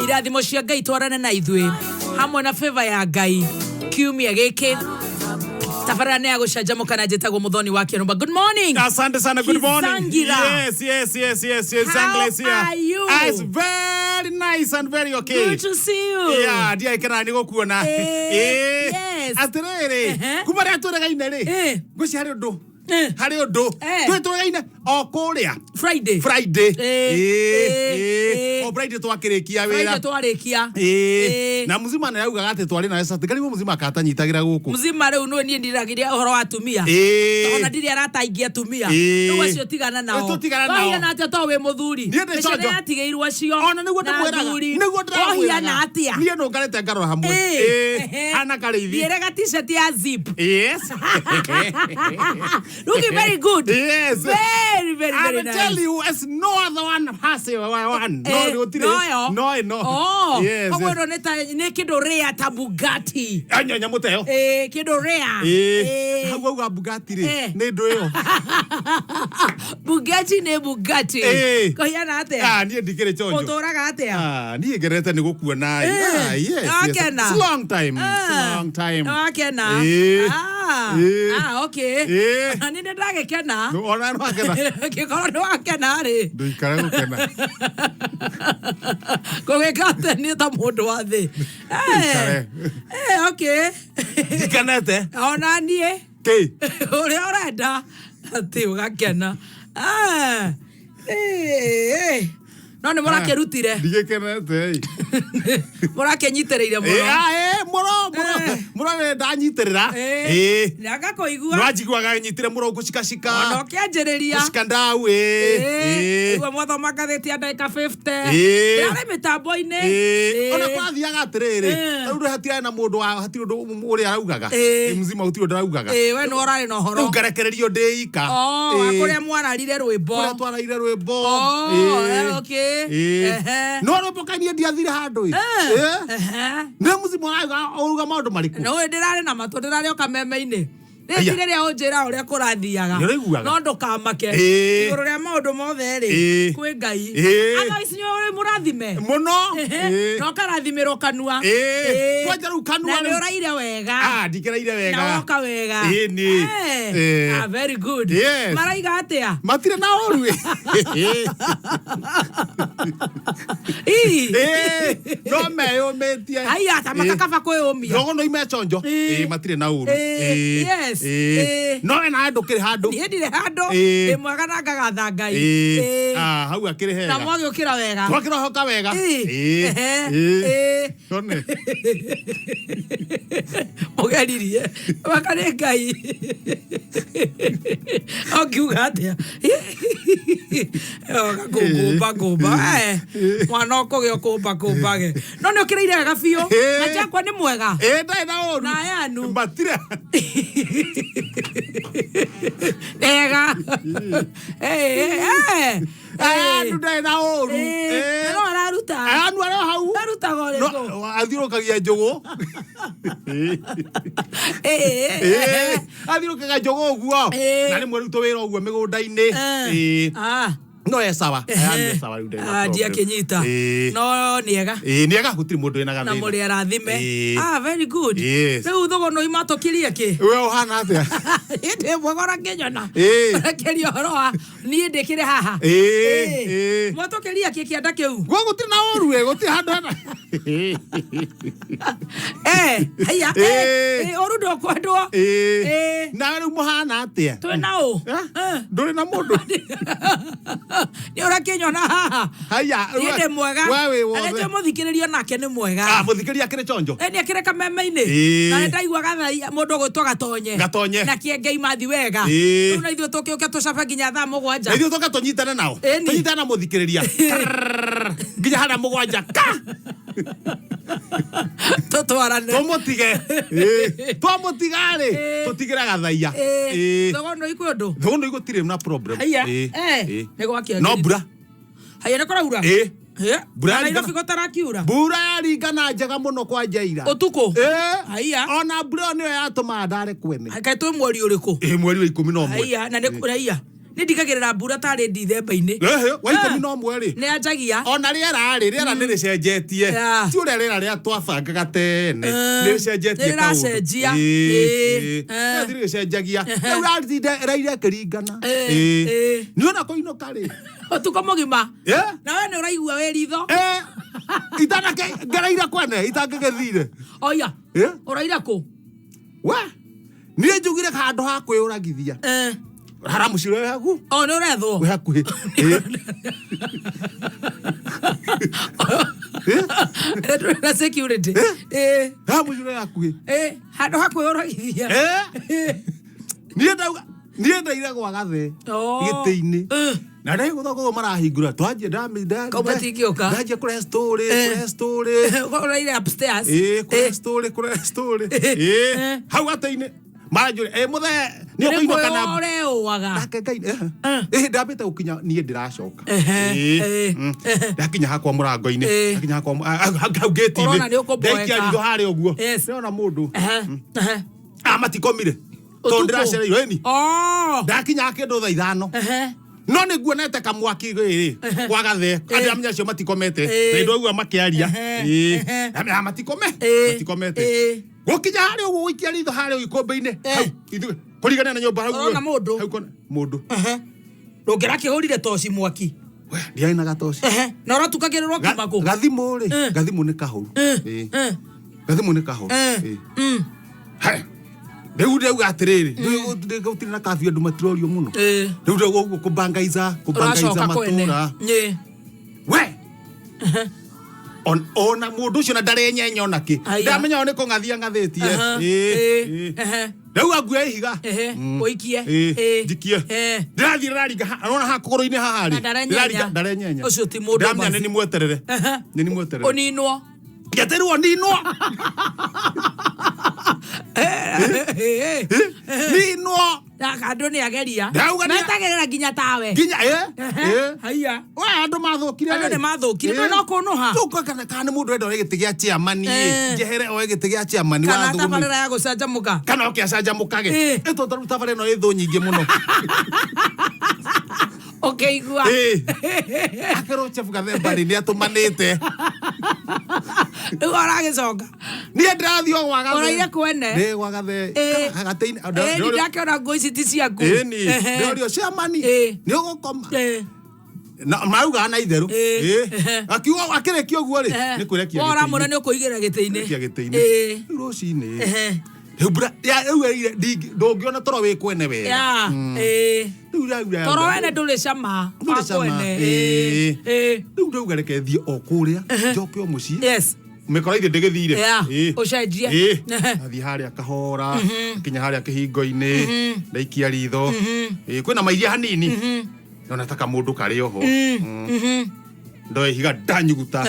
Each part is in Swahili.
irathimo cia Ngai twarane na ithui hamwe na favor ya Ngai kiumia giki tafarane ya gucanjamuka na njitagwo muthoni wa Kĩrũmba. Good morning. Asante sana. Good morning. Yes. How are you? It's very nice and very okay. Good to see you. Yeah, dia kana ni gukuona. Yes. Atirere. Kumara turaga inere. Guci hari undu. Hari undu. Tweturaga ina o kuria. Friday. O Friday twakirikia wira. Friday twarikia. Na muzima na yauga gate twari na esa tikari muzima katanyitagira guku. Muzima reu no nie ndiragiria uhoro wa atumia. Ona ndiri arataingia atumia. No acio tigana nao. Oya na atia to we muthuri. Mecene yatigeirwo acio. Ona niguo ndamwiraga. Niguo ndamwiraga. Oya na atia. Nie no ngarete ngarora hamwe. Ana karithi. Direga t-shirt ya zip. Yes. Looking very good. Yes. Very nice. I tell you, it's no other one has one. No. Oh. Yes. Koguo neta ne kido rare ta Bugatti. Anya muteo. Kido rare. Hagu ga Bugatti ri. Ne ndo yo. Bugatti ne Bugatti. Ko yana atia. Nie ndikire chonjo. Motoraga atia. Nie gerete ni gukuona. Yes. It's a long time. Akena. Okay. Ni ndage kena. Ona no akena. Kikoro no akena ri. Ndikare gukena. Kogekate ni ta mundu wa thi. Okay. Dikanete. Ona nie. Ke. Uri orenda. Ati ugakena. No ni murakirutire. Ndigekenete. Murakenyitereire muno. Muro ndanyitirira. Ndaka koigua. Nwajiguaga nyitire muro gucikacika. Ono kianjiriria. Gucikandau. Igwa mwathoma gatheti ya ndagika 50. Ndare mitambo-ini. Ona kwathiaga atiriri. Riu hatira na mundu hatiri undu uri araugaga. Muzima utiri undu araugaga. We no orari no horo. Ngarekererio ndeika. Akuria mwararire rwimbo. Kuria twaraire rwimbo. Okay. No robokanie ndiathire handu. Ndio muzima uruga maundu mariku. No ndirare na matu ndirare okameme-ini. Ndire ria unjira uria kurathiaga. No ndukamake. Iguru ria maundu mothe ri. Kwi Ngai. Ana icinyo uri murathime. Muno. No karathimirwo kanua. Kwanja ru kanua. Na ni uraire wega. Ndikiraire wega. Na woka wega. Ni. Very good. Maraiga atia. Matire na oru. No meyo metie. Aya tamakakaba kwiyumia. No no imechonjo. Matire na oru. Yes. No na ndukire handu. Ndire handu. Mwega na ngagatha Ngai. Hau akire hega. Na mwagi ukira wega. Twakira hoka wega. None. Ogaririe. Wakare Ngai. Okiuga atia. Gumba. Mwana ukugio kumbage. No ni ukiraire wega biu. Na chakwa ni mwega. Ndai na oru. Na yanu. Matire. Ega. Ndai na oru. No araruta. Anu ara hau. Aruta gore go. No athirukagia njugu. Athirukagia njugu uguo. Na ni mweruto wira uguo migunda-ini. No sawa. Sawa rude. Dia kenyita. No niega. Niega gutiri mundu ina gathina. Na muri arathime. Very good. Rĩu thogo no imatokirie ki. We uhana atia. Inde mwagora kenyona. Kerio horoa. Ni ndikire haha. Mwatokiria ki kianda kiu. Gwa gutiri na oru gutiri handu hana. Haya. Oru ndo kwendwo. Na rĩu muhana atia. Twina u. Nduri na mundu. Ni urakenyona haha. Haya. Inde mwega. Aleje muthikiririo nake ni mwega. Muthikiriria akire chonjo. Ni akire kameme-ini. Na ndaigua gatha mundu gwitwa Gatonye. Na kiengei mathi wega. Riu na ithuĩ tukiuke tucabe nginya thaa 7. Na ithuĩ tuka tunyitane nao. Tunyitane muthikiriria. Nginya hana 7 ka. Tutwarane. Tumutigare. Tutigira gathaia. Thogo no ikundu. Thogo no igutire na problem. Ni gwakia. No bura. Haya niko raura. Bura Nairobi gotara kiura. Bura yaringana njega muno kwa Njaira. Utuko. Haya. Ona bura niyo yatuma ndare kwene. Kai tu mweri uriku. Mweri wa 11. Haya na ni kuraiya. ni ndigagirira mbura tari Dithemba-ini wa 11 ri ni anjagia ona riera ni ricenjetie ti uria riera ria twabangaga tene ni ricenjetie ka cenjia ni ricenjagia raire kiringana ni ona koinuka ri utuko mugima na we ni uraigua we ritho itana ngaraira kwene itangigethire oya uraira ku we ni njugire kandu ha kwiyuragithia haramu ciro yaku ni urethwo we hakuhi na security haramu ciro yaku handu ha kwiyuragithia ni ndaira gwa gathe giti-ini na ndai guthogo marahingura twanjie komatingioka ndaje kure story uraire upstairs kure story hau ate-ini marajure muthe ni okuinwa kana ore owaga nake ngai ndambite gukinya nie ndiracoka ndakinya hakwa murango-ini ndakinya hakwa hau gate-ini ndaikia ritho hari uguo ndona mundu matikomire to ndiracereirwo ni ndakinya kindu thaa 5 no ni guonete kamwaki giri kwa gathe kandi amenya cio matikomete na indo uguo makiaria matikomete gukinya hari uguo wikia ritho hari ikombe-ini hau kurigana na nyumba hau urona mundu ndungira kihurire toci mwaki we ndiai na gatoci na uratukagirwo kimako gathimu ri gathimu ni kahuru gathimu ni kahuru hai Rĩu atiriri gutiri na kafi andu matirorio muno rĩu kubangaiza matura we ona mundu ucio na ndarenyenya onaki ndamenya one ko ngathia ngathetie rĩu aguya ihiga uikie ndikie ndirathira raringa ona ha kugoro-ini haha ri ndarenyenya ucio ti mundu ndamenya ni mweterere uninwo ngeterwo ninwo ninwo andu ni ageria metagirira nginya tawe nginya haiya we andu mathukire andu ni mathukire no kunuha tuko kana mundu enda giti gia chairman njehere o giti gia chairman wa thugumi kana tabarira ya gucanjamuka kana okiacanjamukage eto tabarira no ithu nyingi muno igua akero chef Gathemba ni atumanite ugora gicoka ni ndathio gwa gathe uraire kwene ni gwa gathe gateini ndakera ngoici ti ciaku ni ndio chairman ni ugukoma na mauga na itheru akiwa akirekio guo ri ni kurekia ora mura ni ukuigira giti-ini rucini Hebra ya ewe ndongiona toro we kwene we toro wene nduri cama ndu gareke o kuria njoke o muci mekora ithe ndegethire ucenjie athi haria kahora kinya haria kihingo-ini ndaikia ritho kwina mairia hanini nona taka mundu kari oho ndoe higa ndanyuguta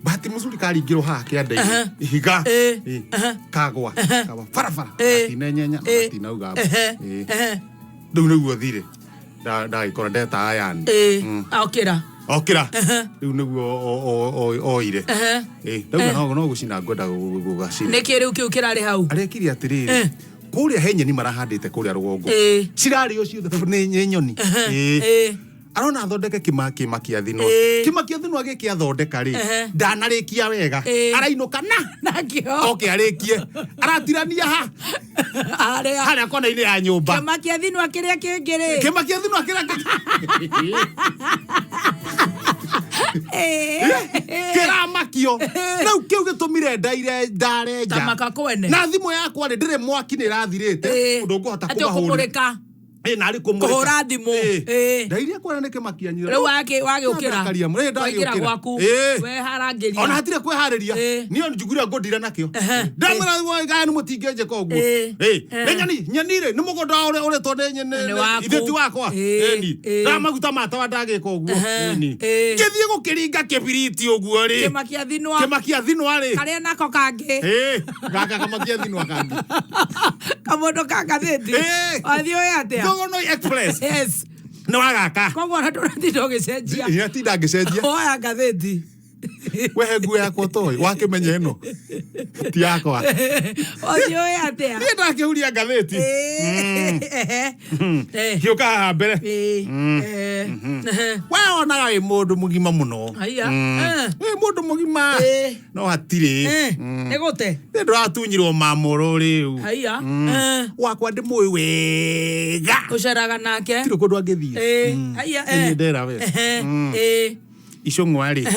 bahati mzuri karingirwo haha kianda-ini ihiga kagwa barabara atinenya atinauga riu niguo thire ndagikora ndeta ayani okira riu niguo oire ndauga no gucina ngwenda gugacina niki riu kiu kirari hau arekire atiriri kuria he nyeni marahandite kuria rugongo cirari ucio ni nyoni arona thondeke kimakia thino agiki athondeka ri ndanarikia wega arainuka nakio arikie aratirania haria kona-ini ya nyumba kimakia thino akiria kingiri kiramakio riu kiu gitumire ndarenja na thimu yakwa ri ndire mwaki ni rathirite undu nguhota kubahurika na ari kuhura thimu ndairia kwona nike makianyira riu wagiukira waikira gwaku we harangiria ona hatire kwihariria niyo njugura ngondira nakio ndamara gaya ni mutingenje koguo nyeni ri ni mugondo uri tonde nyeni itheti wakwa ni ndamaguta matawa ndagika uguo ni ngithie gukiringa kibiriti uguo ri kimakia thinwa ri karia nako kangi gaka kamakia thinwa kangi kamondo kagatheti athio atia Gono Express no agaka koguo na nduratinda ugicenjia iratinda ngicenjia oya ngatheti Wehe nguo yakwa toy wakimenya ino ti yakwa oyo atia ni ndakiuria ngatheti hiuka mbere we onaga wi mundu mugima muno we mundu mugima no hatiri ni gute ni nduratunyirwo mamoro riu wakwa ndi mui wega uceraga nake tiro kundu angithie ni ndera we icung'wari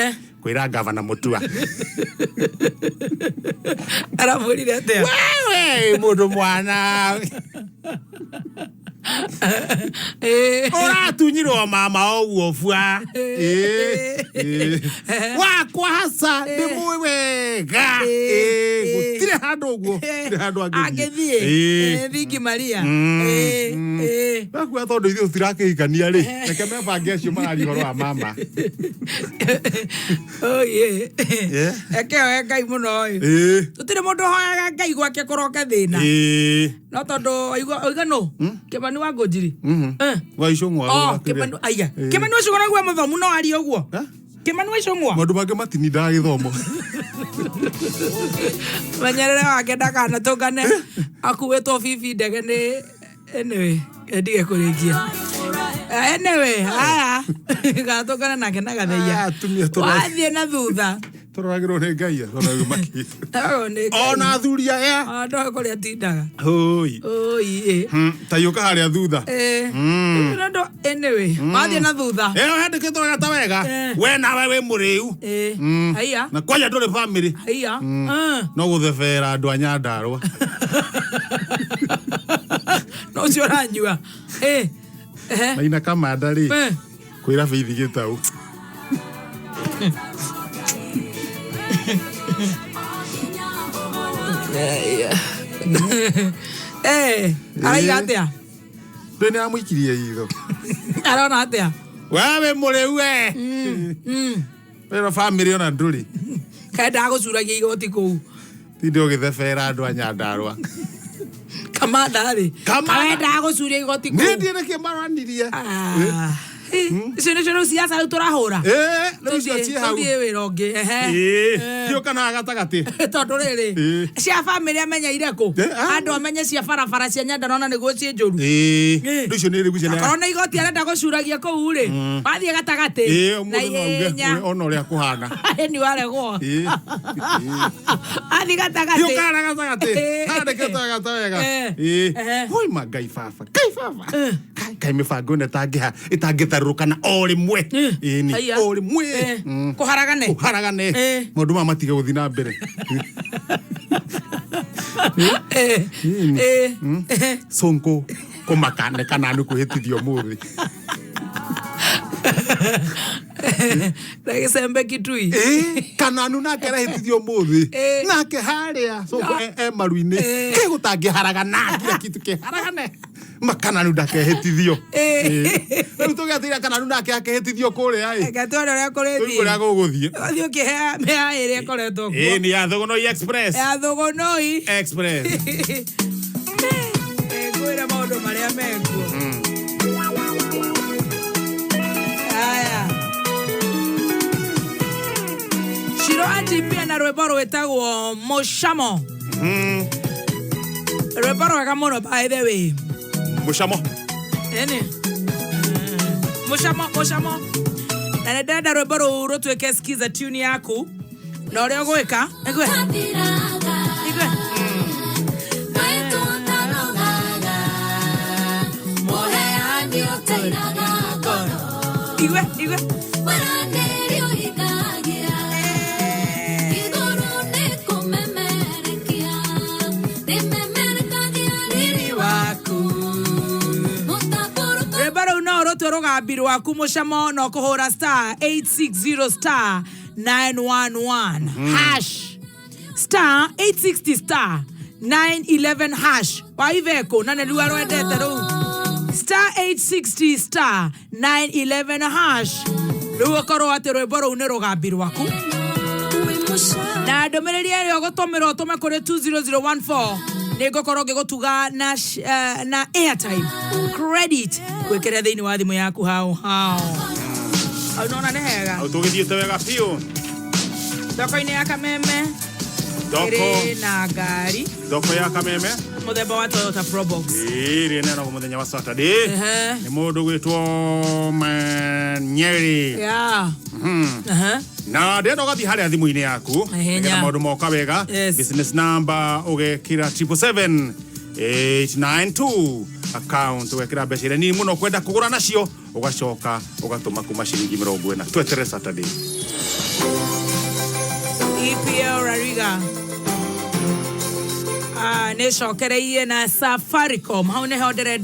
kwira gavana Mutua aramwirire atia wewe mundu mwana uratunyirwo mama oguo bua wakwa hasa ndi mui wega gutire handu uguo gutire handu angithie Thingi Maria nakua tondu ithuĩ tũtirakĩhikania rĩ reke mebange acio mararia ũhoro wa mama oye eke oe Ngai mũno ũyũ tũtirĩ mũndũ hoyaga Ngai gwake kũroke thĩna no tondũ oiga no Kĩmani wa Ngũnjiri wa icũng'wa Kĩmani aya Kĩmani wa icũng'wa naguo mũthomu no aria ũguo Kĩmani wa icũng'wa maũndũ mangĩ matinindaga gĩthomo menyerere wake ndakanatũngane akuĩtwo bibi ndege nĩ anyway ndige kũrĩkia anyway haya gatũngane nake na gatheia wathiĩ na thutha tũroragĩrwo nĩ Ngai ona athuri aya ndoĩ kũrĩa tindaga oi ta yũka harĩa thutha ndo anyway wathiĩ na thutha hendĩkĩtwo wega ta wega we nawe wĩ mũrĩu haiya na kwanja ndũrĩ bamĩrĩ haiya no gũthebera andũ a Nyandarũa no ũcio ũranyua Maina Kamanda rĩ kwĩra Faith Gĩtaũ araiga atia ndĩ nĩ amũikirie itho arona atia we wĩ mũrĩu we wĩna bamĩrĩ ona ndũrĩ kaĩ ndagũcuragia igoti kũu tindĩ ũgĩthebera andũ a Nyandarũa Kamanda rĩ kaĩ ndagũcuria igoti kũu nĩ ndiĩ nĩkĩo maranirie icio nĩcio rĩu ciaca rĩu tũrahũra rĩu icio ciĩ hau tũthiĩ wĩra ũngĩ thiũka na gatagatĩ tondũ rĩrĩ cia bamĩrĩ amenyeire kũ andũ amenye cia barabara cia Nyandarũa na nĩguo ciĩ njũru rĩu icio nĩ rĩgucia akorwo na igoti arenda gũcuragia kũu rĩ wathiĩ gatagatĩ na ihenya ona ũrĩa kũhana ni waregwo athiĩ gatagatĩ thiũka na gatagatĩ handĩkĩtwo wega ta wega hoi ma Ngai baba kaĩ mĩbango ĩno ĩtangĩtarũrũkana o rĩmwe ĩni o rĩmwe kũharagane maũndũ maya matige gũthiĩ na mbere Sonko kũmakane kana nĩ kwĩhĩtithio mũthĩ Gĩcembe Kitui Kananu nake arahĩtithio mũthĩ nake harĩa Sonko maru-inĩ kĩ gũtangĩharagana kila kitu kĩharagane Makananu ndakehĩtithio rĩu tũgĩatĩira Kananu nake akehĩtithio kũrĩa gatwara ũrĩa kũrĩthiĩ kũrĩa gũgũthiĩ ũthiĩ ũkĩhea mĩhaha ĩrĩa ĩkoretwo kuo nĩ ya Thogonoi Express ngwĩra maũndũ marĩa mekuo haya Shiro Anjipia na rwĩmbo rwĩtagwo Mũcamo rwĩmbo rwega mũno by the way Mũcamo Mũcamo na nĩndenda rwĩmbo rũu rũtuĩke skiza tune yaku na ũrĩa ũgwĩka igwe rũgambi rwaku Mũcamo no kũhũra *860 *911 hash *860 *911 waiveko na nĩrua rwendete rũu *860 *911 rĩu ũkorwo atĩ rwĩmbo rũu nĩ rũgambi rwaku na ndũmĩrĩri ĩrĩa ũgũtũmĩra ũtũme kũrĩ 20014 nĩngũkorwo ngĩgũtuga na airtime credit gwĩkĩra thĩinĩ wa thimũ yaku hao unaona nĩ hega tũgĩthiĩte wega biũ Doko ine ya Kameme. Doko na gari. Doko ya Kameme. Muthemba wa Toyota Probox. Iri nena ko muthenya wa Saturday. Ni mundu gwitwo Nyeri. Yeah. Na ndendo gathi haria thimu-ini yaku. Ngira maundu moka wega. Business number ugekira 777-892. Account ugekira mbeca iria nini muno kwenda kugura nacio ugacoka ugatuma kuma ciringi 40 twetere Saturday. EPL Rariga. Neshokereiye na Safaricom. Haune hodere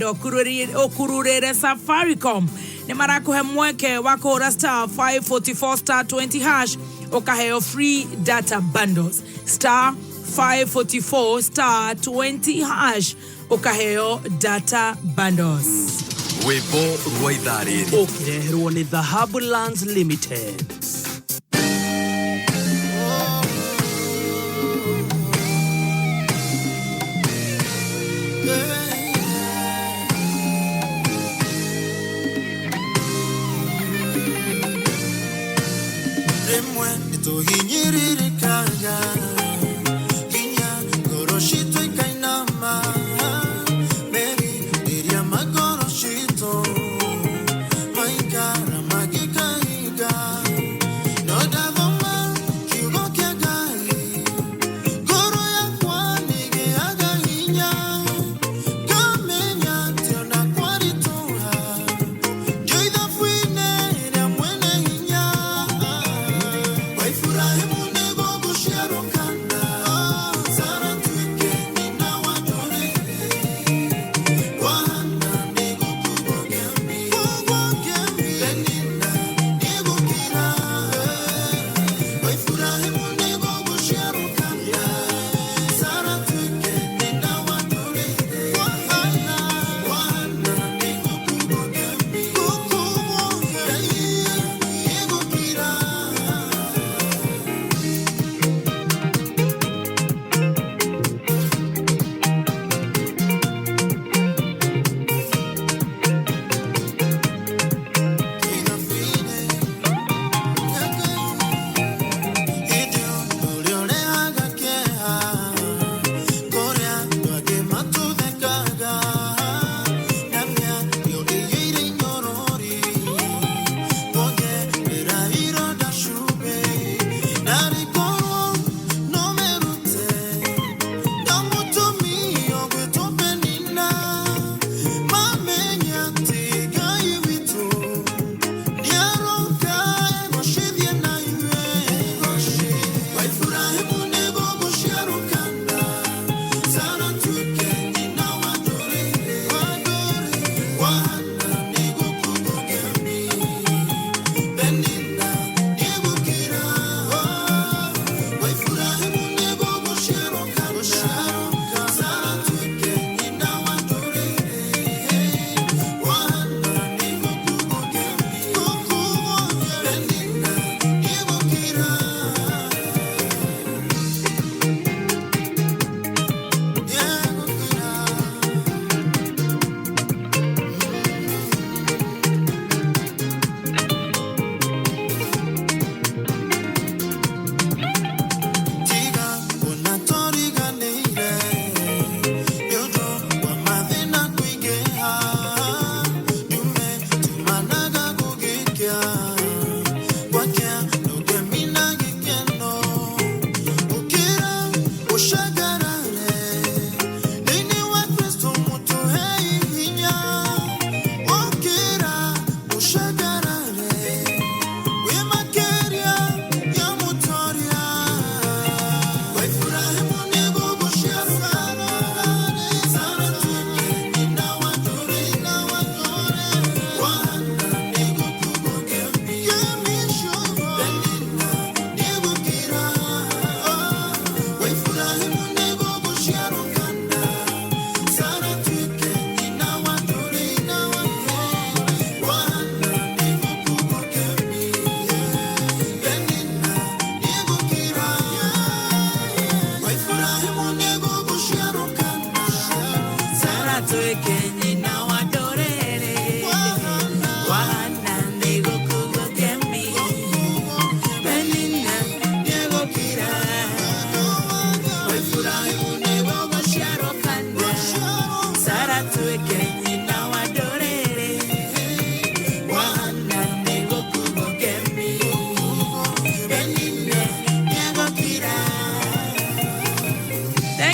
okururere Safaricom. Ni marakuhe mweke wako star 544 star 20 hash. Okaheo free data bundles. Star 544 star 20 hash. Okaheo data bundles. Webo Ruaidari. Okireherwo ni Dhahabu Lands Limited. Furahi munegu bushiaruka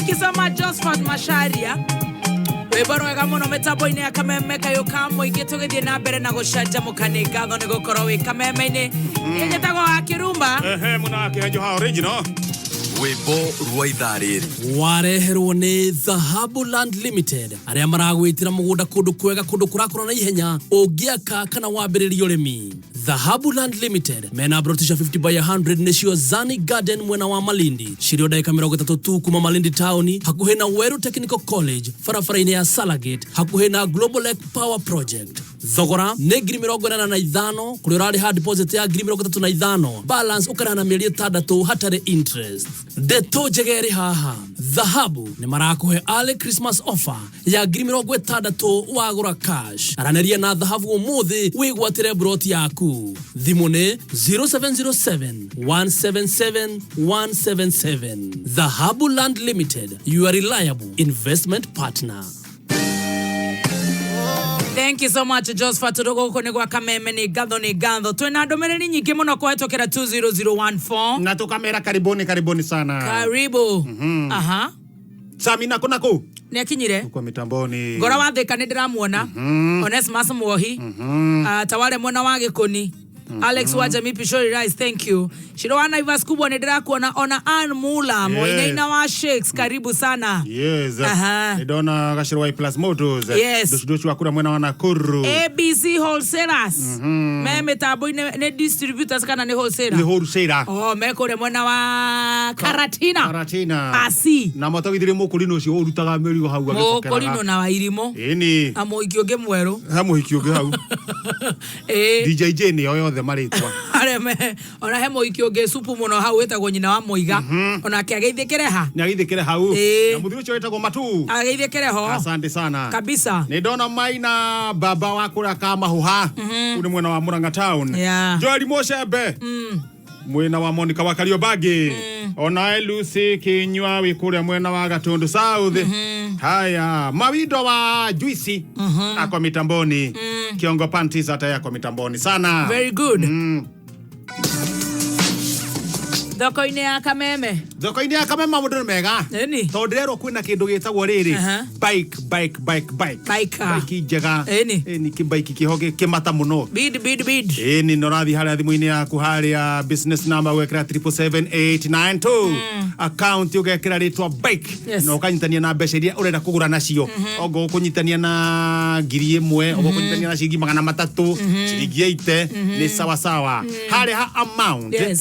Thank you so much, Josephat Masharia. Webaro muno metaboine ya kameme kayo kamo igitugithie na mbere na gucanja mukane ngatho ni gukorwo wi kameme-ini yetagwo akirumba muna akihenjo ha original Wimbo rwa ithaa rĩrĩ wareherwo nĩ Dhahabuland Limited arĩa maragwĩtĩra mũgũnda kũndũ kwega kũndũ kũrakũra na ihenya ũngĩaka kana wambĩrĩria ũrĩmi. Dhahabuland Limited mena brotisha 50 by 100 nĩcio Zani Garden mwena wa Malindi cirio dakika 30 tu kuma Malindi town hakuhĩ na Weru Technical College barabara-inĩ ya Salagate hakuhĩ na Global Lake Power Project. Thogora nĩ 45,000 kũrĩa ũrarĩha deposit ya 35,000 balance ũkarĩha na mĩeri 6 hatarĩ interest. Ndeto njega ĩrĩ haha Dhahabu nĩ marakũhe early Christmas offer ya 60,000 wagũra cash. Aranĩria na Dhahabu ũmũthĩ wĩgwatĩre broti yaku. Thimũ nĩ 0707 177 177. Dhahabuland Limited, your reliable investment partner. Thank you so much, Josephat. Tudogo ni kwa kameme ni gatho. Twina ndomereri nyingi muno kwetokera 20014. Na tukamera karibuni sana. Karibu. Aha. Samina kunako. Ni akinyire. Kwa mitamboni. Ngora wathika ni ndiramuona. Onesmus Muohi. Tawale mwana wa Gikoni. Alex Wajami Pishori Rice, thank you. Shirowana Ivas kubwa ni kuona ona Ann Mula, Moinaina wa Shakes, karibu sana. Yes. Nidona Gashirwai Plus Motors. Yes. Dushu wakura mwena wana Kuru. ABC Wholesalers. Meme tabu ne distributors kana ne wholesaler. Ni wholesaler. Oh, mekore mwena wa Karatina. Asi. Na matogithire mukurino cio urutaga merigo hau agicokera. Mukurino na wairimo. Eni. Amoikio ge mweru. Amoikio ge hau. DJJ ni oyothe maritwa. Areme ona he moikio ge supu muno hau etagwo nyina wa Moiga. Ona akiageithikire ha. Ni ageithikire hau. Na muthiro cio etagwo Matu. Ageithikire ho. Asante sana. Kabisa. Ni dona Maina baba wa kura kama huha. Uni mwena wa Murang'a town. Joel Moshebe. Mwena wa Monica wa Kariobangi. Ona Lucy Kinywa wikure mwena wa Gatundu South. Haya, Mawido wa Juicy ako mitamboni. Kiongo Panties hata yako mitamboni sana. Very good. Thoko-inĩ ya Kameme. Thoko-inĩ ya Kameme maũndũ mega. Eni. Tondũ rero kwĩna kĩndũ gĩtagwo rĩrĩ. Bike. Bike njega. Eni kĩbike kĩhoge kĩmata mũno. Bid. Eni norathi harĩa thimũ-inĩ yaku harĩa business number wekĩra 77892. Account ũgekĩra rĩtwa bike. Na ũkanyitania na mbeca iria ũrenda kũgũra nacio. Ogo ũkũnyitania na 1,000, ogo ũkũnyitania na ciringi 300, ciringi 80 nĩ sawa. Harĩa ha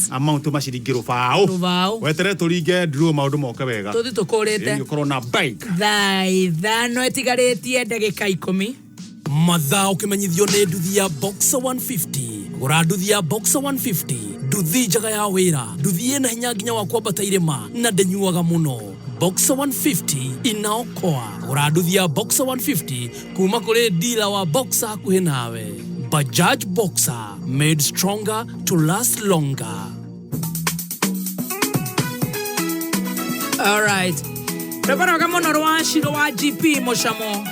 amount maciringi rubao. Wetere turinge draw maundu moke wega. Tuthi tukurite. Ukorwo na bike. Thano etigarĩtie ndagĩka 10. Mathaa ũkĩmenyithio nĩ nduthi ya Boxer 150. Gũra nduthi ya Boxer 150. Nduthi njega ya wĩra. Nduthi ĩna hinya nginya wa kwambata irĩma na ndĩnyuaga mũno. Boxer 150 inaokoa. Gũra nduthi ya Boxer 150 kuma kũrĩ dealer wa Boxer hakuhĩ nawe. Bajaj Boxer, made stronger to last longer. All right. Rebaro gamono rwa shiro wa GP Moshamo.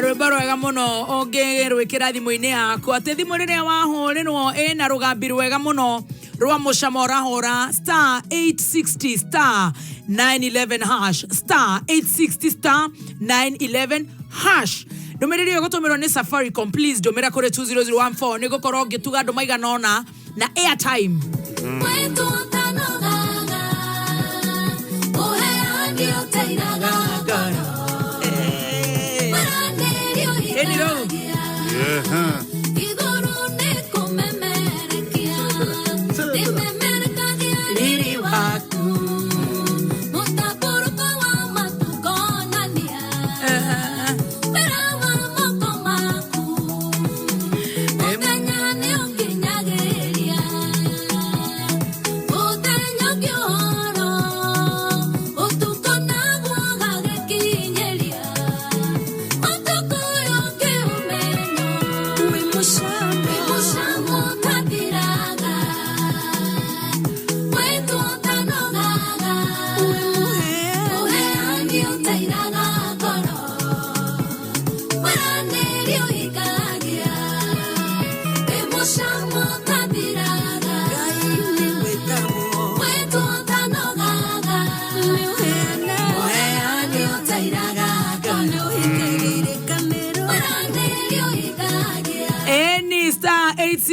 Rebaro gamono oge rwekera thimũ-inĩ yaku ate thimũ rĩrĩa wahũrĩrwo ĩna rũgambi rwega mũno rwa Moshamo rahora *860 *911 *860 *911 Ndũmĩrĩri ĩyo gũtũmĩrwo nĩ Safaricom, please ndũmĩra kũrĩ 20014 nĩgũkorwo ngĩtuga andũ maigana ũna na airtime.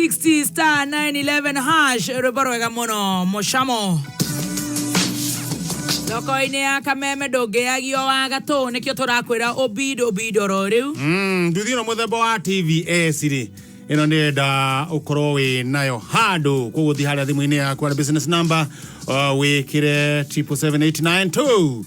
60 star 911 hash ruborwega muno mushamo Lokoine ya kameme dogeagio wa gato nikio turakwira obido roriu nduthino muthemba wa TVS ri ino ndenda ukoro we nayo handu kuguthi haria thimu-ini yakwa business number wikire 77892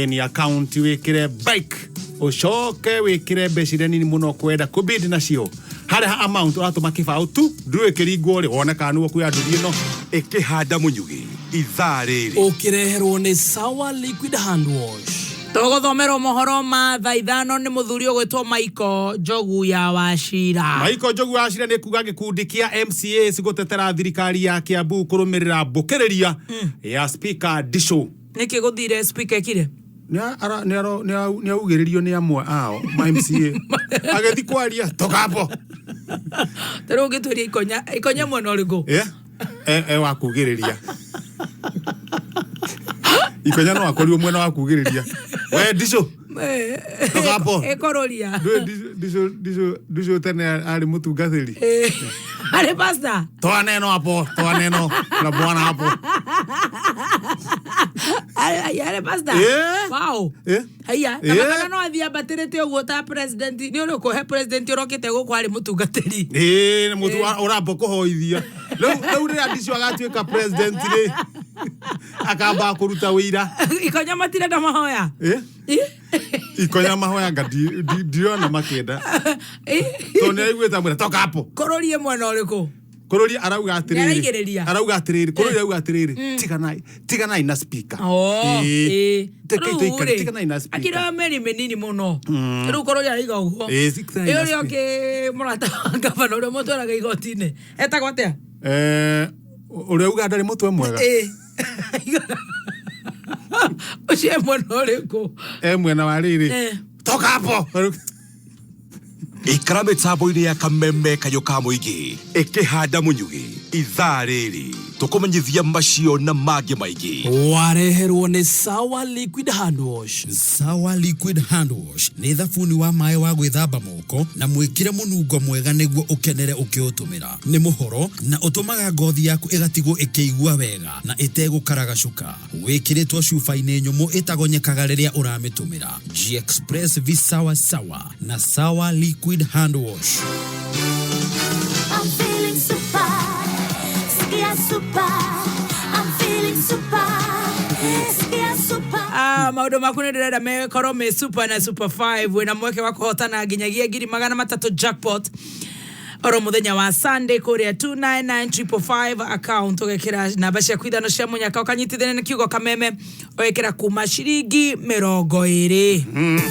ni account wikire bike ucoke wikire becire nini muno kwenda kubid nacio haria amount uratuma kibao tu ndwikiringwo ri woneka nuo kuya nduthi ino ikihanda munyugi ithaa riri ukireherwo ni Sawa Liquid Hand Wash Togothomero mohoro ma thaa ithano ni muthuri ugwitwo Michael Njogu ya Wachira. Michael Njogu ya Wachira ni kuga gikundi kia MCA gutetera thirikari ya Kiambu kurumirira mbukiriria ya speaker Disho. Niki guthire speaker kire? Ni augiririo ni amwe ao ma MCA. Agethi kwaria tokapo. Tero gituri ikonya mwana urigo. Wa kugiriria. Ikonya no akorio mwena wa kugiriria. We Disho. Tokapo. Ekororia. Disho tene ari mutungathiri. Ale pasta. Toa neno hapo na bwana hapo. Ale pasta. Wow. Haya, kama no athia baterete ugo ta president ni uri ko he president urokite guko ari mutungatiri. Mutu urapo kuhoithia. Leu ri Disho agatuika president ri. Akamba kuruta wira. Ikonya matire da mahoya. Ikonya mahoya ngadi ndiona makenda. Tone aigweta mwira toka hapo. Kororie mwana uriko. Korori arauga atiriri. Korori arauga atiriri. Tiganai na speaker. Tiganai na speaker. Akira meri menini muno. Ru korori araiga ugo. Eri oke murata ngavana uri mutwaraga igotine. Etagwo atia? Urauga ndari mutwe mwega. Oche mwana uriko. Mwena wa riri. Toka hapo. ikara mitambo-ini ya kameme kayo ka muingi ikihanda munyugi ithaa riri tukumenyithia macio na mangĩ maingĩ wareherwo ni Sawa Liquid Hand Wash. Sawa Liquid Hand Wash ni thabuni wa maĩ wa gwĩthamba moko na mwĩkĩre mũnungo mwega nĩguo ũkenere ũkĩũtũmĩra. Nĩ mũhoro na ũtũmaga ngothi yaku ĩgatigwo ĩkĩigua wega na ĩtegũkaraga cuka. Wĩkĩrĩtwo cuba-inĩ nyũmũ ĩtagonyekaga rĩrĩa ũramĩtũmĩra. G-Express vi Sawa Sawa na Sawa Liquid Hand Wash. I'm feeling super. Super. I'm feeling super. Super. Maudu makune ndirenda mekorwo me super na super 5 wina mweke wa kuhotana nginyagia 300 jackpot oro muthenya wa Sunday kuria 299555 account ugekira namba cia kwithano cia munyaka ukanyitithania na kiugo kameme ugekira kuma ciringi 20.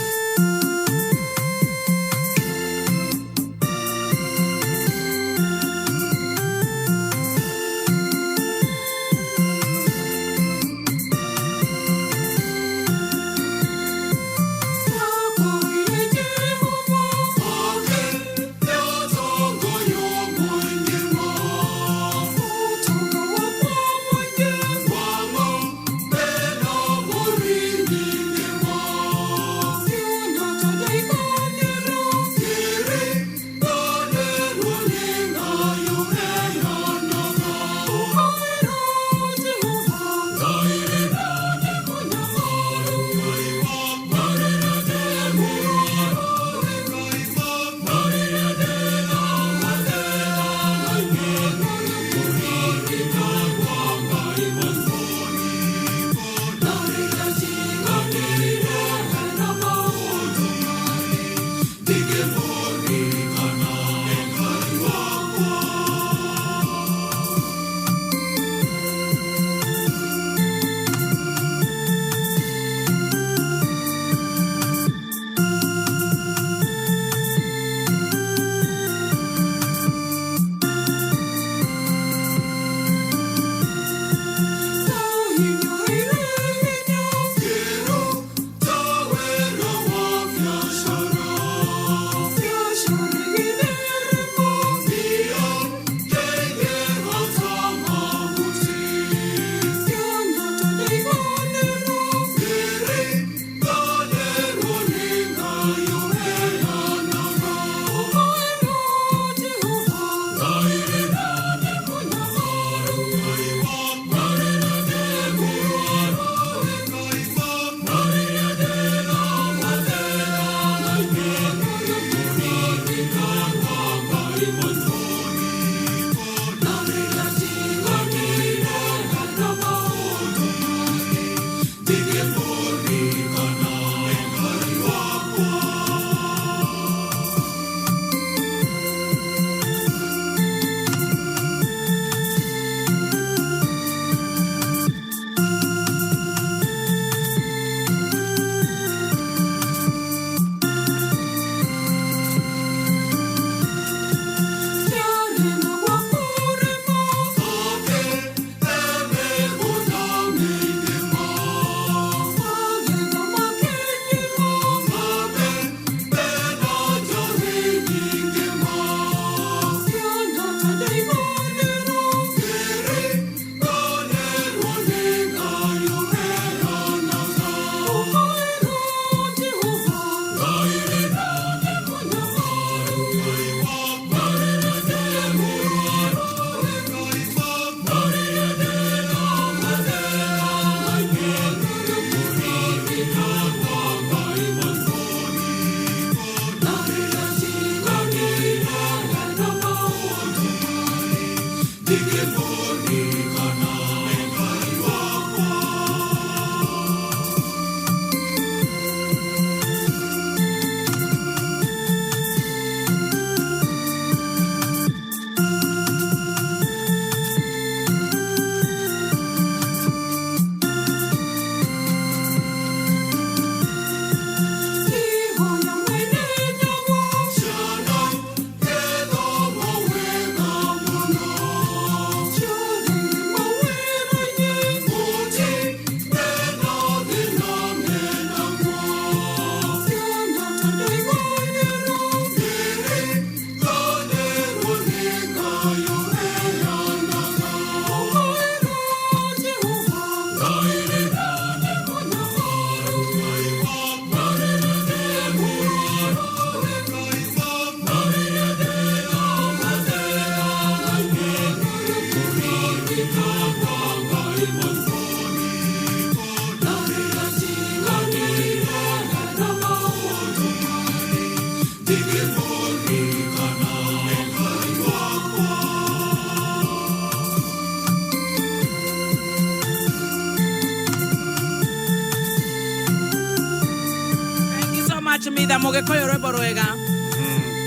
much mitha Mugekoyo rwimbo rwega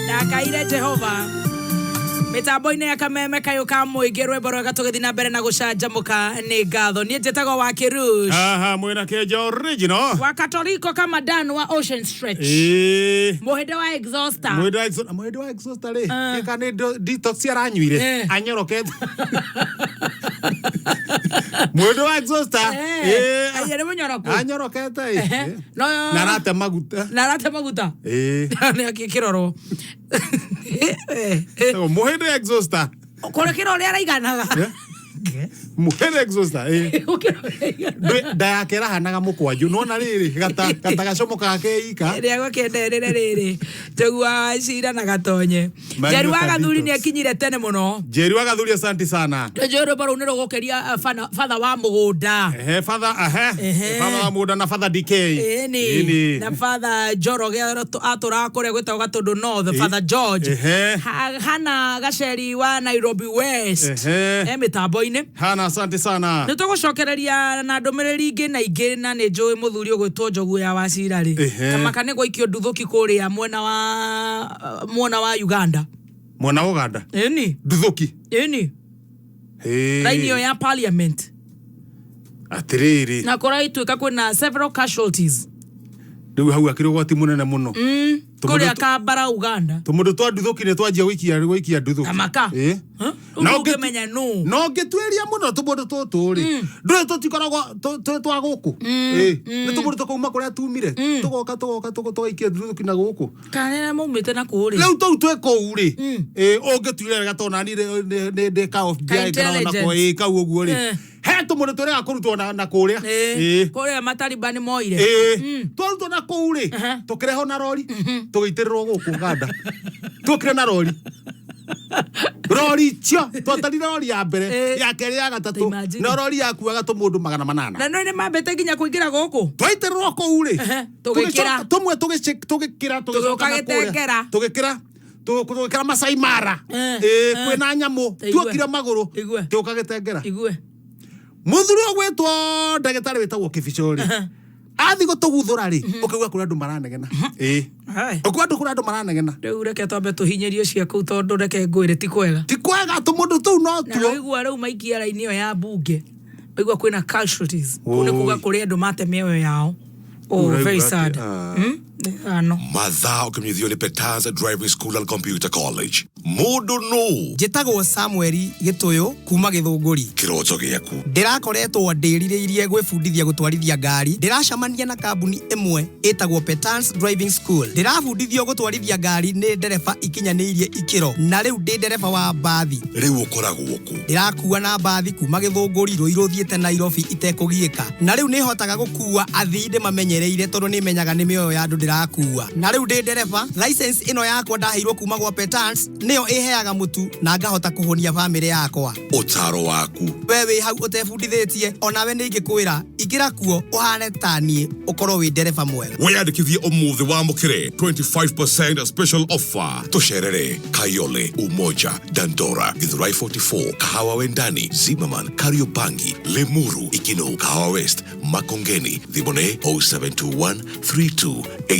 ndakaire Jehova mitambo-ini ya kameme kayo ka muingi rwimbo rwega tugithi na mbere na gucanjamuka ni ngatho nie njitagwo wa Kirush mwina keja original wa Katoliko kama Dan wa Ocean Stretch muhinde wa Exhauster muhinde wa Exhauster ri ikane detox aranyuire anyorokete muhinde wa Exhauster ayere munyoroku anyorokete narate maguta ni akikiroro muhinde Exhauster kore kiro ri araiganaga muhinde Exhauster ndayakera hanaga mukwaju nona riri gata gacomoka keika ria gukendere riri tegua cira na gatonye Jeru wa Gathuri ni akinyire tene muno Jeru wa Gathuri asante sana Jeru baro ni gukeria father wa mugunda father wa mugunda na father DK na father Joroge atura kore gwita Gatundu North father George hana gaceri wa Nairobi West mitambo-ini hana asante sana nitugucokereria na ndumiriri ingi na ingi na ni njui muthuri ugwitwo Njogu ya Wacira ri kama kane gwaikio nduthuki kuria mwena wa Uganda nduthuki rainio ya parliament atiriri na kuraituika kwina several casualties riu hau akiri gwati munene muno kuria Kambara Uganda tumundu twa nduthuki ni twanjia wikia nduthuki kamaka no ngemenya no ngitweria muno tumundu tuturi ndure tutikoragwo twa guku ni tumundu tukuma kuria tumire tugoka tugaikia nduthuki na guku kanena maumite na kuri riu tu tweko uri ungitwire gatona ni de ka of diagram na ko kau uguo ri he tumundu turi akurutwo na kuria kuria Matalibani moire twarutwo na kuri tukireho na rori tugaitirwo guku Uganda tukire na rori cio twatarire rori ya mbere ya keri ya gatatu na rori ya kuaga tumundu 800 na no ni mambete nginya kuingira guku twaitirwo kuri tugikira tumwe tugikira tugikira Masai Mara kwina nyamu tuokire maguru tukagitengera muthuri ogwetwo ndagitari witagwo Kibicori athi gutuguthura ri ukigwa kuri andu maranegena ukigwa kuri andu maranegena riu reke twambe tuhinyerio ciaku tondu reke ngwire ti kwega tumundu tu no tuo igwa riu maikia raini yo ya bunge igwa kwina casualties kune kuga kuri andu mate mioyo yao very sad Mathaa ukinyithio ni Petans Driving School and Computer College. Mundu no njitagwo Samuel Gituyu kuma Githunguri kiroto giaku ndirakoretwo ndiririirie gwibundithia gutwarithia ngari ndiracamania na kambuni imwe itagwo Petans Driving School ndirabundithio gutwarithia ngari ni ndereba ikinyaniirie ikiro na riu ndi ndereba wa mbathi riu ukoragwo ku ndirakuwa na mbathi kuma Githunguri Ruiru thiete Nairobi itekugiika na riu ni hotaga gukua athii mamenyereire tondu ni menyaga ni mioyo ya andu ndirakuwa na riu ndi ndereba license ino yakwa ndaheirwo kuma gwa Petans niyo iheaga mutu na ngahota kuhonia family yakwa utaro waku wewe hau utebundithitie onawe ningikwira igira kuo uhane tanie ukorwo wi ndereba mwega wiyandikithie umuthi wa mukire 25% special offer tusherere Kayole Umoja Dandora Githurai 44 Kahawa Wendani Zimmerman Kariobangi Limuru Ikino Kahawa West Makongeni Thibone 0721 328383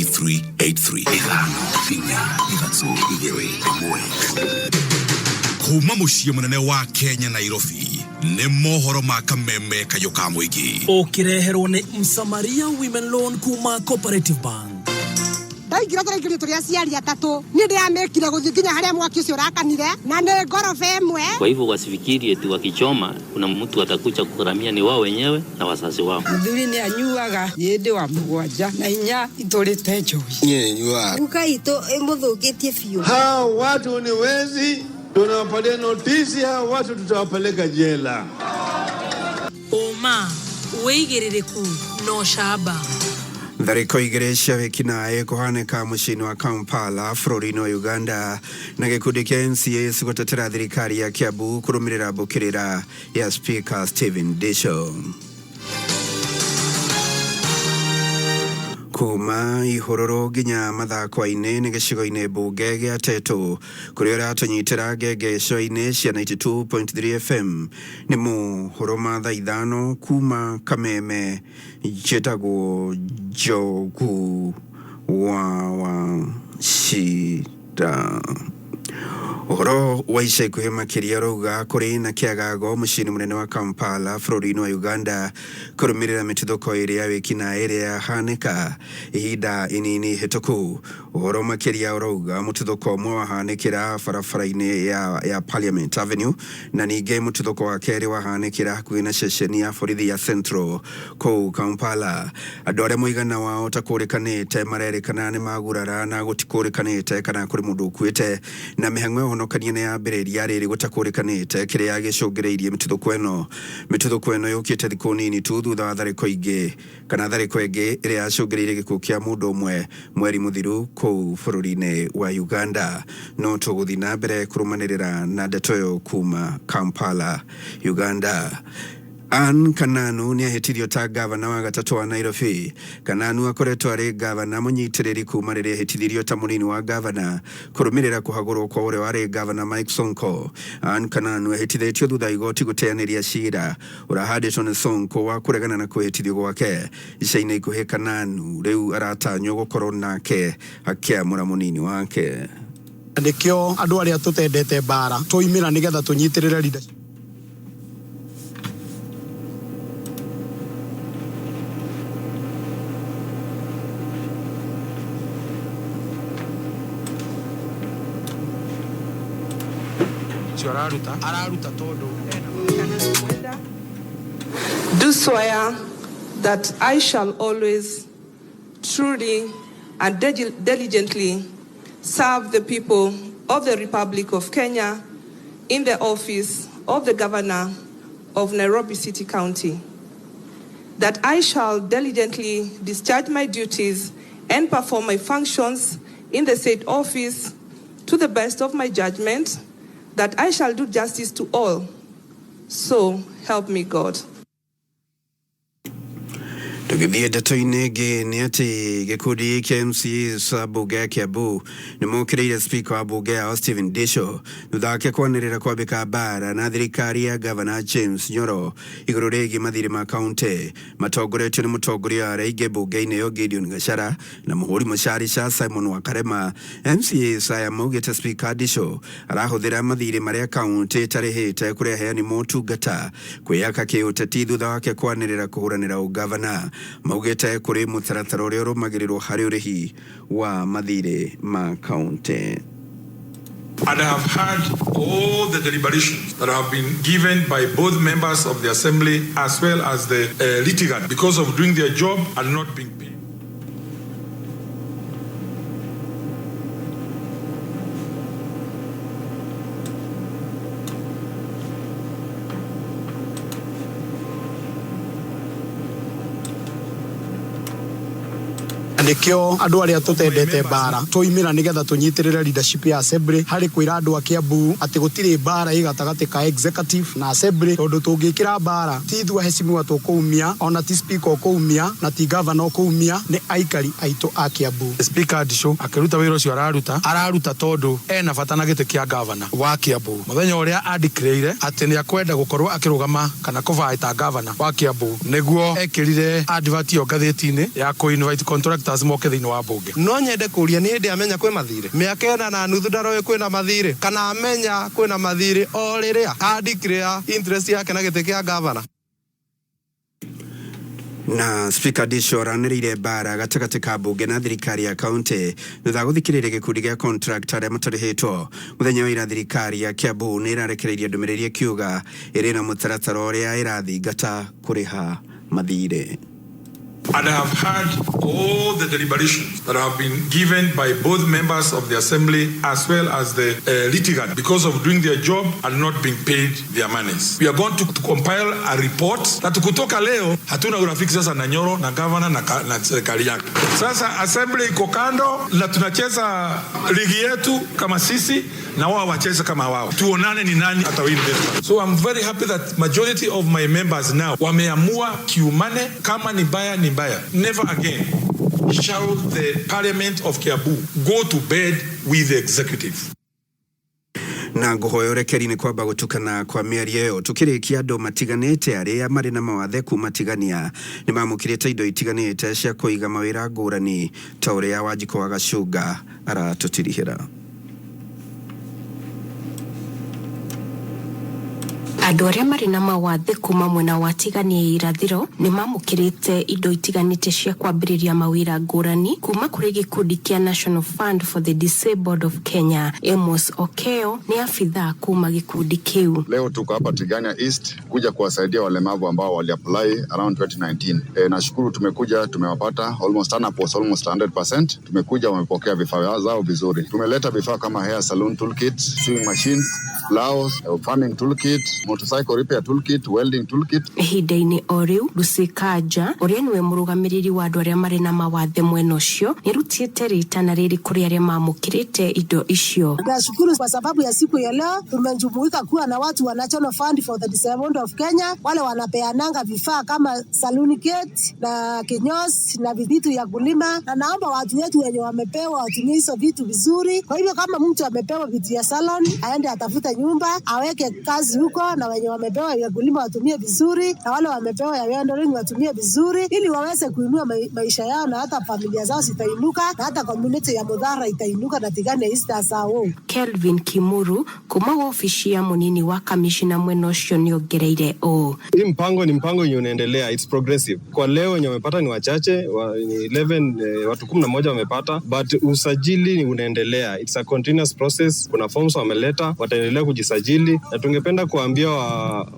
kuma muciĩ munene wa Kenya Nairobi nĩ mohoro ma kameme kayo ka muingi ukireherwo ni Msamaria Women Loan kuma Cooperative Bank ndaigira tũraingĩrio tũrĩ aciari atatu nĩ ndĩramekire gũthiĩ nginya harĩa mwaki ũcio ũrakanire na nĩ ngorofa ĩmwe. Kwa hivyo wasifikiri eti wakichoma kuna mtu atakuja kugharamia, ni wao wenyewe na wazazi wao. Muthuri ni anyuaga yende wa mugwanja na inya itũrĩte njohi nyua Duka itũ ĩmũthũkĩtie biũ. hao watu ni wezi, tunawapatia notisi, hao watu tutawapeleka jela. Oma weigĩrĩrĩku no shaba Tharĩko igĩrĩ cia wĩkinaĩ kũhanĩka mũciĩ-inĩ wa Kampala bũrũri-inĩ wa Uganda na gĩkundi kĩa NCA gũtetera thirikari ya Kiambu kũrũmĩrĩra mbũkĩrĩra ya Speaker Stephen Disho. Kuma ihororo nginya mathako-inĩ nĩ gĩcigo-inĩ mbunge gĩa Tetu kũrĩa ũratũnyitĩra ngengeco-inĩ cia 92.3 FM nĩ mũhoro ma thaa ithano kuma Kameme njĩtagwo Njogu wa shida. Uhoro wa ica ikuhĩ makĩria rauga kũrĩ na kĩagago mũciĩ-inĩ mũnene wa Kampala bũrũri-inĩ wa Uganda kũrũmĩrĩra mĩtuthũko ĩrĩa ya wĩkinaĩ ĩrĩa yahanĩka ihinda inini hĩtũku. Uhoro makĩria ũrauga mũtuthũko ũmwe wahanĩkĩra barabara-inĩ ya Parliament Avenue na ningĩ mũtuthũko wa kerĩ wahanĩkĩra hakuhĩ na ceceni ya borithi ya Central kũu Kampala. Andũ arĩa mũigana wao ũtakũrĩkanĩte marerĩkana nĩ magurara na gũtikũrĩkanĩte kana kũrĩ mũndũ ũkuĩte, na mĩhang'o ĩhonokanio nĩ yambĩrĩria rĩrĩ gũtakũrĩkanĩte kĩrĩa gĩcũngĩrĩirie mĩtuthũko ĩno yũkĩte thikũ nini tu thutha wa tharĩko ĩngĩ ĩrĩa yacũngĩrĩirie gĩkuũ kĩa mũndũ ũmwe mweri mũthiru kũu bũrũri-inĩ wa Uganda. No tũgũthiĩ na mbere kũrũmanĩrĩra na ndeto ĩyo kuma Kampala, Uganda. Anne Kananu ni ahĩtithio ta gavana wa gatatũ wa Nairobi. Kananu akoretwo arĩ gavana mũnyitĩrĩri kuma rĩrĩa ahĩtithirio ta mũnini wa gavana kũrũmĩrĩra kũhagũrwo kwa ũrĩa warĩ gavana Mike Sonko. Anne Kananu ahĩtithĩtio thutha igoti gũteanĩria cira ũrahandĩtwo nĩ Sonko wa kũregana na kwĩhĩtithio gwake. Ica-inĩ ikuhĩ Kananu rĩu aratanywo gũkorwo nake akĩamũra mũnini wake. Nĩkĩo andũ arĩa tũtendete mbara tũimĩra nĩgetha tũnyitĩrĩre leadership. Do swear that I shall always truly and diligently serve the people of the Republic of Kenya in the office of the Governor of Nairobi City County. That I shall diligently discharge my duties and perform my functions in the said office to the best of my judgment. That I shall do justice to all. So help me God. Tũgĩthiĩ ndeto-inĩ ĩngĩ nĩ atĩ gĩkundi kĩa MCAs a mbunge ya Kiambu nĩ mokĩrĩire speaker wa mbunge yao Stephen Disho thutha wake kwanĩrĩra kwambĩka mbara na thirikari ya Governor James Nyoro igũrũ rĩgiĩ mathirĩ ma kaunti matongoretio nĩ mũtongoria wa aingĩ mbunge-inĩ ĩyo Gideon Gachara na mũhũri mũcarica Simon Wakarema. MCAs aya maugĩte speaker Disho arahũthĩra mathirĩ marĩa kaunti ĩtarĩhĩte kũrĩ aheani motungata kwĩyaka kĩũteti thutha wake kwanĩrĩra kũhũranĩra ũgavana. Maugĩte kũrĩ mũtaratara ũrĩa ũrũmagĩrĩrwo harĩ ũrĩhi wa mathirĩ ma kaunti. And I have heard all the deliberations that have been given by both members of the assembly as well as the litigant because of doing their job and not being paid. Nĩkĩo andũ arĩa tũtendete mbara tũimĩra nĩgetha tũnyitĩrĩre leadership ya assembly harĩ kwĩra andũ a Kiambu atĩ gũtirĩ mbara ĩ gatagatĩ ka executive na assembly, tondũ tũngĩkĩra mbara ti ithuĩ aheshimiwa tũkũumia, ona ti speaker ũkũumia na ti governor ũkũumia, nĩ aikari aitũ a Kiambu. Speaker Disho akĩruta wĩra ũcio araruta tondũ ena bata na gĩtĩ kĩa governor wa Kiambu. Mũthenya ũrĩa andikĩrĩire atĩ nĩ akwenda gũkorwo akĩrũgama kana kũvaĩta governor wa Kiambu nĩguo ekĩrire advert yo ngathĩti-inĩ ya kũ-invite contractors moke thĩinĩ wa mbunge. No nyende kũria nĩ hĩndĩ amenya kwĩ mathirĩ, mĩaka ĩna na nuthu ndaroĩ kwĩna mathirĩ, kana amenya kwĩna mathirĩ o rĩrĩa andikĩrĩra interest yake na gĩtĩ kĩa governor. Na speaker Disho aranĩrĩire mbara gatagatĩ ka mbunge na thirikari ya kaunti thutha gũthikĩrĩria gĩkundi gĩa contract arĩa matarĩhĩtwo. Mũthenya wa ira thirikari ya Kiambu nĩ ĩrarekereirie ndũmĩrĩri ĩkiuga ĩrĩ na mũtaratara ũrĩa ĩrathingata kũrĩha mathirĩ. And I have heard all the deliberations that have been given by both members of the assembly as well as the litigant because of doing their job and not being paid their monies. We are going to compile a report that kutoka leo hatuna urafiki sasa na Nyoro na governor na serikali yake. Sasa assembly iko kando na tunacheza ligi yetu kama sisi na wao wacheze kama wao. Tuonane ni nani atawin this. So I'm very happy that majority of my members now wameamua kiumane, kama ni baya ni baya. Never again shall the parliament of Kiambu go to bed with the executive. na nguhoyo rekeri-inĩ kwamba gũtukana kwa mĩario ĩyo tukĩrĩkia andũ matiganĩte arĩa marĩ na mawathe kumatigania nĩ mamũkĩrĩte indo itiganĩte cia kũiga mawĩra ngũrani ta ũrĩa Wanjikũ wa Gacunga aratũtirihĩra. Andũ arĩa marĩ na mawathe kuma mwena wa tigania irathĩro nĩ mamũkĩrĩte indo itiganĩte cia kwambĩrĩria mawĩra ngũrani kuma kũrĩ gĩkundi kĩa National Fund for the Disabled of Kenya. Amos Okeo ni afidha kuma gĩkundi kĩu. Leo tuko hapa Tigania East kuja kuwasaidia walemavu ambao waliapply around 2019. Nashukuru tumekuja, tumewapata almost 100%. Tumekuja wamepokea vifaa zao vizuri. Tumeleta vifaa kama hair salon toolkit, sewing machines, blouse, farming toolkit, motorcycle repair toolkit, welding toolkit. Ihinda-inĩ o rĩu Lucy Kanja ũrĩa nĩwe mũrũgamĩrĩri wa andũ arĩa marĩ na mawathe mwena ũcio nĩrutĩte ritana rĩrĩ kũrĩ arĩa mamũkĩrĩte indo icio. Nashukuru kwa sababu ya siku ya leo tumejumuika kuwa na watu wa National Fund for the Disabled of Kenya, wale wanapeananga vifaa kama salon kit na kinyozi na vitu ya kulima, na naomba watu wetu wenye wamepewa watumie hizo vitu vizuri. Kwa hivyo kama mtu amepewa vitu ya salon aende atafuta nyumba aweke kazi huko, na wenye wamepewa ya kulima watumie vizuri, na wale wamepewa ya rendering watumie vizuri ili waweze kuinua maisha yao, na hata familia zao zitainuka, na hata community ya Mudhara itainuka na Tigania East asao. Kelvin Kimuru kuma ofisi ya munini wa kamishina mwena ũcio nĩongereire o. Hii mpango ni mpango yenye unaendelea, it's progressive. Kwa leo wenye wamepata ni wachache, ni 11 watu 11 wamepata, but usajili unaendelea. It's a continuous process. Kuna forms wameleta, wataendelea kujisajili, na tungependa kuambia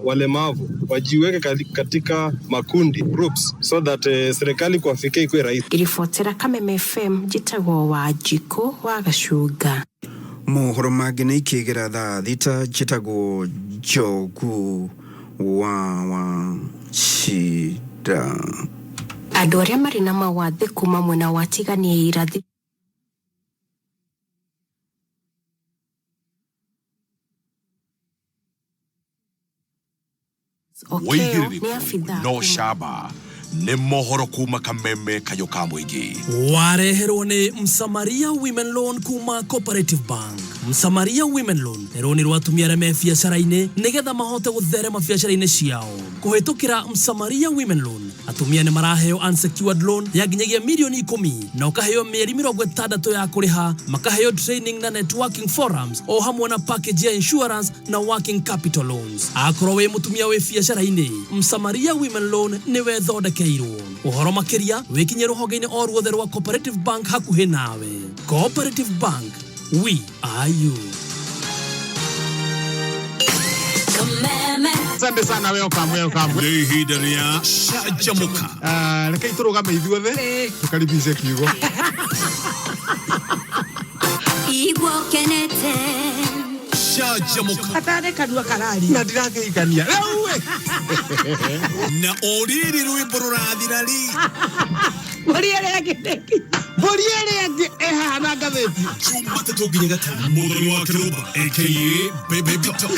walemavu wajiweke katika makundi groups so that serikali kuwafikia ikuwe rahisi. Irifotera Kameme FM jitagwo Wanjikũ wa Gacunga. Mohoro mangĩ nĩ ikĩgera thaa thita njĩtagwo Njogu wa Shida. Andũ arĩa marĩ na mawathe kuma mwena wa Tigania irathĩro no shaba nĩ mohoro kuma Kameme kayo ka mũingĩ. Wareherwo nĩ Msamaria Women Loan kuma Cooperative Bank. Msamaria Women Loan roni rwatumia arĩa me biacara-inĩ nĩgetha mahote gũtherema biacara-inĩ ciao. Kũhĩtũkĩra Msamaria Women Loan atumia nĩ maraheo unsecured loan ya nginyagia milioni 10 na ukaheo mĩeri 60 ya kũrĩha, makaheo training na networking forums o hamwe na package ya insurance na working capital loans. Akorwo wĩ mũtumia wĩ biacara-inĩ, Msamaria Women Loan nĩwe thondekeirwo. Ũhoro makĩria wĩkinye rũhonge-inĩ o ruothe rwa Cooperative Bank hakuhĩ nawe. Cooperative Bank, we are you. Asante sana welcome. Nĩ ihinda rĩa Canjamũka. Reke tũrũgame ithuothe tukaribishe kiugo. Igua kenete Canjamũka. Atare kanua karari. Na ndirageithania. Na oriri rwĩmbo rũrathira-rĩ. Muriere yake ehana ngathĩti. Jumatatu nginya Gatano. Mũthoni wa Kĩrũmba aka Bebe Victor.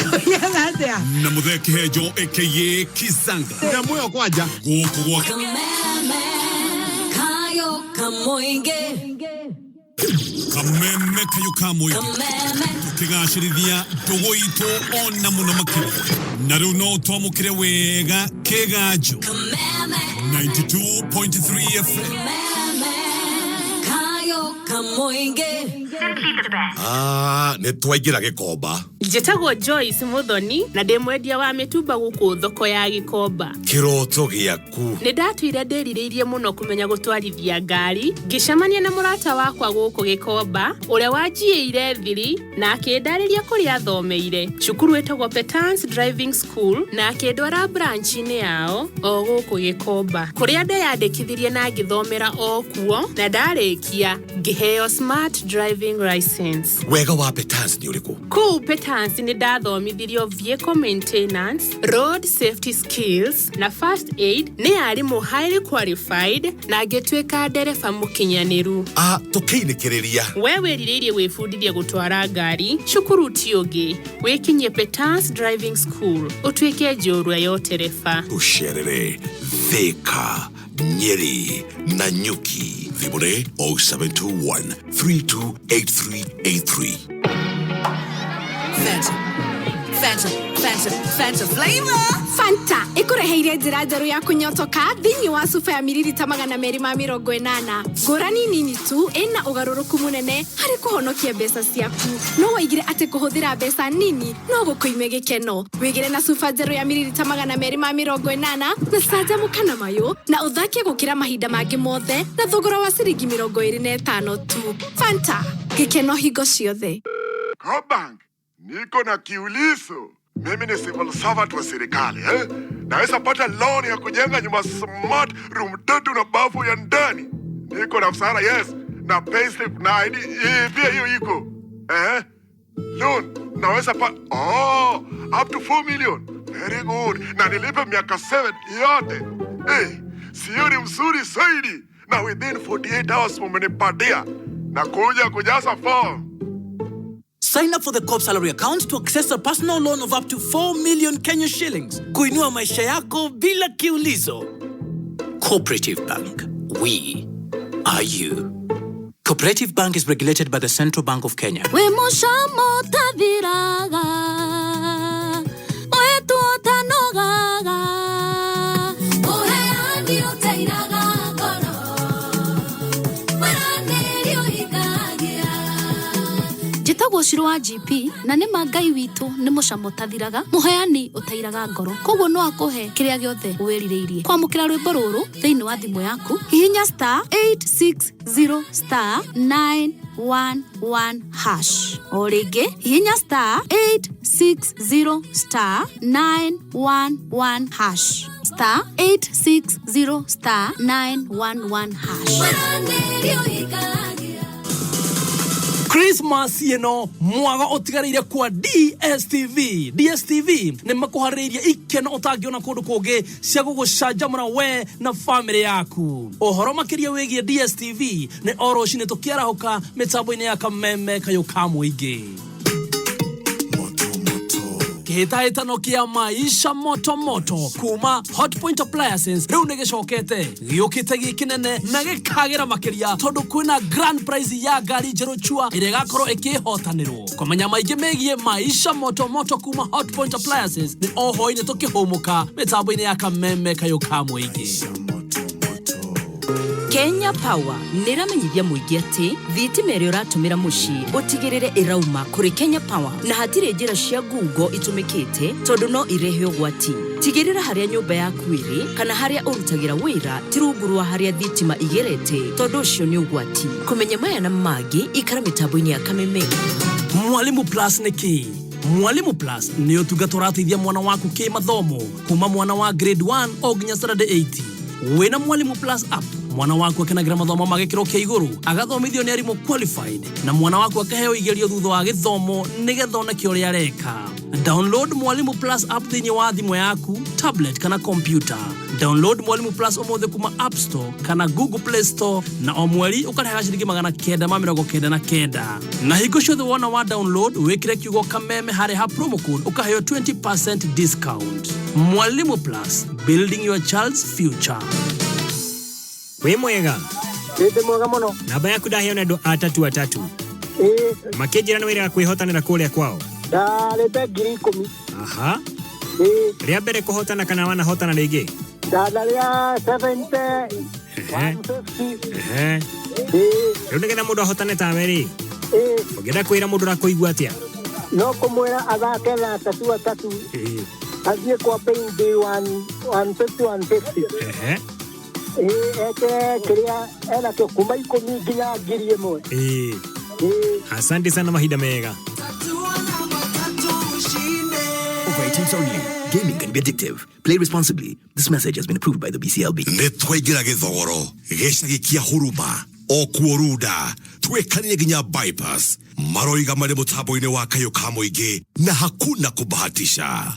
Na Mũthee Kĩhenjo aka Kizanga. Na muoyo kwanja. Gũkũ gwa kayo kamoinge. Kameme kayo ka mũingĩ. Tukĩgacĩrithia ndũgũ itũ ona mũno makĩria. Na rĩu no twamũkĩre wega Kĩganjo 92.3 FM. Kayo kamoinge. Nĩ twaingĩra Gĩkomba. Njĩtagwo Joyce Muthoni na ndĩ mwendia wa mĩtumba gũkũ thoko ya Gĩkomba. Kĩroto gĩaku. Nĩ ndatuire ndĩrirĩirie mũno kũmenya gũtwarithia ngari, ngĩcemania na mũrata wakwa gũkũ Gĩkomba ũrĩa wanjiĩire thiri na akĩndarĩria kũrĩa athomeire. Cukuru ĩtagwo Petans Driving School na akĩndwara branch-inĩ yao o gũkũ Gĩkomba, kũrĩa ndeyandĩkithirie na ngĩthomera o kuo, na ndarĩkia ngĩheo smart driving license. Wega wa Petans nĩ ũrĩkũ? Kũu Petans nĩ ndathomithirio vehicle maintenance, road safety skills na first aid. Nĩ arimũ highly qualified na ngĩtuĩka ndereba mũkinyanĩru. Tũkĩinĩkĩrĩria. We wĩrirĩirie gwĩbundithia gũtwara ngari, cukuru ti ũngĩ. Wĩkinyie Petans Driving School ũtuĩke njorua ya ũtereba. Tũcerere Thika, Nyeri na Nyuki. Thimũrĩ 0721 328383. Fanta flavor. Fanta ikureheire njira njeru ya kunyotoka thini wa sufa ya mililita 280. Ngũrani nini tu ina ugaruruku munene hari kuhonokia mbeca ciaku. No waigire ati kuhuthira mbeca nini no gukuime gikeno. Wigire na sufa njeru ya mililita 280 na canjamuka na mayo na uthakie gukira mahinda mangi mothe na thogora wa ciringi 25 tu. Fanta gikeno hingo ciothe. Cobank, niko na kiulizo. Mimi ni civil servant wa serikali, naweza pata loan ya kujenga nyumba smart room 3 na bafu ya ndani. Niko na msara, yes, na payslip na ID, pia hiyo iko. Loan, naweza up to 4 million. Very good. Na nilipe miaka 7 yote. Sio ni mzuri zaidi. Na within 48 hours umenipatia. Na kujaza form. Sign up for the COP salary account to access a personal loan of up to 4 million Kenya shillings. Kuinua maisha yako bila kiulizo. Cooperative Bank. We are you. Cooperative Bank is regulated by the Central Bank of Kenya. We moshamo taviraga. Oe tuota nogaga. Oe andi oteiraga kono. Maranerio hikagia. Jitagwo Shiro wa GP na nĩ mangai witũ nĩ mũcamo tathiraga mũheani ũteiraga ngoro koguo no akuhe kĩrĩa gĩothe wĩrirĩirie kwamũkĩra rwĩmbo rũrũ thĩinĩ wa thimũ yaku hihinya *860*911# o rĩngĩ hihinya *860*911# *860*911#. Christmas yeno mwaga otigarire kwa DSTV. DSTV nĩ makuharĩirie ikeno ũtangĩona kũndũ kũngĩ cia gũgũcanjamũra we na family yaku. Ũhoro makĩria wĩgiĩ DSTV nĩ o rũcinĩ tũkĩarahũka mĩtambo-inĩ ya kameme kayũ ka mũingĩ. Kĩhĩtahĩtano kĩa maisha moto moto kuma Hotpoint Appliances rĩu nĩ gĩcokete gĩũkĩte gĩkĩnene na gĩkagĩra makĩria tondũ kwĩna grand prize ya ngari njerũ chua ĩrĩa ĩgakorwo ĩkĩhotanĩrwo. Kũmenya maingĩ megiĩ maisha moto moto kuma Hotpoint Appliances nĩ oho-inĩ tũkĩhũmũka mĩtambo-inĩ ya kameme kayũ ka mũingĩ. Kenya Power nĩramenyithia mũingĩ atĩ thitima ĩrĩa ũratũmĩra mũciĩ ũtigĩrĩre ĩrauma kũrĩ Kenya Power na hatirĩ njĩra cia ngungo itũmĩkĩte tondũ no irehe ũgwati. Tigĩrĩra harĩa nyũmba yaku ĩrĩ kana harĩa ũrutagĩra wĩra ti rungu rwa harĩa thitima igerete tondũ ũcio nĩ ũgwati. Kũmenya maya na mangĩ ikara mĩtambo-inĩ ya kameme. Mwalimu Plus nĩ kĩĩ? Mwalimu Plus nĩ ũtungata ũrateithia mwana waku kĩmathomo kuma mwana wa grade 1 o nginya standard 8. Wĩna Mwalimu Plus app mwana waku akenagira mathomo magĩkĩro kĩa igũrũ agathomithio nĩ arimũ qualified na mwana waku akaheo igerio thutha wa gĩthomo nĩgetha oneke ũrĩa areka. Download Mwalimu Plus app thĩinĩ wa thimũ yaku, tablet kana computer. Download Mwalimu Plus ũmũthĩ kuma App Store kana Google Play Store na o mweri ũkarĩha ciringi 999. Na hingo ciothe wona wa download wĩkĩre kiugo kameme harĩ ha promo code ũkaheo 20% discount. Mwalimu Plus, building your child's future. We mwega. Ĩndĩ mwega mũno. Namba yaku ndaheo na andũ atatu. Makĩnjĩra nĩ wĩra kwĩhotanĩra kũrĩa kwao. Ndarĩte 10,000. Aha. Rĩa mbere kũhotana kana wanahotana rĩngĩ? Ndarĩa 70. 150. Rĩu nĩgetha mũndũ ahotane tawe rĩ. Ũngĩenda kwĩra mũndũ ũrakũigua atĩa? No kũmwĩra athake na atatu. Athiĩ kwa paying day 150. Kĩrĩa enakĩo kuma 10 nginya 1,000. Asante sana, mahinda mega. Over 18 only. Gaming can be addictive. Play responsibly. This message has been approved by the BCLB. Netwaigĩra gĩthogoro gĩcagi kĩa Huruma o kuoruda twekanie nginya bypass maroiga marĩ mũtambo-inĩ wa kayũ ka mũingĩ na hakuna kubahatisha.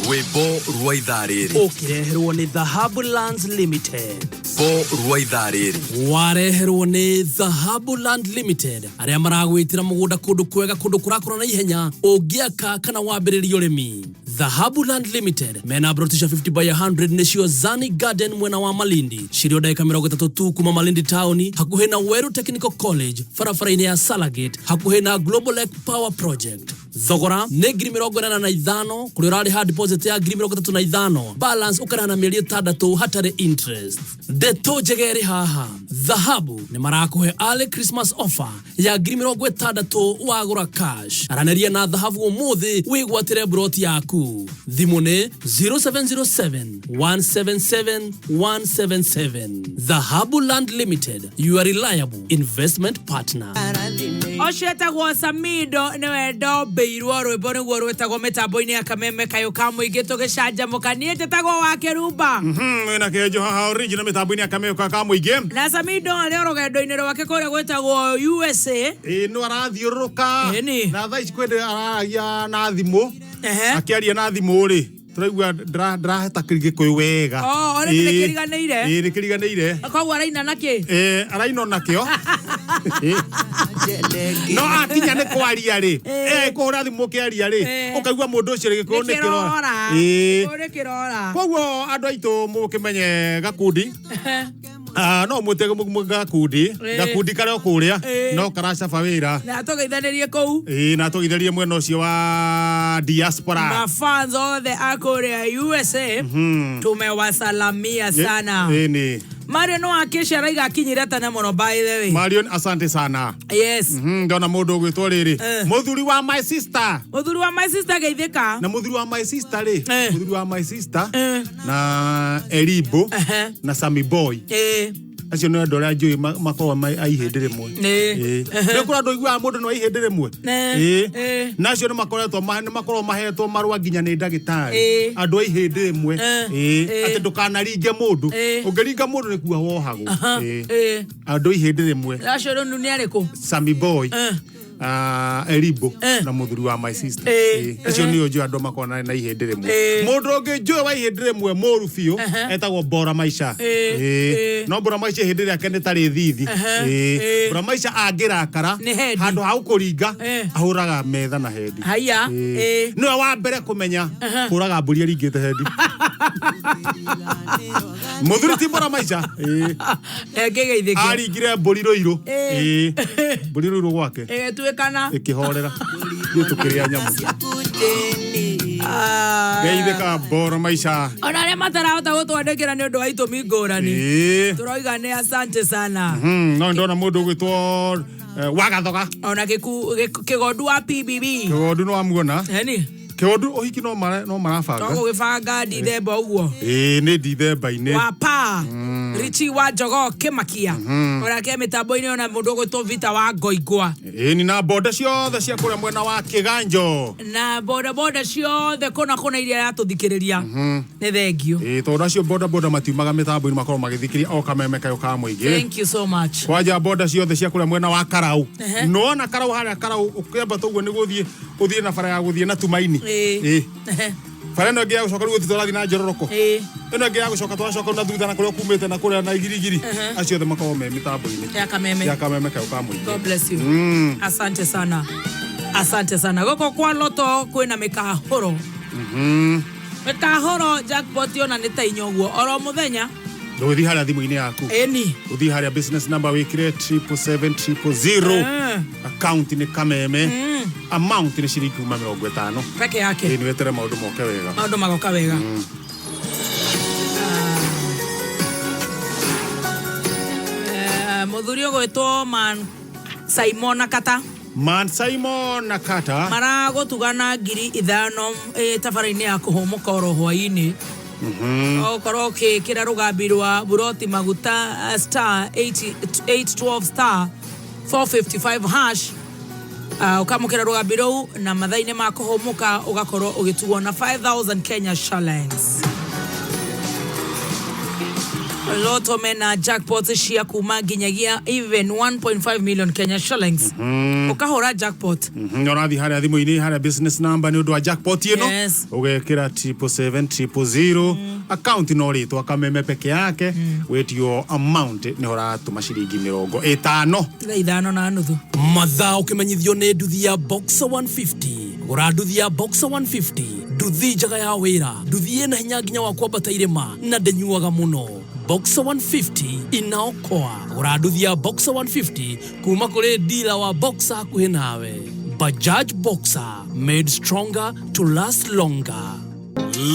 Webo rwa ithaa rĩrĩ ũkĩreherwo nĩ Dhahabu Lands Limited. Bo rwa ithaa rĩrĩ wareherwo nĩ Dhahabu Land Limited arĩa maragwĩtĩra mũgũnda kũndũ kwega kũndũ kũrakũra na ihenya ũngĩaka kana wambĩrĩria ũrĩmi. Dhahabu Land Limited mena brotisha 50/100 nĩcio Zani Garden mwena wa Malindi cirio dakika 30 tu kuma Malindi town hakuhĩ na Weru Technical College barabara-inĩ ya Salagate hakuhĩ na Global Lake Power Project. thogora nĩ ngiri 85 kũrĩa ũrarĩ ha deposit ya ngiri 35 balance ũkarĩha na mĩeri 6 hatarĩ interest. Ndeto njega ĩrĩ haha, Dhahabu nĩ marakũhe early Christmas offer ya ngiri 60 wagũra cash. Aranĩria na Dhahabu ũmũthĩ wĩgwatĩre broti yaku. Thimũ nĩ 0707 177 177. Dhahabu Land Limited, your reliable investment partner. Oshetagwo Samido niwe ndombeirwo rwimbo niguo rwetagwo mitambo-ini ya Kameme kayo ka muingi tugicanjamukanie tetagwo wa Keruba. Wena kejo haha original mitambo-ini ya Kameme ka muingi. Na Samido ari rugendo-ini rwake kuria gwetagwo USA. No arathiururuka na thaa ici kwende aragia na thimu akiaria na thimu ri turaigua ndaraheta Gikuyu wega. Ore nikiriganeire. Nikiriganeire. Akwa araina naki? Araina nakio. No akinya ne kwaria ri. Kuhura thimu kiaria ri. Ukaigua mundu ucio Gikuyu nikirora. Ore kirora. Koguo andu aitu mukimenye gakundi. No mutege gakundi kare kuria no karacaba wira na tugeithanirie kou na tugeithanirie mwena ucio wa diaspora mafans othe akuria USA tumewasalamia sana. Mario no akesha raiga akinyira tane muno by the way. Mario asante sana. Yes. Ndona mundu gwitwo riri muthuri wa my sister. Muthuri wa my sister geithika. Na muthuri wa my sister ri muthuri wa my sister na Elibo na Sammy Boy. Acio no ndora njui makoa aihinde rimwe. Nĩ kũra ndũ igua mũndũ no aihinde rimwe. Nacio nĩ makorwo mahetwo marũa nginya nĩ ndagĩtarĩ. Andũ aihinde rimwe. Atĩ ndũkanaringe mũndũ. Ũngĩringa mũndũ nĩ kuoha wohagwo. Andũ aihinde rimwe. Acio nĩ nĩ arĩkũ? Sammy Boy. Elibo na muthuri wa my sister. Acio nĩ ojo andũ makona na ihinde rimwe. Mũndũ ũngĩ njũĩ wa ihinde rimwe mũru biũ etagwo Bora Maisha. No Bora Maisha ihinde rĩake nĩ tarĩ thithi. Bora Maisha angĩrakara handũ ha kũringa ahũraga metha na hendi. Haya. Nĩwe wa mbere kũmenya kũraga mbũri aringĩte hendi. Muthuri ti Bora Maisha. Ngĩgeithĩke. Aringire mbũri rũirũ. Mbũri rũirũ gwake. Tuekana ikihorera ni tukiria nyamu geithika Bora Maisha ona le matarahota gutwandikira ni undu wa itumi ngurani turoiga ni asante sana. No ndona mundu gwitwo Wagathoga ona kigondu wa PBB kigondu no amuona kigondu ohiki no marabanga to gibanga ndithemba uguo ni ndithemba-ini wapa Richi wa Jogo Kimakia ora ke mitambo-ini ona mundu gwitwo Vita wa Ngoigwa ni na boda ciothe cia kuria mwena wa Kiganjo na boda ciothe kuna iria yatuthikiriria ni thengio tondu acio boda matiumaga mitambo-ini makorwo magithikiria o Kameme kayo ka muingi. Thank you so much. Kwaja boda ciothe cia kuria mwena wa Karau no na Karau haria Karau ukemba toguo ni guthie na bara ya guthie na Tumaini bara no ngia gucoka ruo titwarathi na Njororoko ino ngia gucoka twacoka na thutha na kuria kumite na kuria na igirigiri acio the makorwo me mitambo-ini ya Kameme kayo ka muingi. God bless you. Asante sana goko kwa loto kwina mikahoro mikahoro jackpot ona nita inyoguo oro muthenya nduthi haria thimu-ini yaku uthi haria business number wikire 77700 account ni Kameme amount ni shilingi 50 peke yake ni wetere maundu moke wega maundu magoka wega. Muthuri gwitwo Man Simon Nakata maragutugana 5,000 tabara-ini ya kuhumuka oro hwaini okorwo kira rugambi rwa buroti maguta star 812 star 455 hash ukamukira rugambi rou na mathaini ma kuhumuka ugakorwo ugitugwo na 5,000 Kenya shillings. Loto mena jackpot cia kuma nginyagia even 1.5 million Kenya shillings. Ukahora jackpot. Nona thi haria thimu-ini haria business number ni undu wa jackpot ino. Ugekira 77700 account no ritwa Kameme peke yake wetio amount ni hora tuma shilingi 50 na nuthu. Mathaa ukimenyithio ni nduthi ya Boxer 150 gura nduthi ya Boxer 150 nduthi njaga ya wira nduthi ina hinya nginya wa kwambata irema na ndenyuaga muno. Boxer 150 inaokoa. Gura nduthi ya Boxer 150 kuma kuri dealer wa Boxer hakuhi nawe. Bajaj Boxer, made stronger to last longer.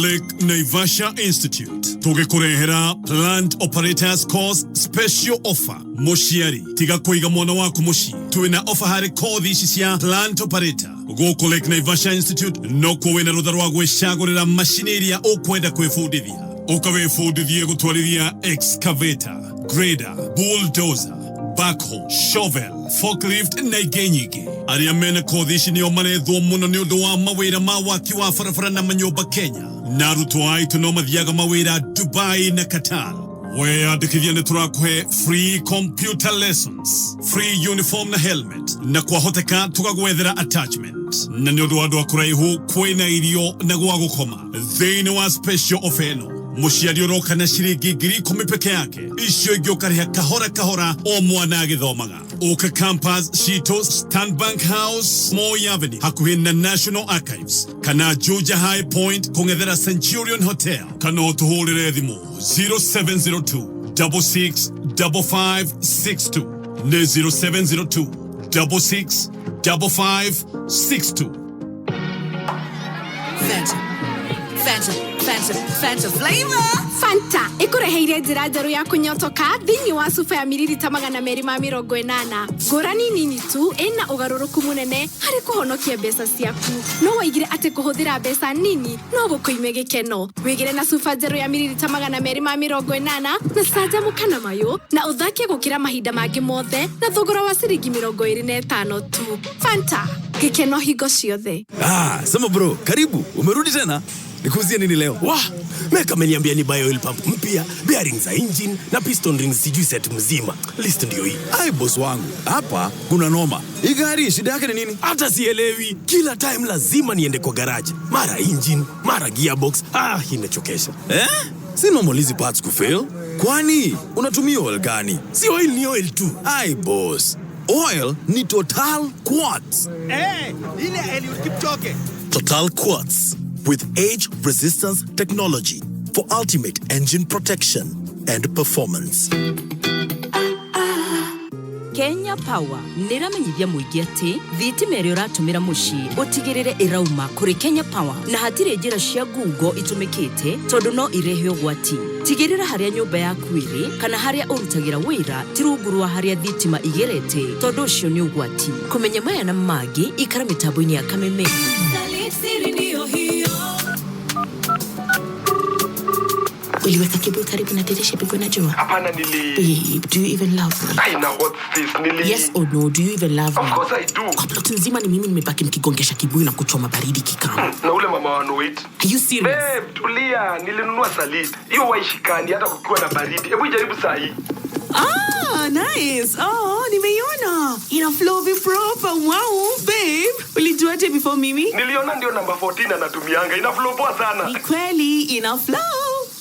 Lake Naivasha Institute tugikurehera Plant Operators Course Special Offer Moshiari tiga kuiga mwana waku mushi tuina offer hari kothi ici cia Plant Operator guku Lake Naivasha Institute no kuwina rutha rwa gwicagurira mashini iria ukwenda kwifundithia ukawifundithie gutwarithia excavator, grader, bulldozer, backhoe, shovel, forklift na ingĩ nyingĩ. Arĩa mena kothi ici nĩo marethwo mũno nĩ ũndũ wa mawĩra ma waki wa barabara na manyũmba Kenya. Na arutwo aitũ no mathiaga mawĩra Dubai na Qatar. Weyandĩkithia nĩ tũrakũhe free computer lessons, free uniform na helmet, na kwahoteka tũgagwethera attachment. Na nĩ ũndũ wa andũ a kũraihu kwĩna irio na gwa gũkoma. Thĩinĩ wa special offer ĩno muciari uroka na ciringi 10,000 peke yake. Icio ingĩ ũkarĩha kahora kahora o mwana agĩthomaga. Oka Campus, Shitos, Stanbank House, Moi Avenue, hakuhi na National Archives, kana Juja High Point, kungethera Centurion Hotel, kana utuhurire thimu 0702 665562 ne 0702 665562. Fanta flavor. Fanta ikureheire njira njeru ya kunyotoka thĩinĩ wa supa ya mililita 280. Ngũrani nini tu ina ugaruruku munene harĩ kuhonokia mbeca ciaku. No waigire ati kuhuthira mbeca nini no gukuime gikeno. Wigire na supa njeru ya mililita 280 na canjamũka na mayo na uthake gukira mahinda mangĩ mothe na thogora wa ciringi 25 tu. Fanta, gikeno hingo ciothe. Sema bro, karibu. Umerudi tena? Nikuuzie nini leo? Meka ameniambia ni buy oil pump mpya, bearings za engine na piston rings sijui set mzima. List ndio hii. Boss wangu, hapa kuna noma. Hii gari shida yake ni nini? Hata sielewi. Kila time lazima niende kwa garage. Mara engine, mara gearbox. Inachokesha. Si normal hizi parts kufail? Kwani unatumia oil gani? Si oil ni oil tu. Boss. Oil ni Total Quartz. Ile Eliud Kipchoge. Total Quartz with age resistance technology for ultimate engine protection and performance. Kenya Power niramenyithia muingi ati thitima ĩrĩa ũratũmĩra mũciĩ ũtigĩrĩre ĩrauma kũrĩ Kenya Power na hatirĩ njĩra cia ngungo itumĩkĩte tondũ no irehe ũgwati. Tigĩrĩra harĩa nyũmba yaku ĩrĩ kana harĩa ũrutagĩra wĩra ti rungu rwa harĩa thitima igerete tondũ ũcio nĩ ũgwati. Kũmenya maya na mangĩ ikara mĩtambo-inĩ ya Kameme. Uliweka kiburi karibu na dirisha pigwe na jua? Hapana nili. Babe, do you even love me? I know what's this nili. Yes or no, do you even love me? Of course I do. Kwa plot nzima ni mimi nimebaki nikigongesha kiburi na kuchoma baridi kikao. Na ule mama wa Noit. Are you serious? Babe, tulia, nilinunua salad. Hiyo waishikani hata kukiwa na baridi. Hebu jaribu saa hii. Nice. Nimeiona. Ina flow proper. Wow, babe. Ulijuaje before mimi? Niliona ndio number 14 anatumianga. Ina flow poa sana. Ni kweli ina flow.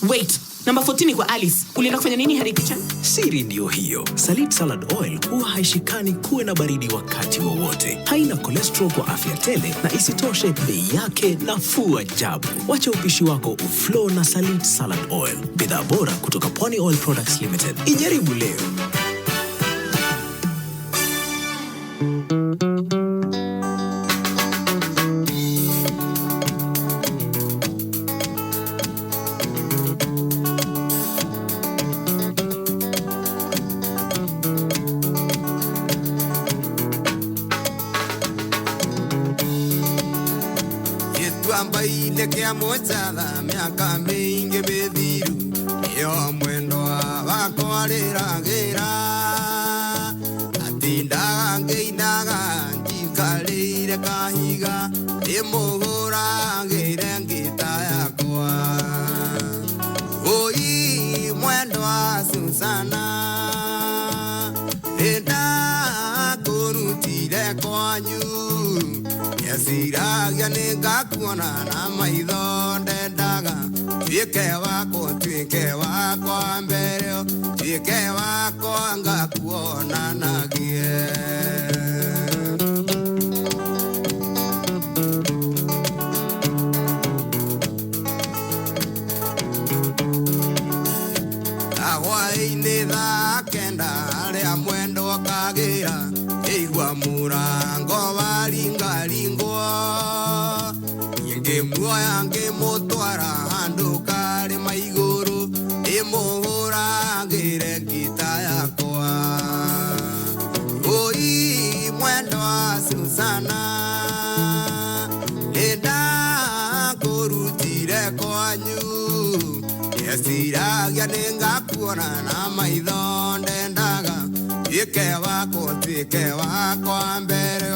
Wait, number 14 kwa Alice. Ulienda kufanya nini hadi kitchen? Siri ndio hiyo. Salid Salad Oil huwa haishikani kuwe na baridi wakati wowote. Haina cholesterol kwa afya tele na isitoshe bei yake nafuu ajabu. Wacha upishi wako uflow na Salid Salad Oil. Bidhaa bora kutoka Pwani Oil Products Limited. Ijaribu leo. Ambaile kia mochada miaka mingi mithiru iyo mwendo wako ariragira atindaga ngeinaga njikarĩire kahiga ndĩmũhũragĩre ngĩta yakwa oi mwendo wa Susana ndakũrutire kwanyu Yasiragia nĩngakuona na maitho ndendaga tuĩke wakwa mbere tuĩke wakwa ngakuonanagie hwaĩ-inĩ thaa kenda harĩa mwendo kagira ĩigua mũrango waringaringwo ngĩmuoya ngĩmũtwara handũ karĩma igũrũ ndĩmũhũragĩre ngita yakwa oi mwendo wa Susana nĩndakũrutire kwanyu yeciragia nĩngakuona na maitho ndendaga tuĩke wakwa mbere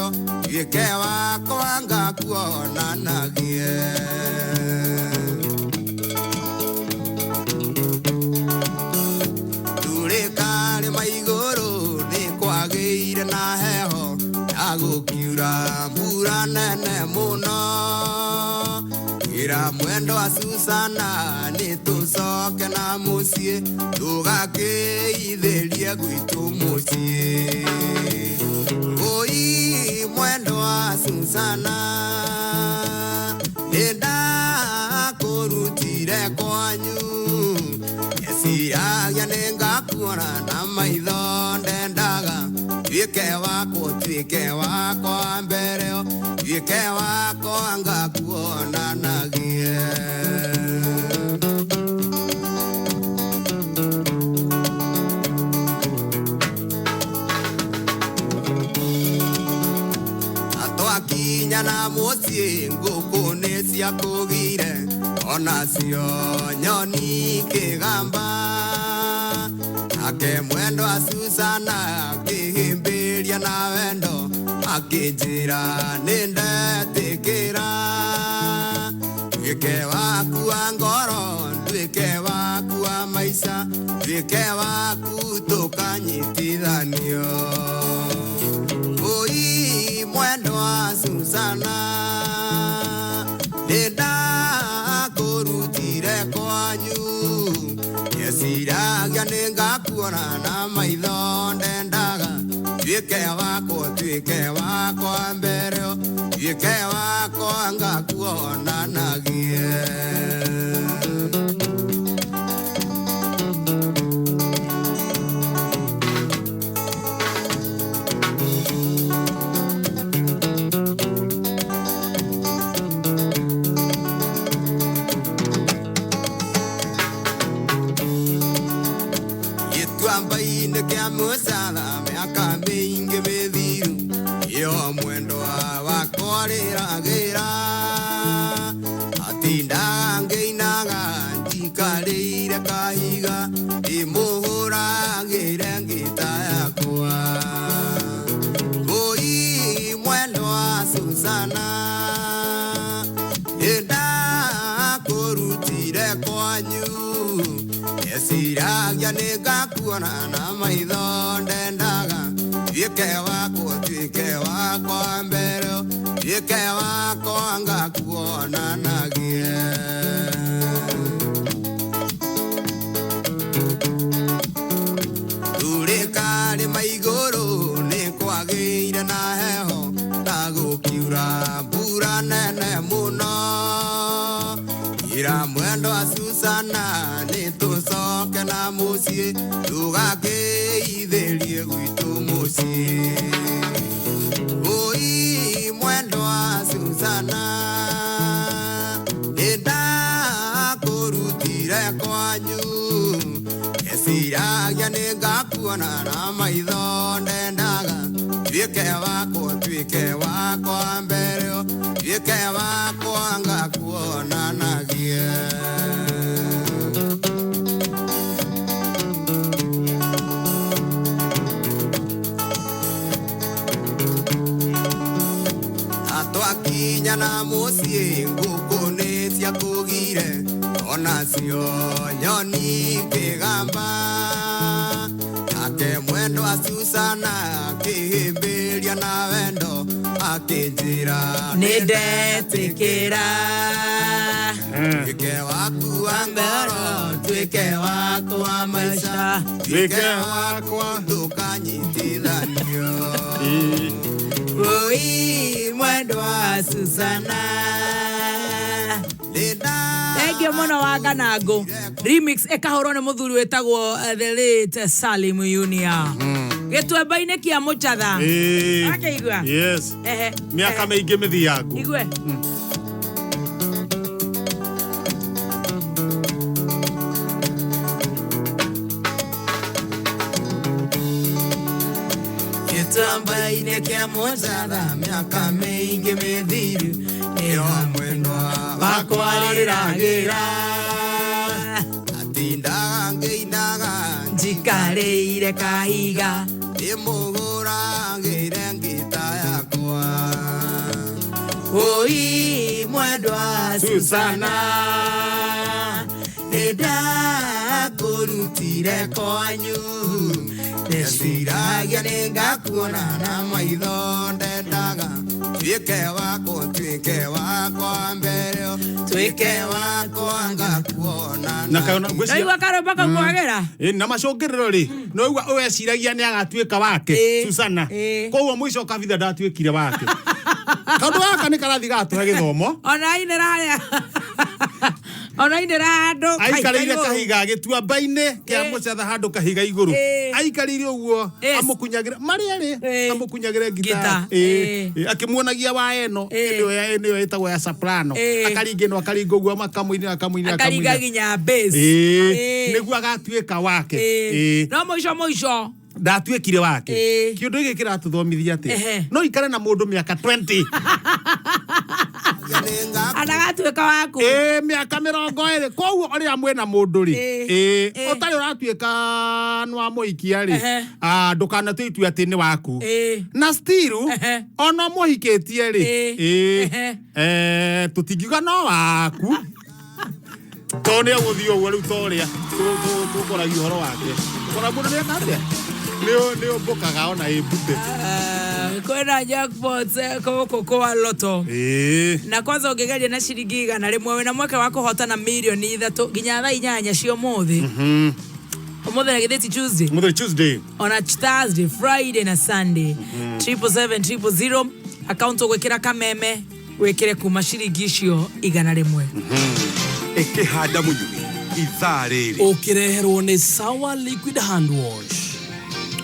tuĩke wakwa ngakuonanagie turĩkarĩma igũrũ nĩkwagĩire na heho yagũkiura mbura nene mũno ira mwendo wa Susana nĩtũcoke na mũciĩ tũgakĩithĩrie gwitũ mũciĩ oi mwendo wa Susana nĩndakũrutire kwanyu yeciragia nĩngakuona na maitho ndendaga tuĩke wakwa mbere tuĩke wakwa ngakuonanagie atwakinya na mũciĩ ngũkũ nĩciakũgire onacio nyoni kĩgamba ake mwendo wa Susana akĩhĩmbĩria na wendo akĩnjĩra nĩndetĩkĩra tuĩke waku wa ngoro tuĩke waku wa maica tuĩke waku tũkanyitithanio oi mwendo wa Susana nĩndakũrutire kwanyu yeciragia nĩngakuona na maitho ndendaga tuĩke wakwa mbere tuĩke wakwa ngakuonanagie gĩtuamba-inĩ kĩa mũcatha mĩaka mĩingĩ mĩthiru yo mwendo wakwa rĩragĩra atindaga ngĩinaga njikarĩire kahiga ndĩmũhũragĩre ngita yakwa oi mwendo wa Susana nĩndakũrutire kwanyu yeciragia nĩngakuona na maitho ndendaga tuĩke wakwa mbere tuĩke wakwa ngakuonanagie turĩkarĩma igũrũ nĩkwagĩire na heho tagũkiura mbura nene mũno ira mwendo wa Susana nĩtũcoke na mũciĩ tũgakĩithĩrie gwitũ mũciĩ oi mwendo wa Susana nĩndakũrutire kwanyu yeciragia nĩngakuona na maitho ndendaga tuĩke wakwa mbere tuĩke wakwa ngakuonanagie atwakinya na mũciĩ ngũkũ nĩciakũgire onacio nyoni kĩgamba ake mwendo wa Susana akĩhĩmbĩria na wendo akĩnjĩra nĩndetĩkĩra tuĩke waku wa ngoro tuĩke waku wa maica tuĩke wakwa tũkanyitithanio oi mwendo wa Susana Thank you muno wa Ganango. Remix ekahorwo ni muthuri wetagwo the late Salim Junior. Gĩtwemba-inĩ kĩa mũchatha. Akaigua? Yes. Miaka mĩingĩ mĩthiangu. Igwe. Gĩtwemba-inĩ kĩa mũchatha miaka mĩingĩ mĩthiru nĩyo mwendwa wakwa rĩragĩra atindaga ngĩinaga njikarĩire kahiga ndĩmũhũragĩre ngita yakwa oi mwendwa Susana nĩndakũrutire kwanyu ndeciragia nĩngakuona na maitho ndendaga tuĩke wakwa mbere tuĩke wakwa ngakuona na kaona ngwĩciria karobaka kwagera na macũngĩrĩro rĩ no igua weciragia nĩ agatuĩka wake Susana koguo mũico kabitha ndatuĩkire wake kaũndũ gaka nĩ karathi gatũhe gĩthomo ona inera harĩa ona inera handũ aikarĩire kahiga gĩtuamba-inĩ kĩa mũcatha handũ kahiga igũrũ aikarĩire ũguo amũkunyagĩra marĩerĩ amũkunyagĩra ngita akĩmuonagia wa eno ĩyo ĩtagwo ya soprano akaringĩno akaringa ũguo akaringa nginya bass nĩguo agatuĩka wake no mũico ndatuĩkire wake kĩũndũ gĩkĩ kĩratũthomithia atĩ no ikare na mũndũ mĩaka 20 anagatuĩka waku mĩaka 20 koguo ũrĩa mwena mũndũ rĩ ũtarĩ ũratuĩka nwa mũhikia rĩ ndũkanatũitue atĩ nĩ waku na still ona mũhikĩtie rĩ tũtingiuga no waku to nĩ agũthiĩ ũguo rĩu torĩa tũkoragia ũhoro wake kora mũndũ nĩ akatĩa nĩ ũmbũkaga ona ĩmbute kwena jackpot kwa loto na kwanza ũngĩgeria na ciringi 100 wĩna mweke wa kũhotana milioni 3 nginya thaa 8 cia ũmũthĩ ũmũthĩ gĩthĩti Tuesday on a Thursday Friday na Sunday 777 account ũgwĩkĩra kameme wĩkĩre kuma ciringi icio 100 ĩkĩhanda mũnyugi ithaa rĩrĩ ũkĩreherwo nĩ Sawa Liquid Hand Wash.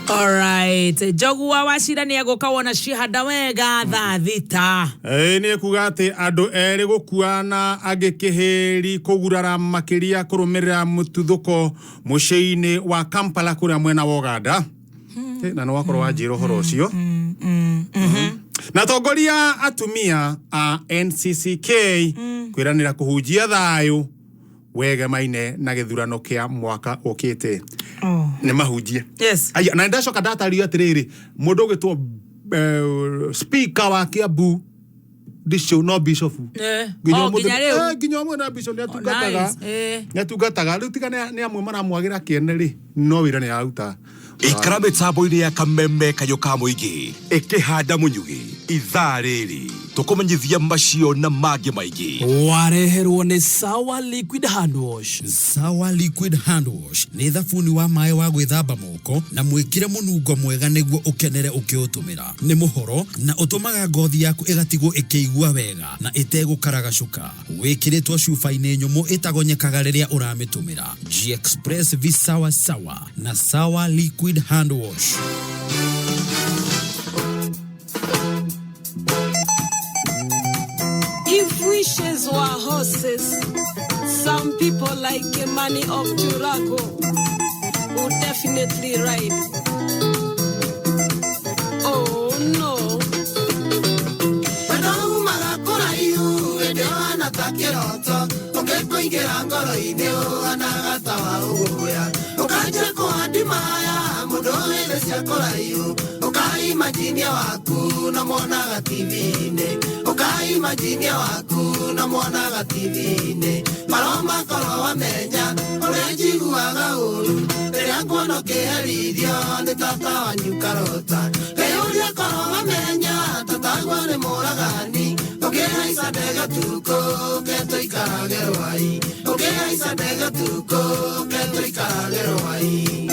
Alright, Jogua wacira ni agoka wona cihanda wega thaa thita. Nĩ kuga atĩ andũ erĩ gũkuana agĩkĩhĩri kũgurara makĩria kũrũmĩrĩra mũtuthũko mũciĩ-inĩ wa Kampala kũrĩa mwena wa Uganda. Na no wakorwo wanjĩra ũhoro ũcio. Na tongoria atumia a NCCK kwĩranĩra kũhunjia thayũ wegemaine na gĩthurano kĩa mwaka ũkĩte. Nĩ mahunjie. Yes. Aya na ndacoka ndatario atiriri mundu ũgĩtwo speaker wa Kiambu Dicho no bishop. Nginya mwe na bishop nĩ atungataga rĩu tiga nĩ amwe maramwagira kĩene rĩ no wĩra nĩ aruta. Ikara mĩtambo-inĩ ya kameme kayũ ka mũingĩ ĩkĩhanda mũnyugi ithaa rĩrĩ tũkũmenyithia macio na mangĩ maingĩ. Wareherwo nĩ Sawa Liquid Hand Wash. Sawa Liquid Hand Wash nĩ thabuni wa maĩ wa gwĩthamba moko na mwĩkĩre mũnungo mwega nĩguo ũkenere ũkĩũtũmĩra. Nĩ mũhoro na ũtũmaga ngothi yaku ĩgatigwo ĩkĩigua wega na ĩtegũkaraga cuka. Wĩkĩrĩtwo cuba-inĩ nyũmũ ĩtagonyekaga rĩrĩa ũramĩtũmĩra. G-Express vi Sawa Sawa na Sawa Liquid Hand Wash. If wishes were horses, some people like Money of Turaco would definitely ride. Oh no. Imagine waku na mwana TV-inĩ imagine waku na mwana TV-inĩ maroma koro wamenya ũrĩa njiguaga ũru rĩrĩa nguona ũkĩherithio nĩ tata wanyu Karota kĩũria koro wamenya tatagwo nĩ mũragani ũkĩhaica ndege tuko ketũikarage rwai ũkĩhaica ndege tuko ketũikarage rwai.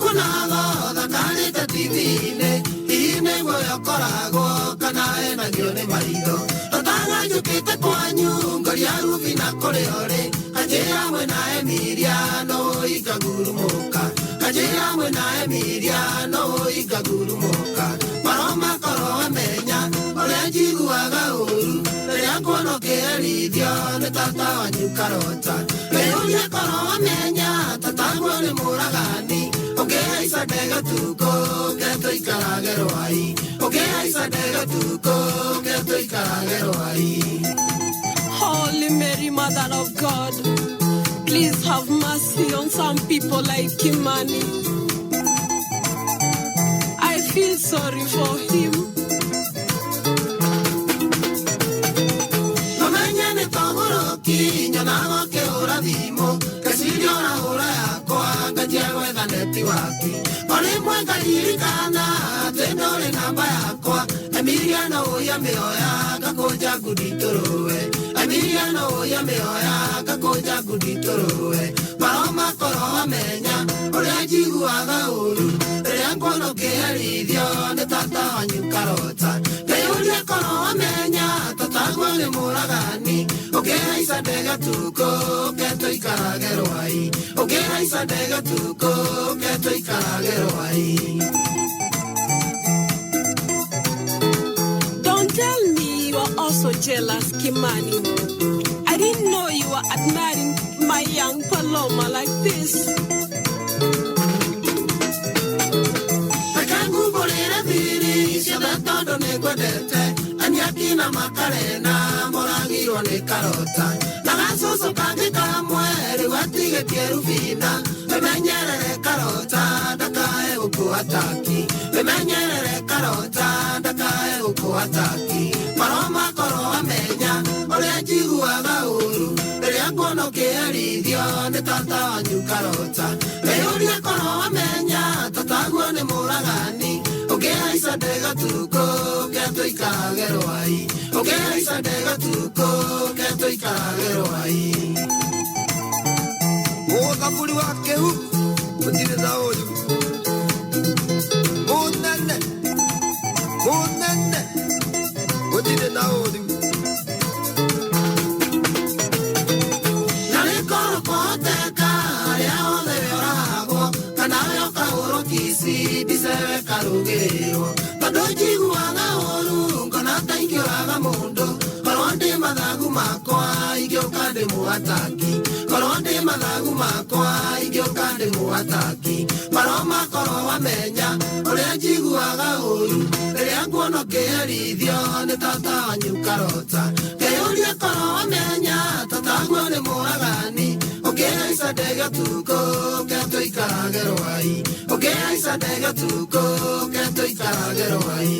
kunago thakarĩte TV-inĩ ine guoya koragwo kana enagio nĩ maitho tataga njũkĩte kwanyu ngoria rubi na kũrĩ orĩ kanjĩra mwena Emilia no ikagurumũka kanjĩra mwena Emilia no ikagurumũka maroma korwo amenya ũrĩa njiguaga ũru rĩrĩa kuona ũkĩherithio nĩ tata wanyu Karota rĩũria korwo amenya tataguo nĩ mũragani ũngĩhaica ndege tuko ngetũikarage rwai ũngĩhaica ndege tuko ngetũikarage rwai. Holy Mary, Mother of God, please have mercy on some people like Kimani. I feel sorry for him. Mamenye ni togoroki nyona ke ora dimo kasi ora ora yakwa ngajewe thaneti waki ole mwenga irikana tenore namba yakwa Emilia no ya meoya gakoja guditorowe Emilia no ya meoya gakoja guditorowe maroma koro amenya ole jiguaga uru rĩrĩa kuona ũkĩherithio nĩ tata wanyu Karota rĩũria koro amenya tataguo nĩ mũragani ũngĩhaica ndege tuko ngetũikarage rwai ũngĩhaica ndege tuko ngetũikarage rwai. Don't tell me you are also jealous, Kimani. I didn't know you were admiring my young Paloma like this. Anyakina Makarena moragirwo nĩ Karota na gacucu kangĩ kamwe rĩu atigĩtie Rubina wĩmenyerere Karota ndakae gũkũataki wĩmenyerere Karota ndakae gũkũataki maroma korwo amenya ũrĩa njiguaga ũru rĩrĩa kuona ũkĩherithio nĩ tata wanyu Karota rĩũria korwo amenya tataguo nĩ mũragani ũngĩhaica ndege tuko ngetũikarage rwai ũngĩhaica ndege tuko ngetũikarage rwai. Mũgaburi wa kĩhu gũtirĩ na ũyũ mũnene gũtirĩ na ũyũ na nĩkorokoteka arĩa othe oragwo kana yoka ũrokici ndicewe karũgĩrĩrwo tondũ njiguaga ũru ngona ta ingĩũraga mũndũ korwo ndĩ mathagu makwa ingĩũka ndĩmũataki korwo ndĩ mathagu makwa ingĩũka ndĩmũataki maroma korwo wamenya ũrĩa njiguaga ũru rĩrĩa nguona ũkĩherithio nĩ tata wanyu Karota kĩũria korwo wamenya tataguo nĩ mũragani ũngĩhaica ndege tuko ngetũikarage rwai ũngĩhaica ndege tuko ngetũikarage rwai.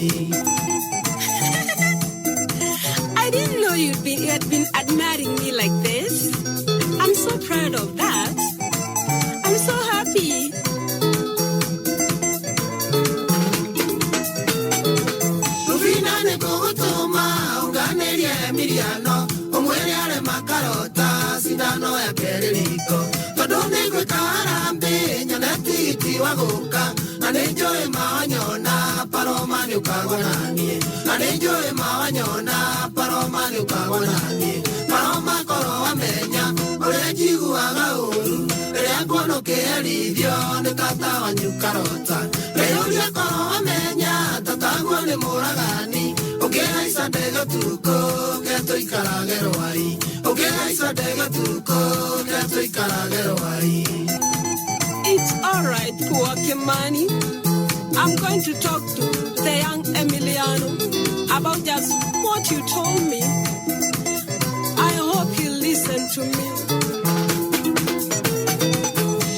I didn't know you had been admiring me like this. I'm so proud of that. I'm so happy. Rubina nĩ ngũgũtũma ũnganĩrie Emiliano ũmwĩre arema Karota cindano ya kerĩ riko tondũ nĩngwĩka harambĩ nyone tigiti wa gũka na nĩnjũĩ mawanyona Paloma nĩũkagwa naniĩ na nĩnjũĩ mawanyona Paloma nĩũkagwa naniĩ Paloma korwo wamenya ũrĩa njiguaga ũru rĩrĩa nguona ũkĩherithio nĩ tata wanyu Karota rĩũria korwo wamenya tataguo nĩ mũragani ũngĩhaica ndege tuko ngetũikarage rwai ũngĩhaica ndege tuko ngetũikarage rwai. It's all right, poor Kimani. I'm going to talk to the young Emiliano about just what you told me. I hope you listen to me.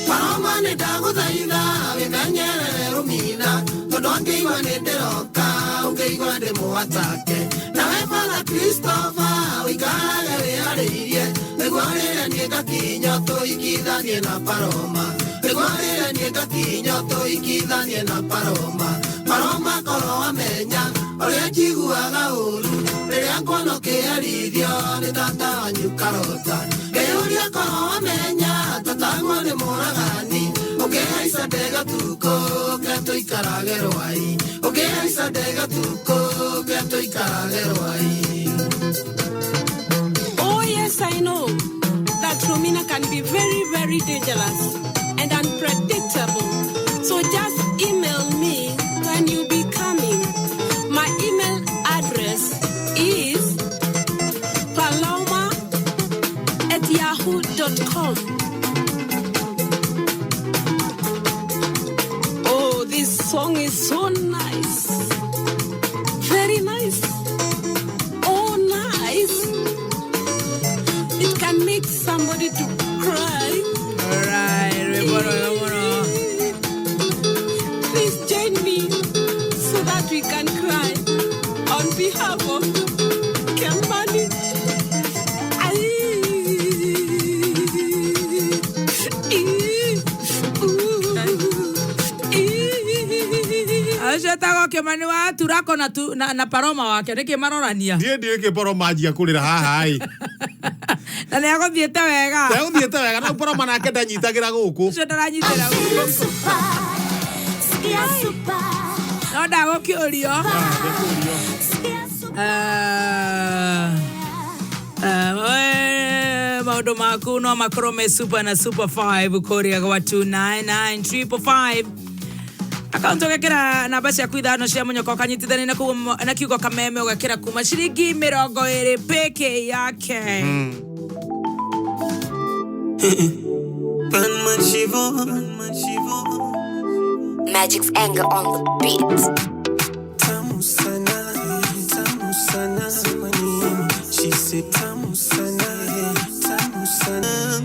Paloma nĩ ndagũthaitha wĩmenyerere Rubina tondũ angĩigua nĩ ndĩroka ũngĩigua ndĩmũatake nawe Father Christopher ũikarage wĩharĩirie nĩguo rĩrĩa niĩ ngakinya tũikithanie na Paloma nĩguo rĩrĩa niĩ ngakinya tũikithanie na Paloma Paloma korwo wamenya ũrĩa njiguaga ũru rĩrĩa nguona ũkĩherithio nĩ tata wanyu Karota rĩũria korwo wamenya tataguo nĩ mũragani Ungehaica ndega tuko geto ikarage rwai. Ungehaica ndega tuko geto ikarage rwai. Oh yes, I know that Romina can be very, very dangerous and unpredictable. So just email me when you be coming. My email address is paloma@yahoo.com. Oh, this song is so nice. Very nice. Oh, nice. It can make somebody to cry. All right, Please join me so that we can cry on behalf of Kembani. Ajetago Kimani wa turako na paroma wake niki marorania. Ndiye ke paroma ajia kulira haha ai. Na le ago thiete wega. Le ago thiete wega na paroma nake ndanyitagira guku. Cio ndaranyitira guku. No ndago kiurio. Maundu maku no makorwo me super na super 5 kuria gwa 29955. Akaunti ugekira namba cia kuithano cia munyoko kanyitithani na kiugo kameme ugekira kuma ciringi 20 peke yake. Magic's anger on the beat. She said tamu sana.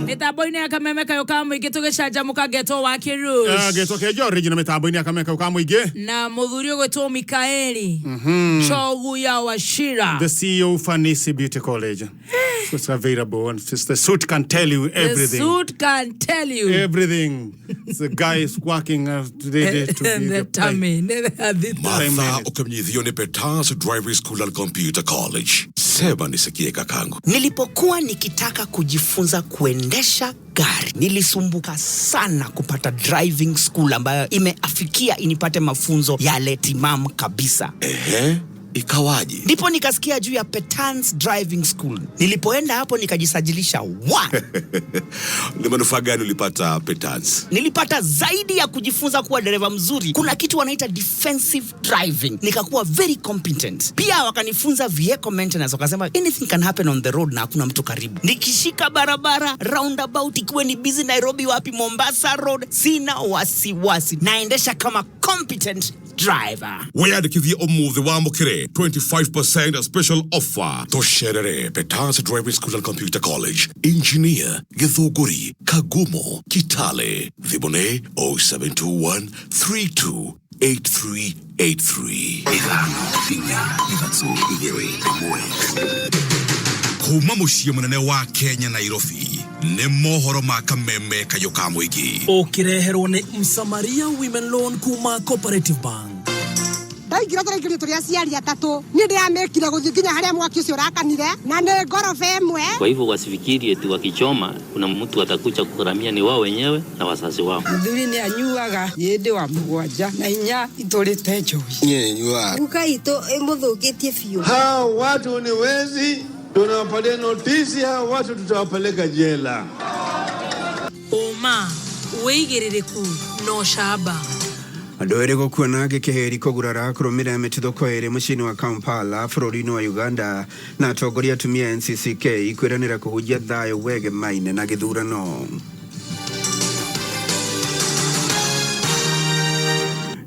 Mitambo-ini ya kameme kayo ka muingi tugicanjamuka Geto wa Kirush. Geto ke George na mitambo-ini ya kameme kayo ka muingi. Na muthuri ugwitwo Mikaeli Chogu ya Washira. The CEO of Fanisi Beauty College. It's available and the suit can tell you everything. The suit can tell you everything. The guy is working today to be the time. Martha ukimnyithio ni Petans Driving School and Computer College. Sema nisikie kakangu. Nilipokuwa nikitaka kujifunza kuendesha gari, nilisumbuka sana kupata driving school ambayo imeafikia inipate mafunzo yale timamu kabisa. Ikawaje? Ndipo nikasikia juu ya Petans Driving School. Nilipoenda hapo nikajisajilisha. Ni manufaa gani ulipata Petans? Nilipata zaidi ya kujifunza kuwa dereva mzuri. Kuna kitu wanaita defensive driving. Nikakuwa very competent. Pia wakanifunza vehicle maintenance. Wakasema anything can happen on the road na hakuna mtu karibu. Nikishika barabara, roundabout, ikiwe ni busy Nairobi wapi Mombasa Road, sina wasiwasi. Naendesha kama competent driver. Weyandikithie umuthi wa mukire 25% special offer tosherere Petans Driving School and Computer College. Engineer Githunguri Kagumo Kitale Thibone 0721 328383. Kuma muciĩ munene wa Kenya Nairobi nĩ mohoro ma kameme kayo ka muingi ukireherwo ni Msamaria Women Loan kuma Cooperative Bank. Ndaigira tũraikĩrio tũrĩa ciari atatũ nĩ ndĩramekire gũthiĩ nginya harĩa mwaki ũcio ũrakanire na nĩ ngoroba ĩmwe. Kwa hivyo wasifikirie tu wakichoma kuna mtu atakuja kukuramia, ni wao wenyewe na wazazi wao. Mũthuri nĩ anyuaga yĩndĩ wa mũgwanja na inya itũrĩte njohi. Nyuaga Guka itũ ĩmũthũkĩtie biũ. Hao watu ni wezi, tunawapatia notisi, hao watu tutawapeleka jela. Oma weigĩrĩrĩku no shaba. Andũ erĩ gũkuana gĩkĩheri kũgurara kũrũmĩrĩra mĩtuthũko ĩrĩ mũciĩ-inĩ wa Kampala bũrũri-inĩ wa Uganda na atongoria atumia NCCK kwĩranĩra kũhunjia thayũ wegemaine na gĩthurano.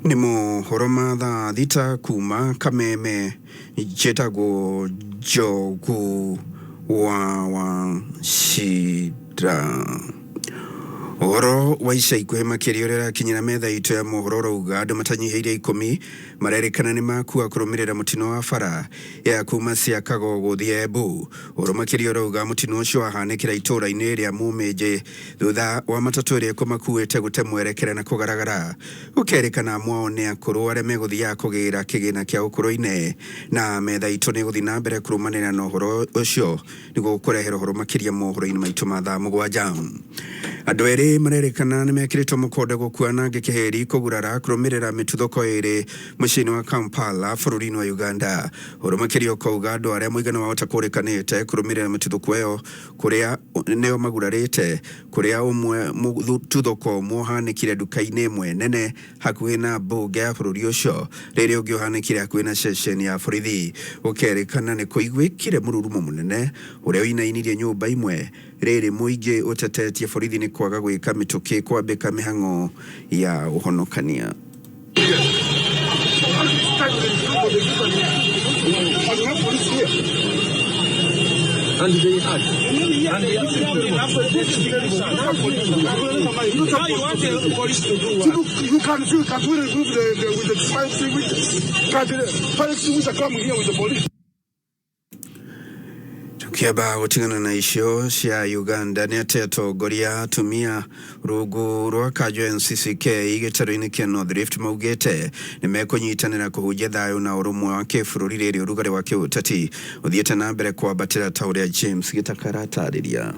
Nĩ mohoro ma thaa thita kuma Kameme njĩtagwo Njogu wa Shida. Ohoro wa ica ikuhĩ makĩria ũrĩa ũrakinyĩra metha itũ ya mohoro ũrauga andũ matanyihĩire 10 marerĩkana nĩ makua kũrũmĩrĩra mũtino wa bara ya kuma Siakago gũthiĩ Embu. Ohoro makĩria ũrauga mũtino ũcio wahanĩkĩra itũũra-inĩ rĩa Mũmĩnjĩ thutha wa matatũ ĩrĩa ĩkumakuĩte gũte mwerekera na kũgaragara. Gũkerĩkana mwao nĩ akũrũ arĩa megũthiaga kũgĩra kĩgĩna kĩa ũkũrũ-inĩ, na metha itũ nĩ gũthiĩ na mbere kũrũmanĩrĩra na ũhoro ũcio nĩguo kũrehere ũhoro makĩria mohoro-inĩ maitũ ma thaa 7. Andũ erĩ angĩ marerĩkana nĩ mekĩrĩtwo mũkonde gũkuana gĩkĩheri kũgurara kũrũmĩrĩra mĩtuthũko ĩrĩ mũciĩ-inĩ wa Kampala bũrũri-inĩ wa Uganda. Ũrũmĩkĩrio kuuga andũ arĩa mũigana wao ũtakũrĩkanĩte kũrũmĩrĩra mĩtuthũko ĩyo kũrĩa nĩo magurarĩte, kũrĩa ũmwe mũtuthũko ũhanĩkire nduka-inĩ ĩmwe nene hakuhĩ na mbunge ya bũrũri ũcio, rĩrĩa ũngĩ ũhanĩkire hakuhĩ na ceceni ya borithi. Gũkerĩkana nĩ kũiguĩkire mũrurumo mũnene ũrĩa ũinainirie nyũmba imwe, rĩrĩ mũingĩ ũtetetie borithi nĩ kwaga gwĩka mĩtũkĩ kwambĩka mĩhang'o ya ũhonokania. Kiaba gutingana na icio cia Uganda nĩ atĩ atongoria atumia rungu rwa kanjũ NCCK gĩtarũ-inĩ kĩa North Rift maugĩte nĩ mekũnyitanĩra kũhunjia thayũ na ũrũmwe wa kĩbũrũri rĩrĩ ũrugarĩ wa kĩũteti ũthiĩte na mbere kwambatĩra ta ũrĩa James Gĩtaka aratarĩria.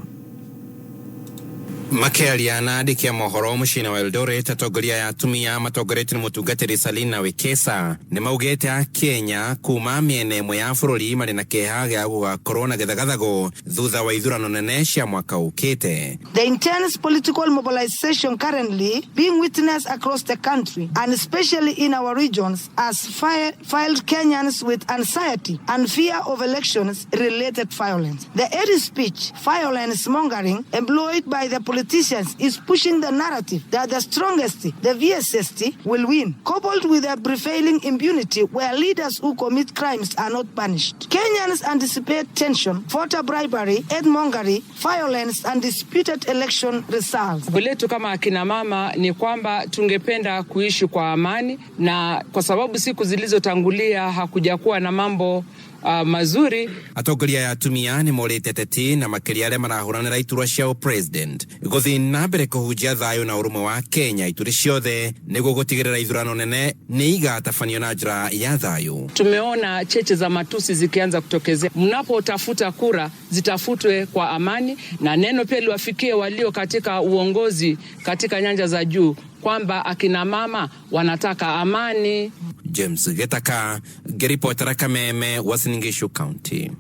Makiaria na andĩki a mohoro mũciĩ-inĩ wa Eldoret, atongoria ya atumia matongoretio nĩ mũtungatĩri Salina Wekesa nĩ maugĩte a Kenya kuma mĩena ĩmwe ya bũrũri marĩ na kĩeha gĩa gũgakorwo na gĩthagathago thutha wa ithurano nene cia mwaka ũkĩte. The intense political mobilization currently being witnessed across the country and especially in our regions has filed Kenyans with anxiety and fear of elections-related violence. The hate speech, violence mongering employed by the politicians is pushing the narrative that the strongest, the VSST, will win, coupled with a prevailing impunity where leaders who commit crimes are not punished. Kenyans anticipate tension, voter bribery, hate-mongering, violence, and disputed election results. Letu kama akina mama ni kwamba tungependa kuishi kwa amani, na kwa sababu siku zilizotangulia hakujakuwa na mambo mazuri. Atongoria ya atumia nĩ morĩte teti na makĩria arĩa marahũranĩra iturwa cia president gũthiĩ na mbere kũhunjia thayũ na ũrũmwe wa Kenya ituri ciothe nĩguo gũtigĩrĩra ithurano nene nĩ igatabanio na njĩra ya thayũ. Tumeona cheche za matusi zikianza kutokezea. Mnapotafuta kura zitafutwe kwa amani, na neno pia liwafikie walio katika uongozi katika nyanja za juu kwamba akina mama wanataka amani. James Gĩtaka, ngĩripotera Kameme, Uasin Gishu County.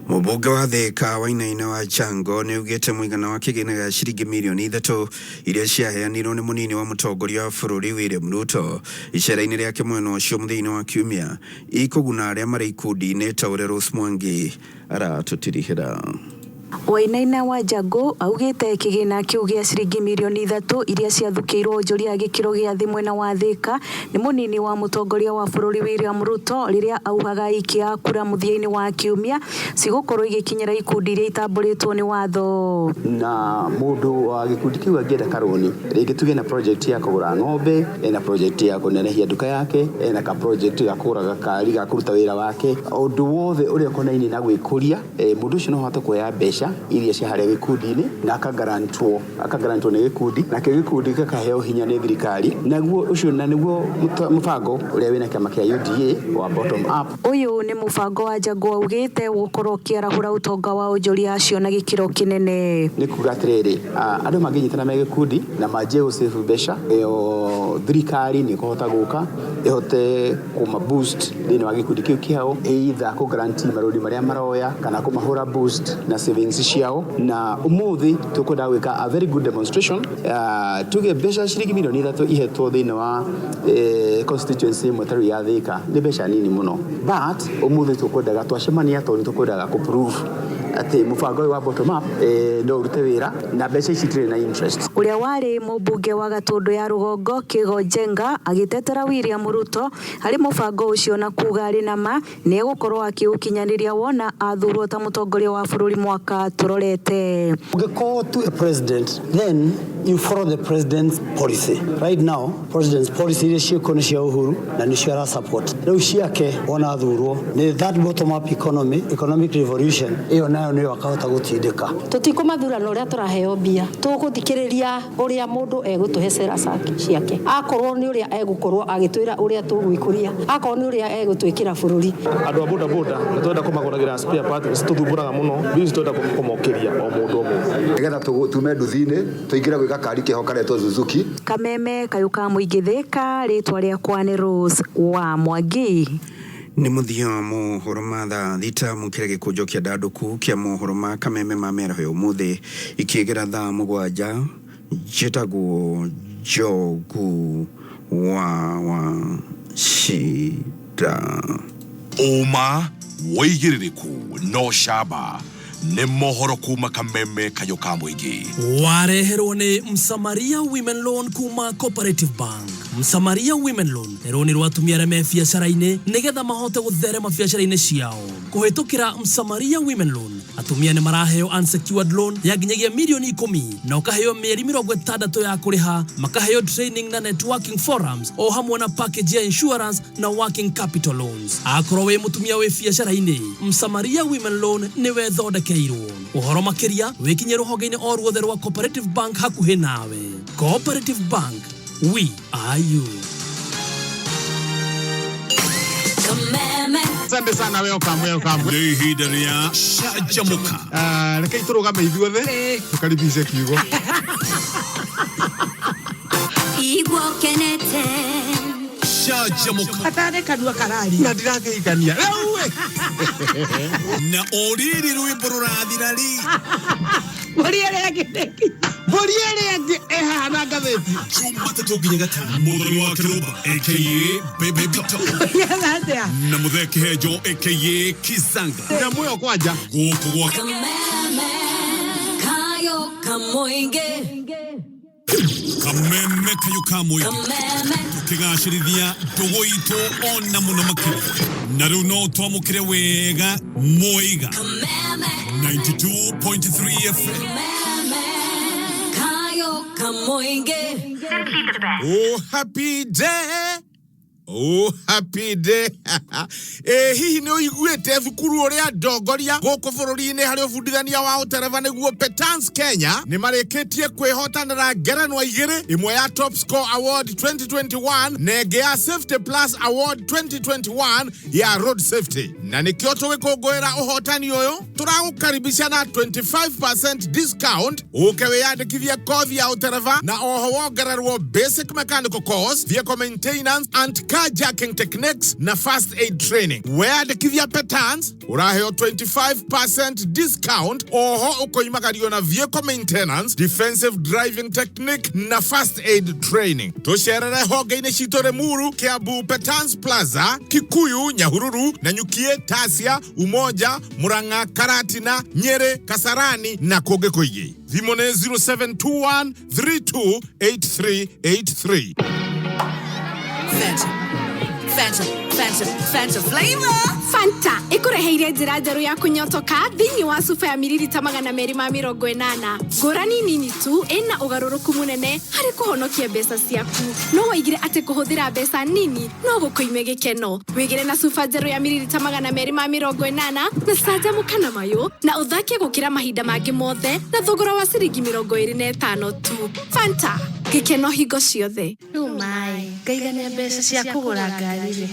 Mũmbunge wa Thika Wainaina wa Chango nĩ ugĩte mũigana wa kĩgĩna gĩa ciringi mirioni 3 iria ciaheanirwo nĩ mũnini wa mũtongoria wa bũrũri William Ruto icera-inĩ rĩake mwena ũcio mũthenya wa kiumia ikũguna arĩa marĩ ikundi-inĩ ta ũrĩa Rose Mwangi aratũtirihĩra. Wainaina wa Jango augĩte kĩgĩna kĩu gĩa ciringi mirioni 3 iria ciathukĩirwo njoria gĩkĩro gĩa thĩ mwena wa Thika nĩ mũnini wa mũtongoria wa bũrũri William Ruto rĩrĩa augaga ikia kura mũthia-inĩ wa kiumia cigũkorwo igĩkinyĩra ikundi iria itambũrĩtwo nĩ watho. Na mũndũ wa gĩkundi kĩu angĩenda karũni rĩngĩ tuge na project ya kũgũra ng'ombe, na project ya kũnenehia nduka yake, na ka project ya kũgũra gakari ga kũruta wĩra wake, ũndũ wothe ũrĩa ũkonainie na gwĩkũria, mũndũ ũcio no ahote kuoya mbeca iria cia harĩa gĩkundi-inĩ na akagarantwo nĩ gĩkundi, na gĩkundi gĩkaheo hinya nĩ thirikari, naguo ũcio na nĩguo mũbango ũrĩa wĩna kĩama kĩa UDA wa bottom up. Ũyũ nĩ mũbango wa Jango augĩte gũkorwo kĩarahũra ũtonga wa onjoria acio na gĩkĩro kĩnene. Nĩ kuga atĩrĩrĩ, andũ mangĩnyitana me gĩkundi na manjie gũsave mbeca, thirikari nĩ kũhota gũka ĩhote kũma boost thĩinĩ wa gĩkundi kĩu kĩao, either kũ guarantee marũni marĩa maroya kana kũmahũra boost na savings ciao. Na ũmũthĩ tũkwenda gwĩka a very good demonstration, tuge mbeca ciringi mirioni 3 ihetwo thĩinĩ wa constituency ĩmwe ya Thika nĩ mbeca nini mũno, but ũmũthĩ tũkwendaga twacemania tondũ tũkwendaga kũ prove atĩ mũbango wa bottom up no ũrute wĩra na mbeca ici itirĩ na interest. Ũrĩa warĩ mũmbunge wa Gatũndũ ya Rũgongo Kĩgo Njenga agĩtetera William Ruto harĩ mũbango ũcio na kuga arĩ nama nĩ egũkorwo akĩũkinyanĩria wona athurwo ta mũtongoria wa bũrũri mwaka turorete. Go to a president, then you follow the president's policy. Right now, president's policy is ciĩko cia Uhuru na nĩcio ara support. Rĩu ciake wona athurwo nĩ that bottom up economic revolution ĩyo nayo nayo nä akahota gå tindä tutikå mathurano å rä a tå raheo mbia tå gå thikä rä ria å rä a må ndå egå tå he cera ciake akorwo nä å rä a egå korwo agä twä ra å rä a tå gwä kå ria akorwo nä å rä a egå twä kä ra bå rå ri andå a bodaboda nä twenda kå magå ragä ra tå thumbåraga må no biu twenda kå mokä ria o må ndå å nä getha tume nduthi-inä tå ingä re gwä ka kari kä ho karetwo Suzuki Kameme kayå ka må ingä thä ka rä twa rä akwa nä Rose wa Mwangi nä må thia wa mohoro ma thaa thita må kä re gä kå njo kä a ndandå kä a mohoro ma Kameme ma meraho ya å må thä ikä gä ra thaa må gwanja njätagwo Njogu wa Shida Uma wĩigĩrĩrĩku no camba nĩ mohoro kuma Kameme kayũ ka mũingĩ wareherwo nĩ Msamaria Women Loan kuma Cooperative Bank. Msamaria Women Loan rũni rwa atumia arĩa me biacara-inĩ nĩgetha mahote gũtherema biacara-inĩ ciao kũhĩtũkĩra Msamaria Women Loan. Atumia nĩ maraheo unsecured loan ya nginyagia mirioni 10 na ukaheo mĩeri 60 ya kũrĩha, makaheo training na networking forums o hamwe na package ya insurance na working capital loans. Akorwo wĩ mũtumia wĩ biacara-inĩ, Msamaria Women Loan nĩ wethondekeirwo. Ũhoro makĩria wĩkinye rũhonge-inĩ o ruothe rwa Cooperative Bank hakuhĩ nawe. Cooperative Bank, we are you. Asante sana welcome. Nĩ ihinda rĩa Shajamuka. Rekei tũrũgame ithuothe tũkaribishe kiugo. Igwo kenete Shajamuka. Atare kanua karari. Na ndirageithania. Na oriri rwĩmbo rũrathira ri. Boriere yange ehana ngathĩti. Jumatatu nginya gatano. Mũthoni wa Kĩrũmba aka Bebe Bito. Na Mũthee Kĩhenjo aka Kisanga. Na muoyo kwanja. Gũkũ gwa Kameme kayo kamoinge Kameme kayũ ka mũingĩ tũkĩgacĩrithia ndũgũ itũ ona mũno makĩria na rĩu no twamũkĩre wega Mũiga 92.3 FM. kayo kamoinge. Oh happy day. Oh happy day. Hihi nĩ ũiguĩte thukuru ũrĩa ndongoria gũkũ bũrũri-inĩ harĩ ũbundithania wa ũtereva nĩguo Petans Kenya nĩ marĩkĩtie kwĩhotanĩra ngerenwa igĩrĩ, ĩmwe ya Top Score Award 2021 na ĩngĩ ya Safety Plus Award 2021 ya Road Safety. Na nĩkĩo tũgĩkũngũĩra ũhotani ũyũ tũragũkaribisha na 25% discount ũke wĩyandĩkithie kothi ya ũtereva na oho wongererwo basic mechanical course, vehicle maintenance and carjacking techniques na first aid training. Wĩyandĩkithia Petans uraheo 25% discount oho ũkoimagario na vehicle maintenance, defensive driving technique na first aid training. Tũcerere honge-inĩ citũ Limuru, Kiambu, Petans Plaza, Kikuyu, Nyahururu, Nanyukie, Tasia, Umoja, Murang'a, Karatina, Nyeri, Kasarani na kũngĩ kũingĩ. Thimũ nĩ 0721 328383. Fanta flavor. Fanta ikureheire njira njeru ya kunyotoka thini wa supa ya mililita 280. Ngũrani nini tu ina ugaruruku munene hari kuhonokia mbeca ciaku. No waigire ati kuhuthira mbeca nini no gukoime gikeno. Wigire na supa njeru ya mililita 280 na Shajamuka na mayo na uthake gukira mahinda mangi mothe na thogora wa ciringi 25 tu. Fanta gikeno hingo ciothe. Mai ngaigania mbeca cia kugura ngari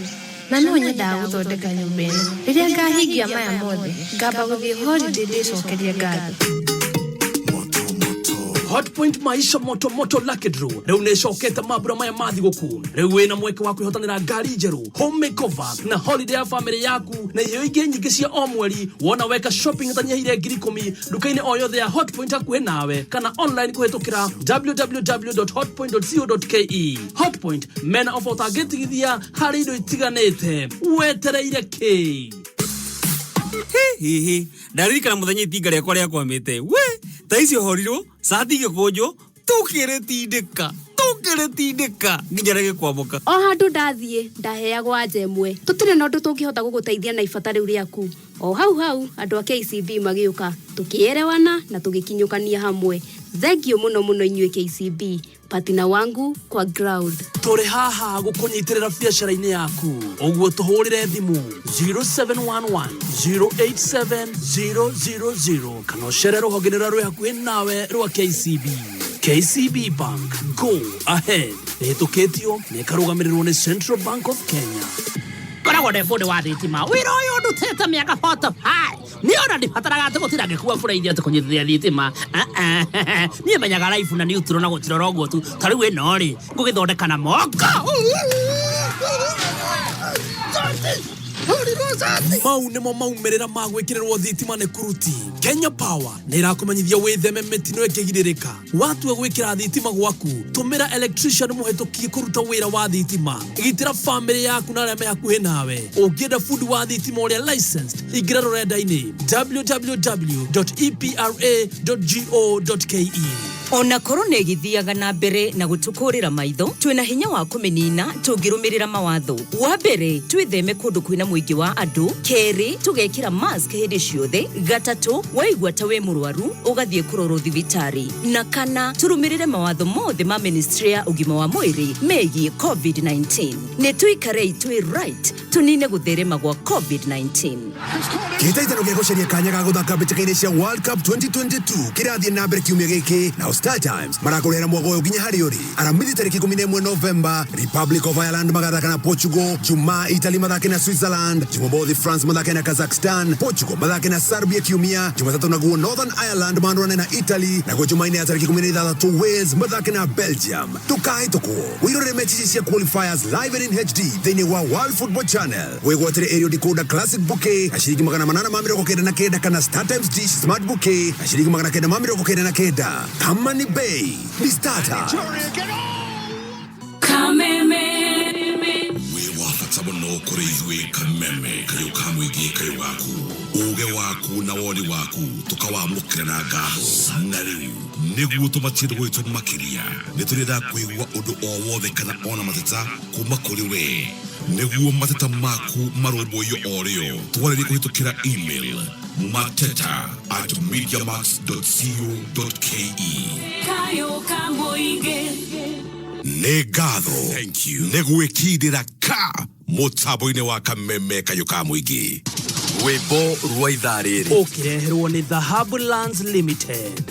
na no nyenda guthondeka nyumba ĩno. Rĩrĩa ngahingia maya mothe ngamba gũthiĩ holiday ndĩcokerie ngari. Hotpoint maisha moto Lucky Draw rĩu nĩ cokete mambura maya mathi gũkũ. Rĩu wĩna mweke wa kwĩhotanĩra ngari njerũ, home makeover na holiday ya family yaku na iheo ingĩ nyingĩ cia o mweri. Wona weka shopping ũtanyihĩire 10,000 duka-inĩ o yothe ya Hotpoint hakuhĩ nawe kana online kũhĩtũkĩra www.hotpoint.co.ke. Hotpoint mena ofa ũtangĩtigithia harĩ indo itiganĩte. Wetereire kĩ? Hihi ndarikana muthenya itinga rĩakwa rĩa kwamĩte we ta icio horirwo sati gĩkũnjũ tũkĩrĩtindĩka nginya rĩgĩkwamũka. O handũ ndathiĩ ndaheagwo anja ĩmwe. Tũtirĩ na ũndũ tũngĩhota gũgũteithia na ibata rĩu rĩaku. O hau andũ a KCB magĩũka tũkĩerewana na tũgĩkinyũkania hamwe. Thengio muno muno inyuĩ KCB, patina wangu kwa ground. Tũrĩ haha gũkũnyitĩrĩra biacara-inĩ yaku. Ũguo tũhũrĩre thimũ 0711 087 000 kana ũcere rũhonge rũrĩa rwĩ hakuhĩ nawe rwa KCB. KCB Bank, go ahead. Rĩhĩtũkĩtio na ĩkarũgamĩrĩrwo nĩ Central Bank of Kenya. Koragwo nĩ bũndĩ wa thitima wĩra ũyũ ndutĩte mĩaka 45 nĩ ona ndibataraga atĩ gũtira ngĩkuua bũraithi atĩ kũnyitithia thitima niĩ menyaga raibu na niutro na gũtirora ũguo tu ta rĩu ĩno rĩ ngũgĩthondeka na moko mau nĩmo maumĩrĩra ma gwĩkĩrĩrwo thitima nĩ kuruti. Kenya Power nĩ ĩrakũmenyithia wĩtheme mĩtino ĩkĩgirĩrĩka. Watua gwĩkĩra thitima gwaku, tũmĩra electrician mũhetũkie kũruta wĩra wa thitima. Gitĩra famĩlĩ yaku na arĩa me hakuhĩ nawe. Ũngĩenda fundi wa thitima ũrĩa licensed, ingĩra rũrenda-inĩ www.epra.go.ke. Ona korwo nĩ gĩthiaga na mbere na gũtũkũrĩra maitho, twĩna hinya wa kũmĩnina tũngĩrũmĩrĩra mawatho. Wa mbere, twĩtheme kũndũ kwĩna mũingĩ wa andũ. Kerĩ, tũgekĩra mask hĩndĩ ciothe. Gatatũ, waigua ta wĩ mũrwaru, ũgathiĩ kũrorwo thibitarĩ. Na kana, tũrũmĩrĩre mawatho mothe ma Ministry ya Ũgima wa Mwĩrĩ megiĩ COVID-19. Nĩ tũikarei twĩ right, tũnine gũtherema gwa COVID-19. Kĩhĩtahĩtano gĩa gũcaria kanya ga gũthaka mbĩtĩka-inĩ cia World Cup 2022 kĩrathiĩ na mbere kiumia gĩkĩ na Star Times marakũrehera mwogo ũyũ nginya harĩa ũrĩ. Aramithi tarĩki 11 November, Republic of Ireland magathaka na Portugal, Jumaa Italy mathake na Switzerland, Jumamothi France mathake na Kazakhstan, Portugal mathake na Serbia kiumia, Jumatatu naguo Northern Ireland maandũrane na Italy, naguo Jumaine ya tarĩki 16 Wales mathake na Belgium. Ndũkahĩtũkwo wĩrorere mechi cia qualifiers live and in HD thĩinĩ wa World Football Channel. Wĩgwatĩre aerial decoder classic bouquet na ciringi 899 kana Star Times Dish Smart Bouquet na ciringi 999. Kamani Bay, ni Star Times. We wafata mũno kũrĩ ithuĩ Kameme, kayũ ka mũingĩ kayũ gaku, ũũgĩ waku na woni waku tũkawamũkĩra na ngatho. Na rĩu nĩguo tũmatie gwitũ makĩria nĩ tũrenda kũigua ũndũ o wothe kana ona mateta kuma kũrĩ we. Nĩguo mateta maku marũmbũiyo o rĩo twarĩrie kũhĩtũkĩra email mateta@mediamax.co.ke. Kayo ka mũingĩ. Nĩ ngatho nĩ gwĩkindĩra ka mũtambo-inĩ wa Kameme kayũ ka mũingĩ. Rwĩmbo rwa ithaa rĩrĩ ũkĩreherwo nĩ Dhahabu Lands Limited.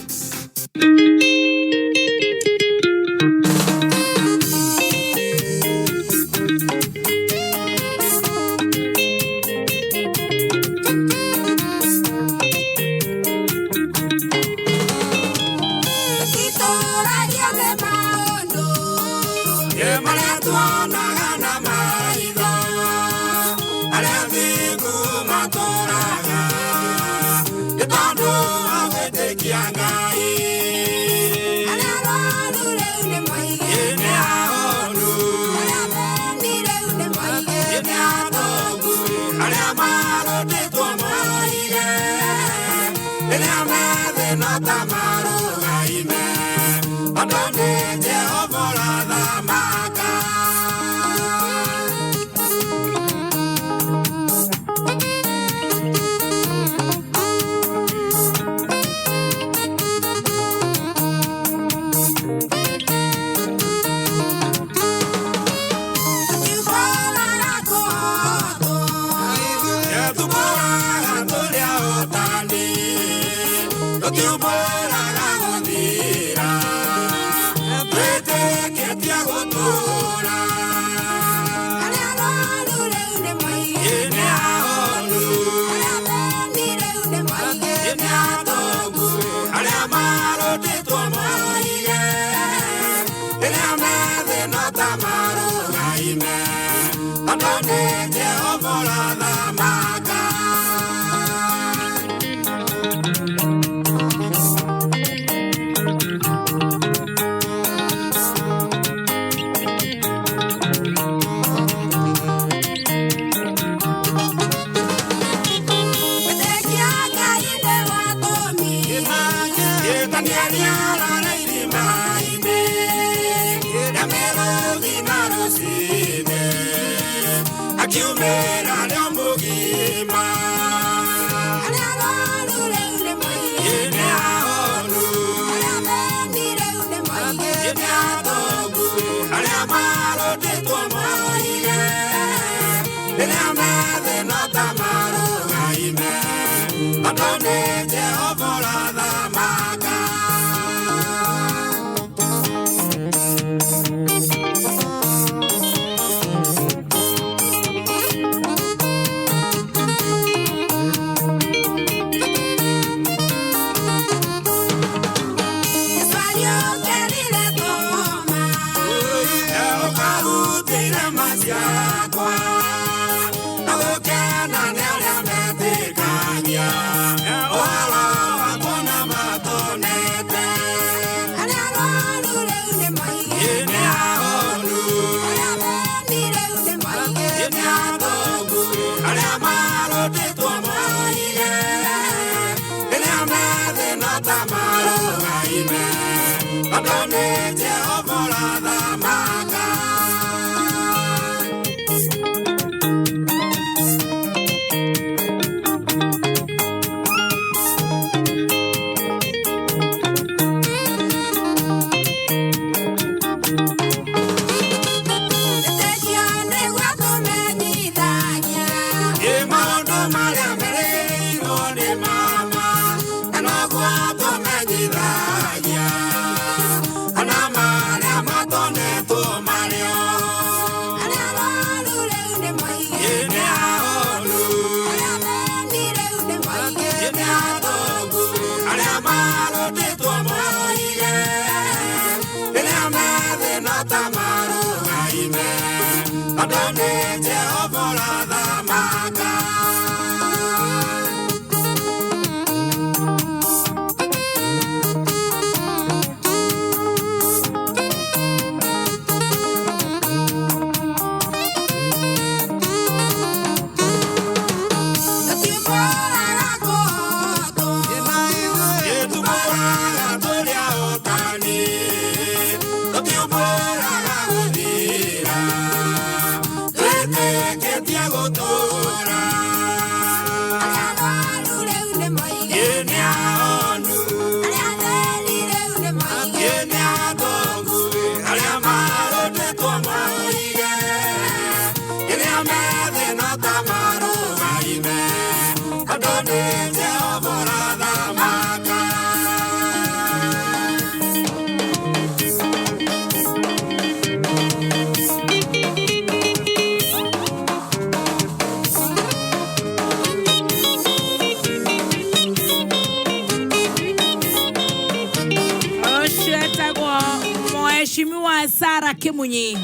Mheshimiwa Sara Kimunyi.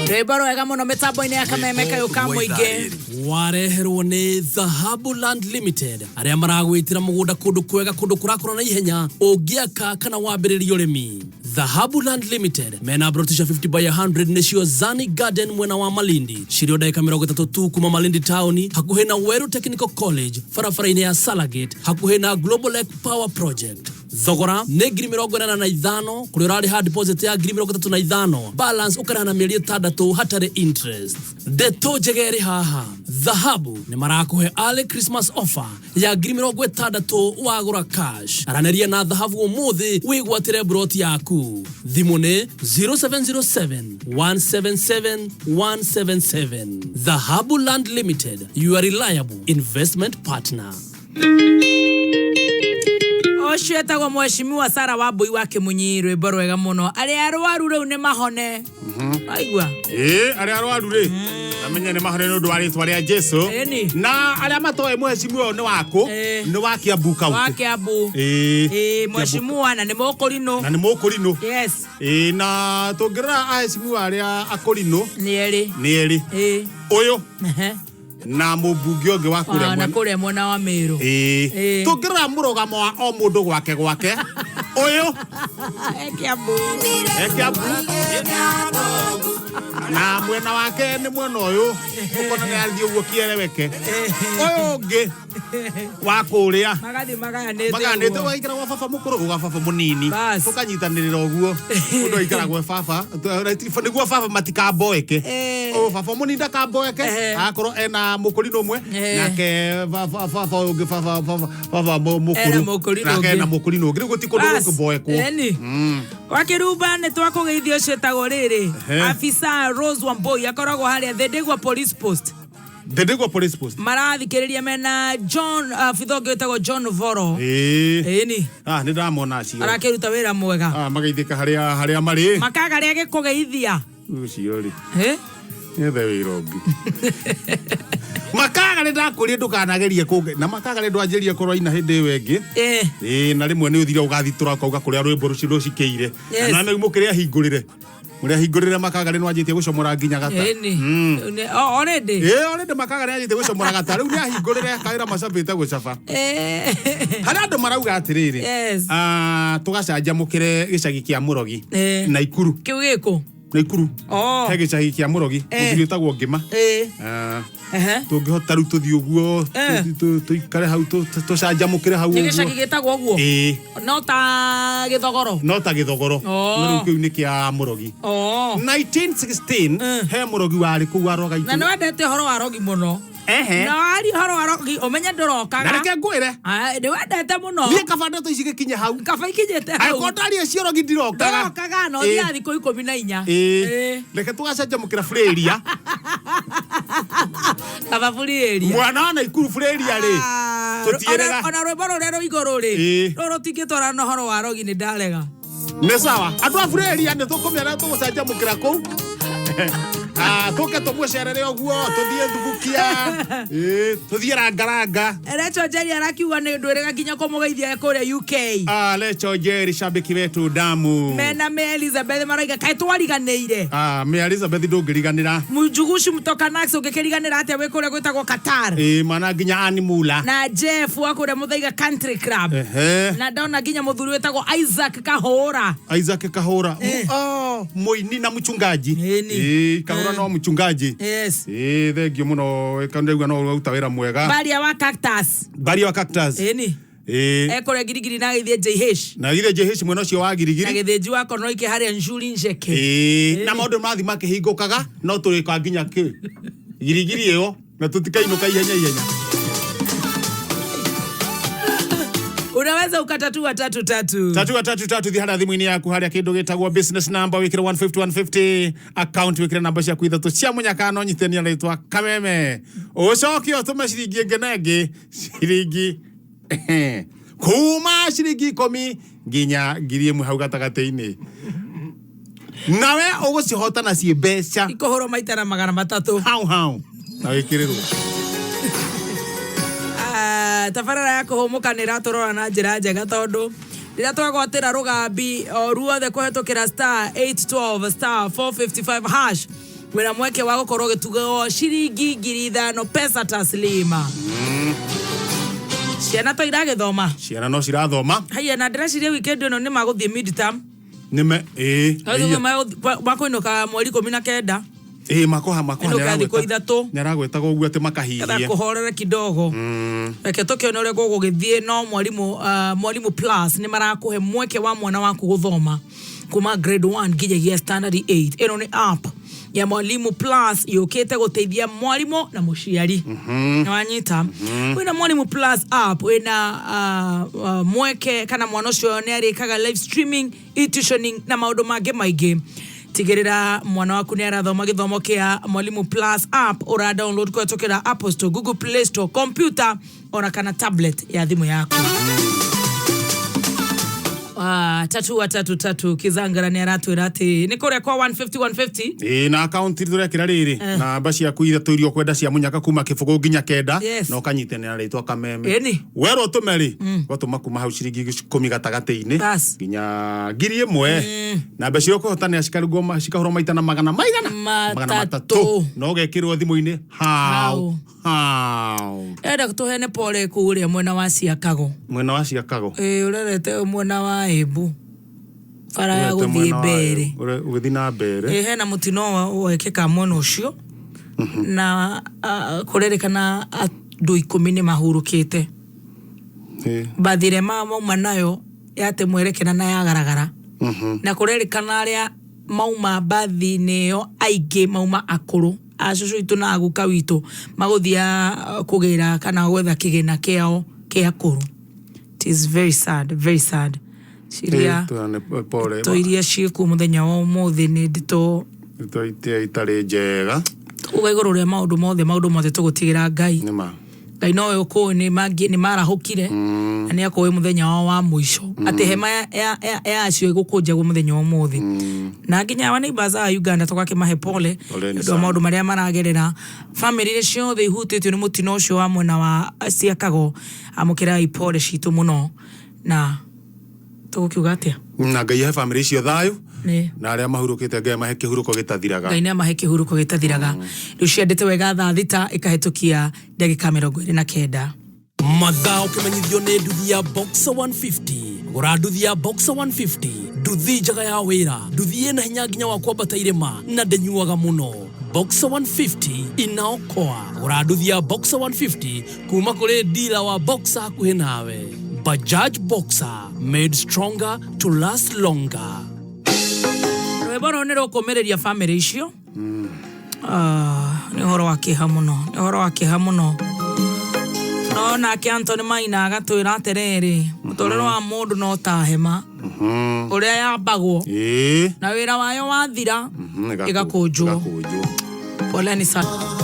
Rebaro ega muno mitambo ine akamemeka yukamwige. Wareherwo ni Dhahabu Land Limited aria maragwitira mugunda kundu kwega kundu kurakura na ihenya ungiaka kana wambiriria urimi. Dhahabu Land Limited mena brotisha 50/100 nicio Zani Garden mwena wa Malindi shirio daika 30 tu kuma Malindi town hakuhe na Weru Technical College farafara-ini ya Salagate hakuhe na Global Lake Power Project. Thogora ni ngiri 45 kuri urari ha deposit ya ngiri 35 balance ukana na mieri 6 hatari interest. Deto jegeri haha Dhahabu ni marakuhe early Christmas offer ya ngiri 60 wagura cash araneria na Dhahabu umuthi wigwatire broti yaku thimu ni 0707 177 177. Dhahabu Land Limited, your reliable investment partner. Osheta kwa Mheshimiwa Sara Wambui wa Kimunyi rwimbo rwega muno ari arwaru riu ni mahone aigwa ari arwaru ri amenya ni mahone no ndwari twaria Jesu na ari matoe Mheshimiwa ni wako ni wa Kiambu kaunti wa Kiambu Mheshimiwa na ni mukurino yes na tungirira Mheshimiwa ari akurino ni eri uyu na mubunge onge wa kuria na kuria mwena wa Meru tungirira murugamo wa o mundu gwake uyu Kiambu na mwena wake ni mwena uyu ukona ni athio guo kieleweke uyu ungi wa kuria magathi magayanite maganite waikara wa baba mukuru wa baba munini tukanyitanirira uguo mundu aikara gwe baba niguo baba matikamboeke o baba munini ndakamboeke akorwo ena mukuri numwe nake baba ungi baba mukuru nake na mukuri nungi rigu tikundu gukboekwo wakiruba ni twakugeithio cetagwo riri afisa Rose Wamboi akoragwo haria Thedegwa police post marathikiriria mena John Fithonge wetagwo John Voro ni ni ndamona acio arakiruta wira mwega magaithika haria mari makaga ria gikugeithia ucio ri ethe wirongi makaga ndakuria ndukanagerie kuge na makaga ndwanjirie korwa ina hindi wengi na rimwe ni uthira ugathitura ukauga kuria rwimbo ruci rucikeire na na mukiria hingurire muria hingurire makaga ndwanjitie gucomora nginya gata already makaga ndwanjitie gucomora gata riu ni hingurire kaira macabite gucaba haria andu marauga atiriri tugacanja mukire gicagi kia Murogi na Ikuru kiu giko Naikuru he gicagi kia Murogi muthirĩtagwo Ngima tungihota riu tuthii uguo tuikare hau tucanjamukire hau uguo gicagi gitagwo uguo no ta githogoro riu kiu ni kia Murogi 1916 he Murogi wari kuu aroga itu na no wendete horo wa Rogi muno na ari horo wa Rogi umenya ndurokaga na reke ngwire ndi wendete muno ni kabanda to igikinya hau kaba ikinyete hau akondari acio Rogi ndirokaga no thia thiko 14 reke tugacanjamukira Freria kaba Freria mwana wa Naikuru Freria ri tutierega ona rwimbo rurero iguru ri roro tingitwara no horo wa Rogi ni ndarega ni sawa andu a Freria ni tukumira tugucanjamukira ku tuke tumucerere oguo tuthie thugukia tuthie rangaranga Lecho Jerry arakiuga ni ndwirega nginya kumugeithia kuria UK Lecho Jerry shabiki wetu damu mena me Elizabeth maraiga kai twariganiire me Elizabeth ndungiriganira Mujugushi mutoka Nax ungikiriganira atia we kuria gwitagwo Qatar mana nginya Animula na Jeff wa kuria Muthaiga Country Club na ndona nginya muthuri wetagwo Isaac Kahora muini na mchungaji Kahora no mchungaji thengio muno kandeugwa no utawira mwega Baria wa Cactus ekore girigiri na githie JH na githie JH mwena ucio wa girigiri na githie jwa kono ike haria Njuri Njeke na maundu mathi makihingukaga no turika nginya ki girigiri iyo na tutikainuka ihenya unaweza ukatatua 33 thihara thimu-ini yaku haria kindu gitagwo business number wikire 150 account wikire namba cia kuithatu cia munyakano nyitenia ritwa Kameme ucoke utume ciringi ngenenge ciringi kuma ciringi 10 nginya 1,000 hau gatagati-ini nawe ugucihota na cie mbeca ikuhoro maita na 300 hau na wikirirwo tabarara ya kuhumuka ni ratorora na njira njega tondu rira twagwatira rugambi ruothe kuhetukira *812 *455# wira mweke wa gukorwo gitugo ciringi 5,000 pesa taslima ciana to iragithoma ciana no cirathoma haya na ndĩreciria weekend ĩno nĩ maguthie midterm nime makoinuka mweri 19 makoha nyaragwetaga uguo ati makahihie kuhorere kidogo reke tukione uria gugithie no mwalimu plus ni marakuhe mweke wa mwana waku guthoma kuma grade 1 nginya standard 8 ino ni app ya Mwalimu Plus yukite guteithia mwalimu na muciari wanyita wina Mwalimu Plus app wina mweke kana mwana ucio ni arikaga live streaming e-tuitioning na maundu mangĩ maingĩ tigirira mwana waku ni arathoma githomo kia Mwalimu Plus app ura download kutoka Apple Store, Google Play Store, computer ona kana tablet ya thimu yako. 333 kizangara ni aratwira ati ni kuria kwa 150 na account turekira riri na baci yaku ithatu irio kwenda cia munyaka kuma kifugo nginya kenda no kanyitenera ritwa Kameme wero tumeri gotuma kuma hau ciringi 10 gatagati-ini nginya 1,000 na baci yoko hotane ashikarugo shikahoro maita na magana 3 no gekirwo thimu-ini hau enda kutuhene pole kuria mwena wa Ciakago urerete mwena wa Embu fara ya guthie mbere ugithi na mbere hena mutino wekeka mwena ucio na kurerekana ndu 10 ni mahurukite bathire mauma nayo yate mwerekera na yagaragara na kurerikana aria mauma bathi neyo aige mauma akuru acucu itu na aguka witu maguthia kugira kana gwetha kigina kiao kia akuru. It is very sad Siria to iria ciku muthenya wa umuthi ni ndito itari njega ugaigorore maundu mothe tugutigira Ngai Ngai no uko ni marahukire na ni akowe muthenya wa muico ati hema ya acio igukunja gu muthenya wa umuthi na nginya wa neighbors a Uganda tugakimahe pole ndo maundu maria maragerera family ire ciothe ihutitio ni mutino ucio wa mwena wa Ciakago amukira ipole citu muno na tugukiuga atia na Ngai he family cio thayu na aria mahurukite Ngai mahe kihuruko gitathiraga Ngai na mahe kihuruko gitathiraga riu ciendete wega thaa thita ikahetũkia ndagĩka 29 Mathao kimenyithio ni nduthi ya Boxer 150 gura nduthi ya Boxer 150 nduthi njaga ya wira nduthi ina hinya nginya wa kwambata irema na ndenyuaga muno Boxer 150 inaokoa gura nduthi ya Boxer 150 kuma kuri dealer wa Boxer hakuhi nawe. Bajaj Boxer, made stronger to last longer. Rweboro ni rukomereria family icio ni horo wakiha muno no na ke Anthony Maina agatwira aterere mutorero wa mundu no ta hema uria yambagwo na wira wayo wathira igakunjwo pole ni sana.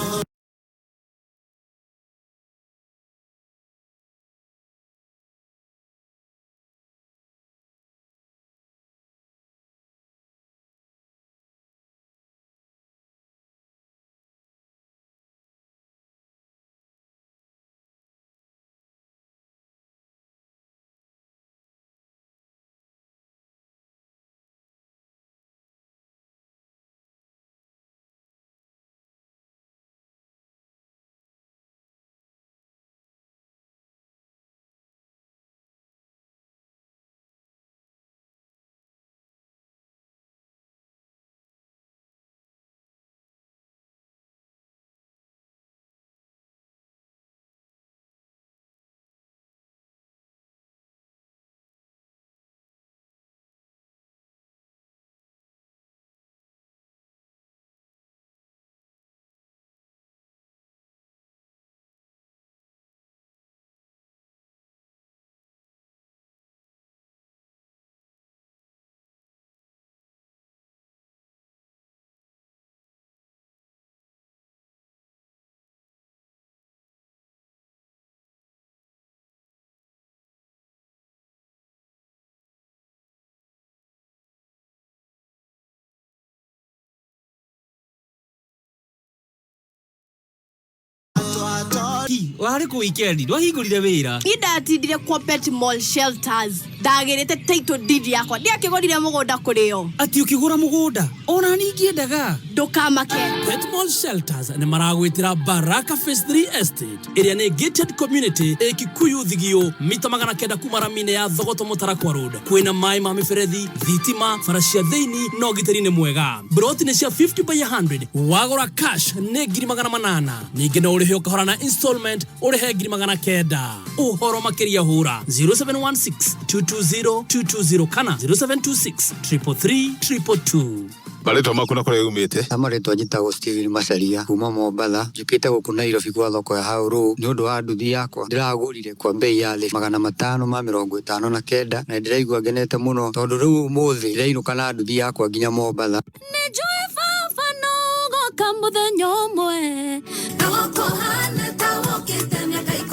Wari ku weekend ndwahingurire wira Indatindire kwa Pet Mall Shelters ndagirite title deed yakwa ndiakigorire mugunda kurio ati ukigura mugunda ona ningiendaga ndukamake. Pet Mall Shelters ni maragwitira Baraka Phase 3 Estate area ni gated community Kikuyu Thigio mita 900 kuma Ramine ya Thogoto Mutarakwa Road kwina mai ma miferethi thitima faracia theini no giteri ni mwega broti ni cia 50 by 100 wagura cash ni 800 ningi no urihe ukahora na installment urihe 900 uhoro makiria hura 0716 220 kana 0726 333 Maretwa maku na kure umite amaretwa njitagwo Steven Macharia kuma Mombatha njukite guku Nairobi kwa thoko ya Hauru ni undu wa nduthi yakwa ndiragurire kwa bei ya thĩ 559 na ndiraigua ngenete muno tondu riu umuthi ndirainũka na nduthi yakwa nginya Mombatha. Nijue baba no goka muthenya umwe ndagokohana tawokite miaka 10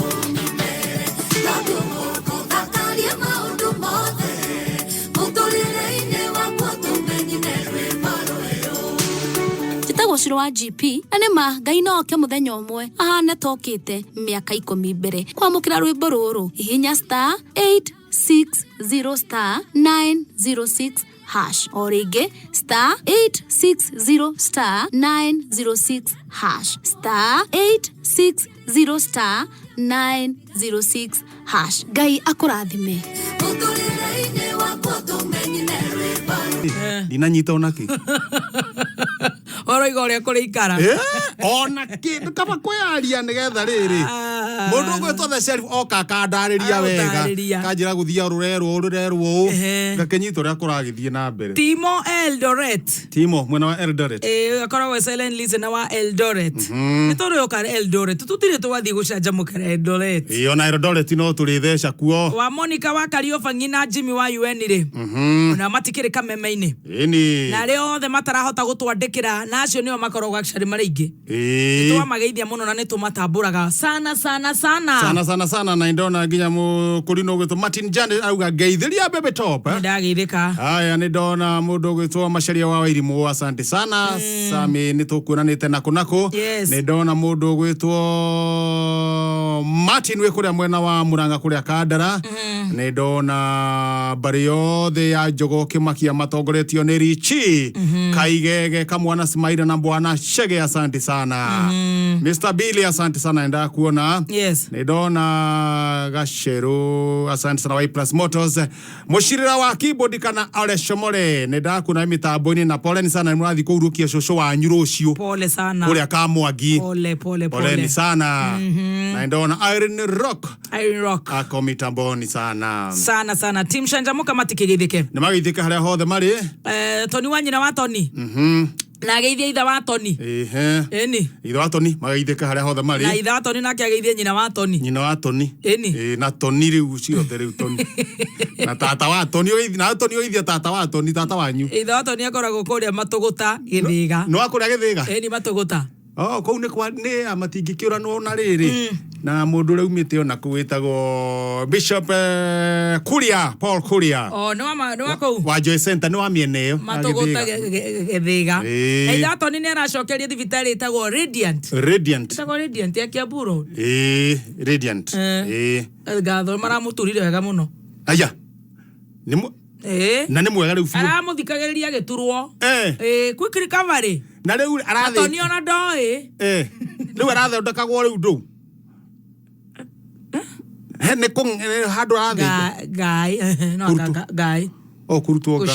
mbere tondu gũthakaria maũndũ mothe mũtũrĩre-inĩ wakwa tũmenyitherwe njĩtagwo Shiro wa GP na nĩma Ngai no oke mũthenya ũmwe ahana tokĩte miaka 10 mbere kwamũkĩra rwĩmbo rũrũ hihinya star 860 star 906 hash o rĩngĩ star 860 star 906 hash star 860 star 906 hash. Ngai akũrathime. Dinanyita onaki oro igore kuri ikara ona kindu kama kwearia nigetha riri mundu gwetwo the sheriff oka kandariria wega kanjira guthia rurerwo ngakenyito ria kuragithie na mbere Timo Eldoret Timo mwena wa Eldoret akoragwo silent listener wa Eldoret nitoro yoka Eldoret tutire twathie gucanjamukira Eldoret ona Eldoret no turi theca kuo wa Monica wa Karioba ngina Jimmy wa UN ri ona matikire kameme-ini na ri othe matarahota gutwandikira na acio nio makoragwo actually mari ingi nitwamageithia muno na nitumatamburaga sana na indona nginya mukurino gwitwo Martin Jane auga geithiria bebe top ndageithika haya nindona mundu gwitwo Macharia wa Wairimu asante sana Sami nitukuonanite nako nindona mundu gwitwo Martin we kuria mwena wa Muranga kuria Kandara nindona bario the ya Jogo Kimakia matongoretio ni Richi Kaigege kamwana Smaira na bwana Shege asante sana Mr. Billy asante sana enda kuona nindona Gasheru asante sana wa Plus Motors mushirira wa keyboard kana Ale Shomore nenda kuna mitamboni na pole sana mwathi kurukia shosho wa nyurucio pole sana kuria kamwagi pole ni sana na ndona Iron Rock ako mitamboni sana Team Shanjamuka matikigithike ni magithika haria hothe mari Toni wanyina wa Toni na geithia itha wa Toni eni itha wa Toni magithika haria hothe mari na itha wa Toni nake ageithia nyina wa Toni eni na Toni riu ciothe riu Toni na tata wa Toni na Toni oithia tata wa Toni tata wanyu itha wa Toni akoragwo kuria Matuguta Githiga no akuria Githiga eni Matuguta kou ni kwa ni amatingikiura no na riri na mundu raumite ona kuwitago Bishop Kuria Paul Kuria no kou wa Joy Center no amiene yo Matuguta Githiga na itha Toni ni aracokeria thibitari itagwo Radiant ya Kiamburu Radiant gatho maramuturire wega muno aya ni na ni mwega riu aramuthikagiriria giturwo quick recovery na riu arathi Toni ona ndoi riu arathondekagwo riu ndu ne kung handu arathi gai kurutwo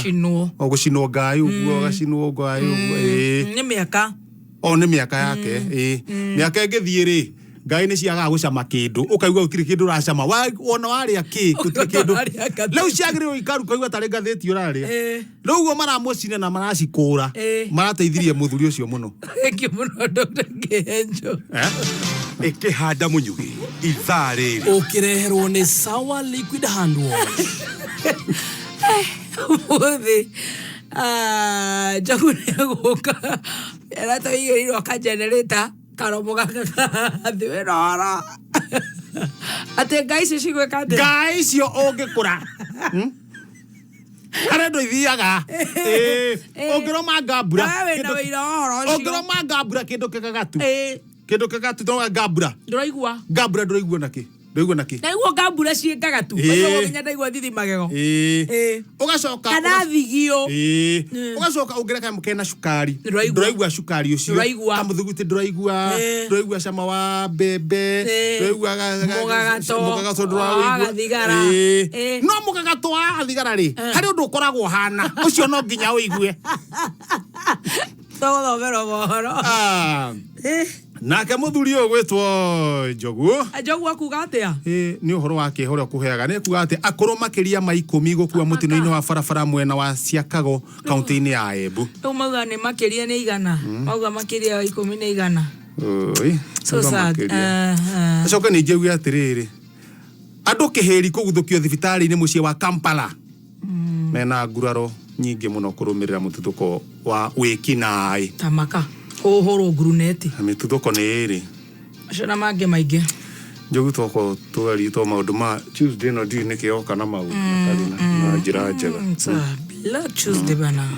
gucinwo gai uguo gacinwo gai ni miaka ni miaka yake miaka ngithie ri ngai ni ciaga gucama kindu ukaigua utiri kindu racama wona waria ki utiri kindu riu ciagire ikaru kaigua tari ngatheti uraria riu uguo maramucine na maracikura marateithirie muthuri ucio muno muno Dr. Kenjo ikihanda munyugi ithaa riri ukireherwo ni Sawa Liquid Hand Wash jagune guka era toigerirwo ka generator karomo gaka thiwera ate guys cigwe kande guys yo ungikura arendo ithiaga ongiroma ngambura ongiroma ngambura kindu kegagatu to ngambura ndiraigua naki naigua ngambura ciengaga tu nginya ndaigua thithi magego ugacoka kana thigio ugacoka ungereka mukena cukari ndiraigua cukari ucio kamuthuguti ndiraigua cama wa bebe ndiraigua mugagato ndiraigua no mugagato wa thigara ri hari undu ukoragwo hana ucio no nginya uigue togothomero mohoro nake muthuri uyu gwitwo Njogu akuga atia ni uhoro wake horia kuheaga ni kuga ati akuru makiria ma 10 gukua mutino-ini wa barabara mwena wa Siakago kaunti-ini ya Embu mauga ni makiria ni igana mauga makiria 10 ni igana so sad acoka ni njeuga atiriri andu kiheri kuguthukio thibitari-ini mucii wa Kampala mena nguraro nyingi muno kurumirira mututhuko wa wikinai tamaka uhoro gruneti mituthuko ni iri acona mange maingi Njogu toko tugari to maundu ma Tuesday no ndi nikioka na maundu na njira njega la Tuesday bana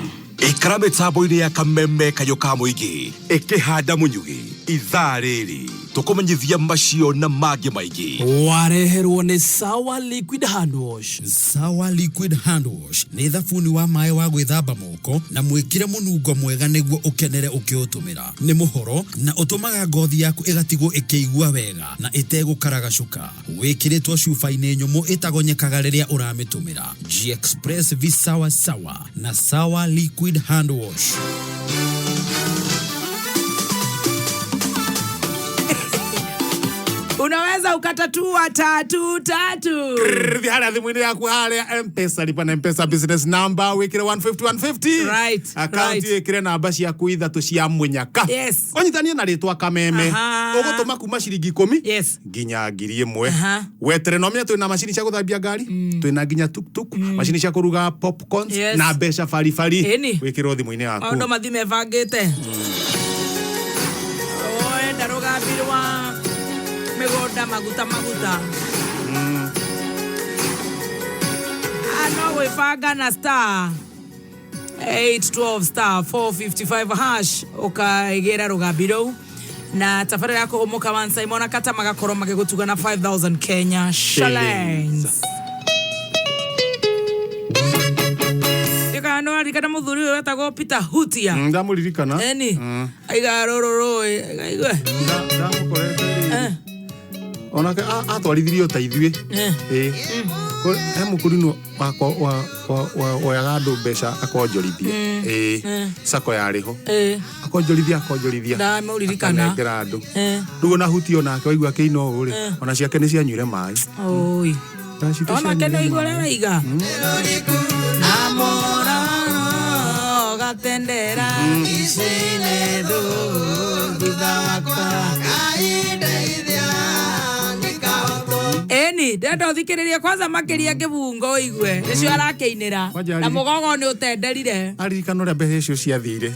ikara mitambo-ini ya kameme kayo ka muingi ikihanda munyugi ithaa riri tukumenyithia macio na mangĩ maingĩ wareherwo nĩ Sawa Liquid Hand Wash. Sawa Liquid Hand Wash nĩ thabuni wa maĩ wa gwĩthamba moko na mwĩkĩre mũnungo mwega nĩguo ũkenere ũkĩũtũmĩra. Nĩ mũhoro na ũtũmaga ngothi yaku ĩgatigwo ĩkĩigua wega na ĩtegũkaraga cuka. Wĩkĩrĩtwo cuba-inĩ nyũmũ ĩtagonyekaga rĩrĩa ũramĩtũmĩra. G-Express vi Sawa Sawa na Sawa Liquid Hand Wash. Unaweza ukatatua 333. Vihara thimwini yaku haria M-Pesa lipa na M-Pesa business number wikire 150 right account ikire namba cia kuithatu cia munyaka onyitania na ritwa kameme ugutuma kuma ciringi 10 nginya 1000 wetere nomia twina machini cia guthambia ngari twina nginya tuk machini cia kuruga popcorns na besha fari wikire thimwini yaku ndo mathime vangite enda rugambirwa migonda maguta ano wifanga na star 812 star 455 hash ukaigera rugambiro na tafadhali yako homoka wan Simon akata magakorwo magigutuga na 5000 Kenya shillings. Yakano alikana muthuri wetagwo Peter Hutia. Ndamuririkana. Eni. Aiga rororo igwe. Ndamukorete. Onake atwarithirio ta ithuĩ mukurino wa yagandu mbeca akonjorithia sako yariho akonjorithia ndamuririkana ngerandu rugo na Hutio nake waigua keino uri ona ciake ni cianyuire mai oi ona keno igore raiga amora gatendera isile dudawaka Eni, ndenda thikiriria kwanza makiria kibungo igwe. Nicio arakeinira. Na mugogo ni utenderire. Aririkana ria mbeca icio ciathire.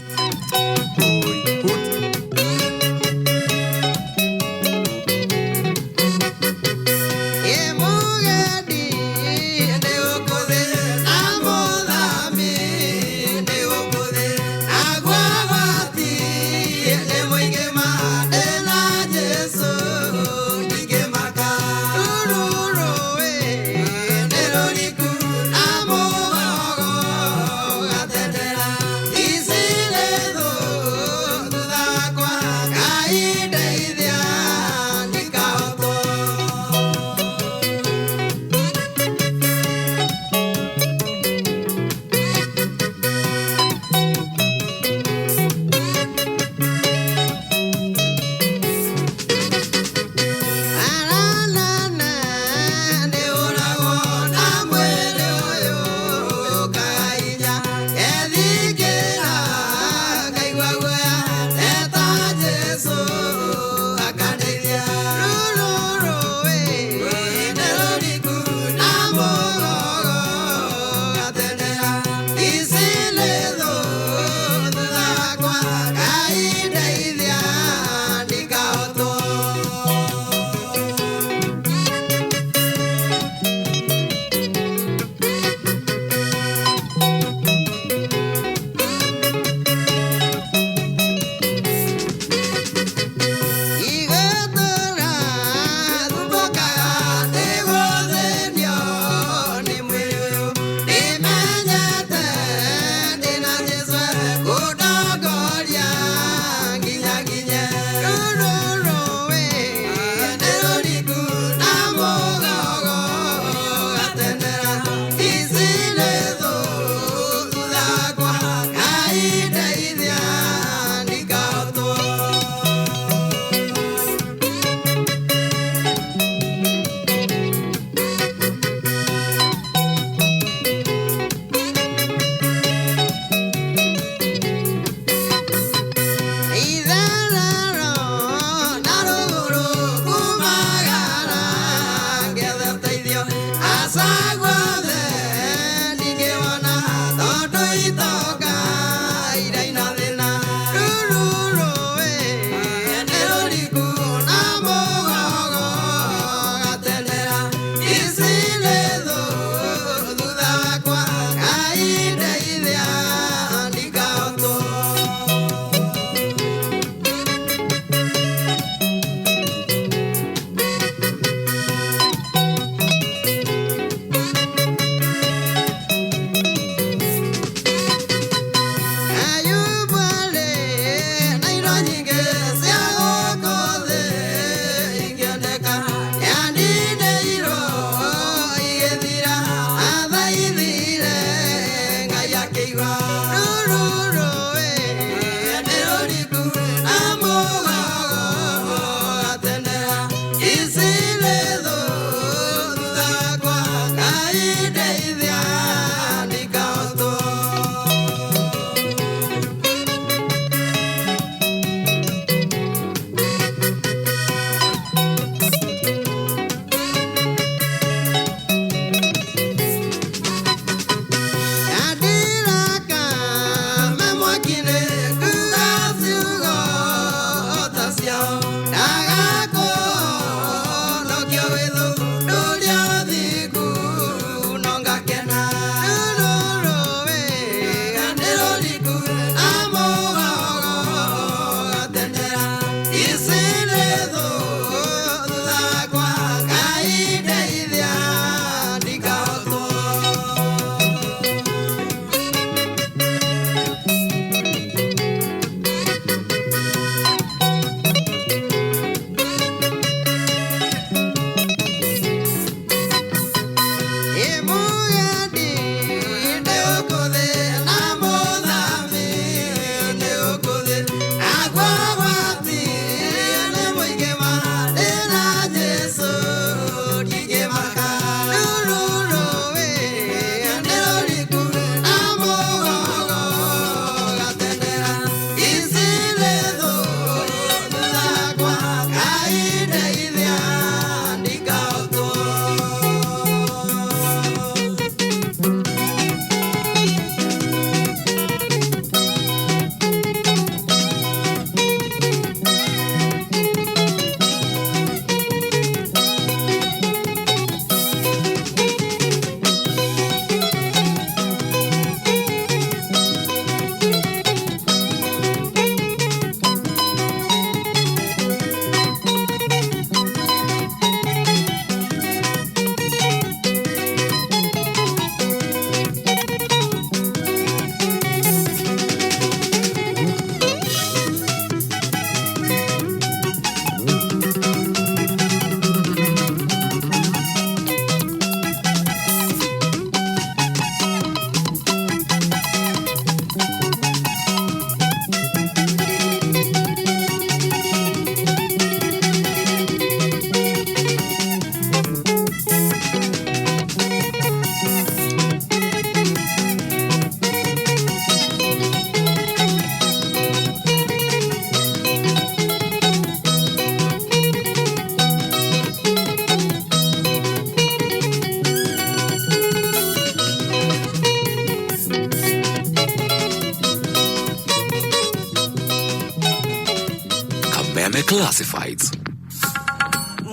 Kameme Classifieds.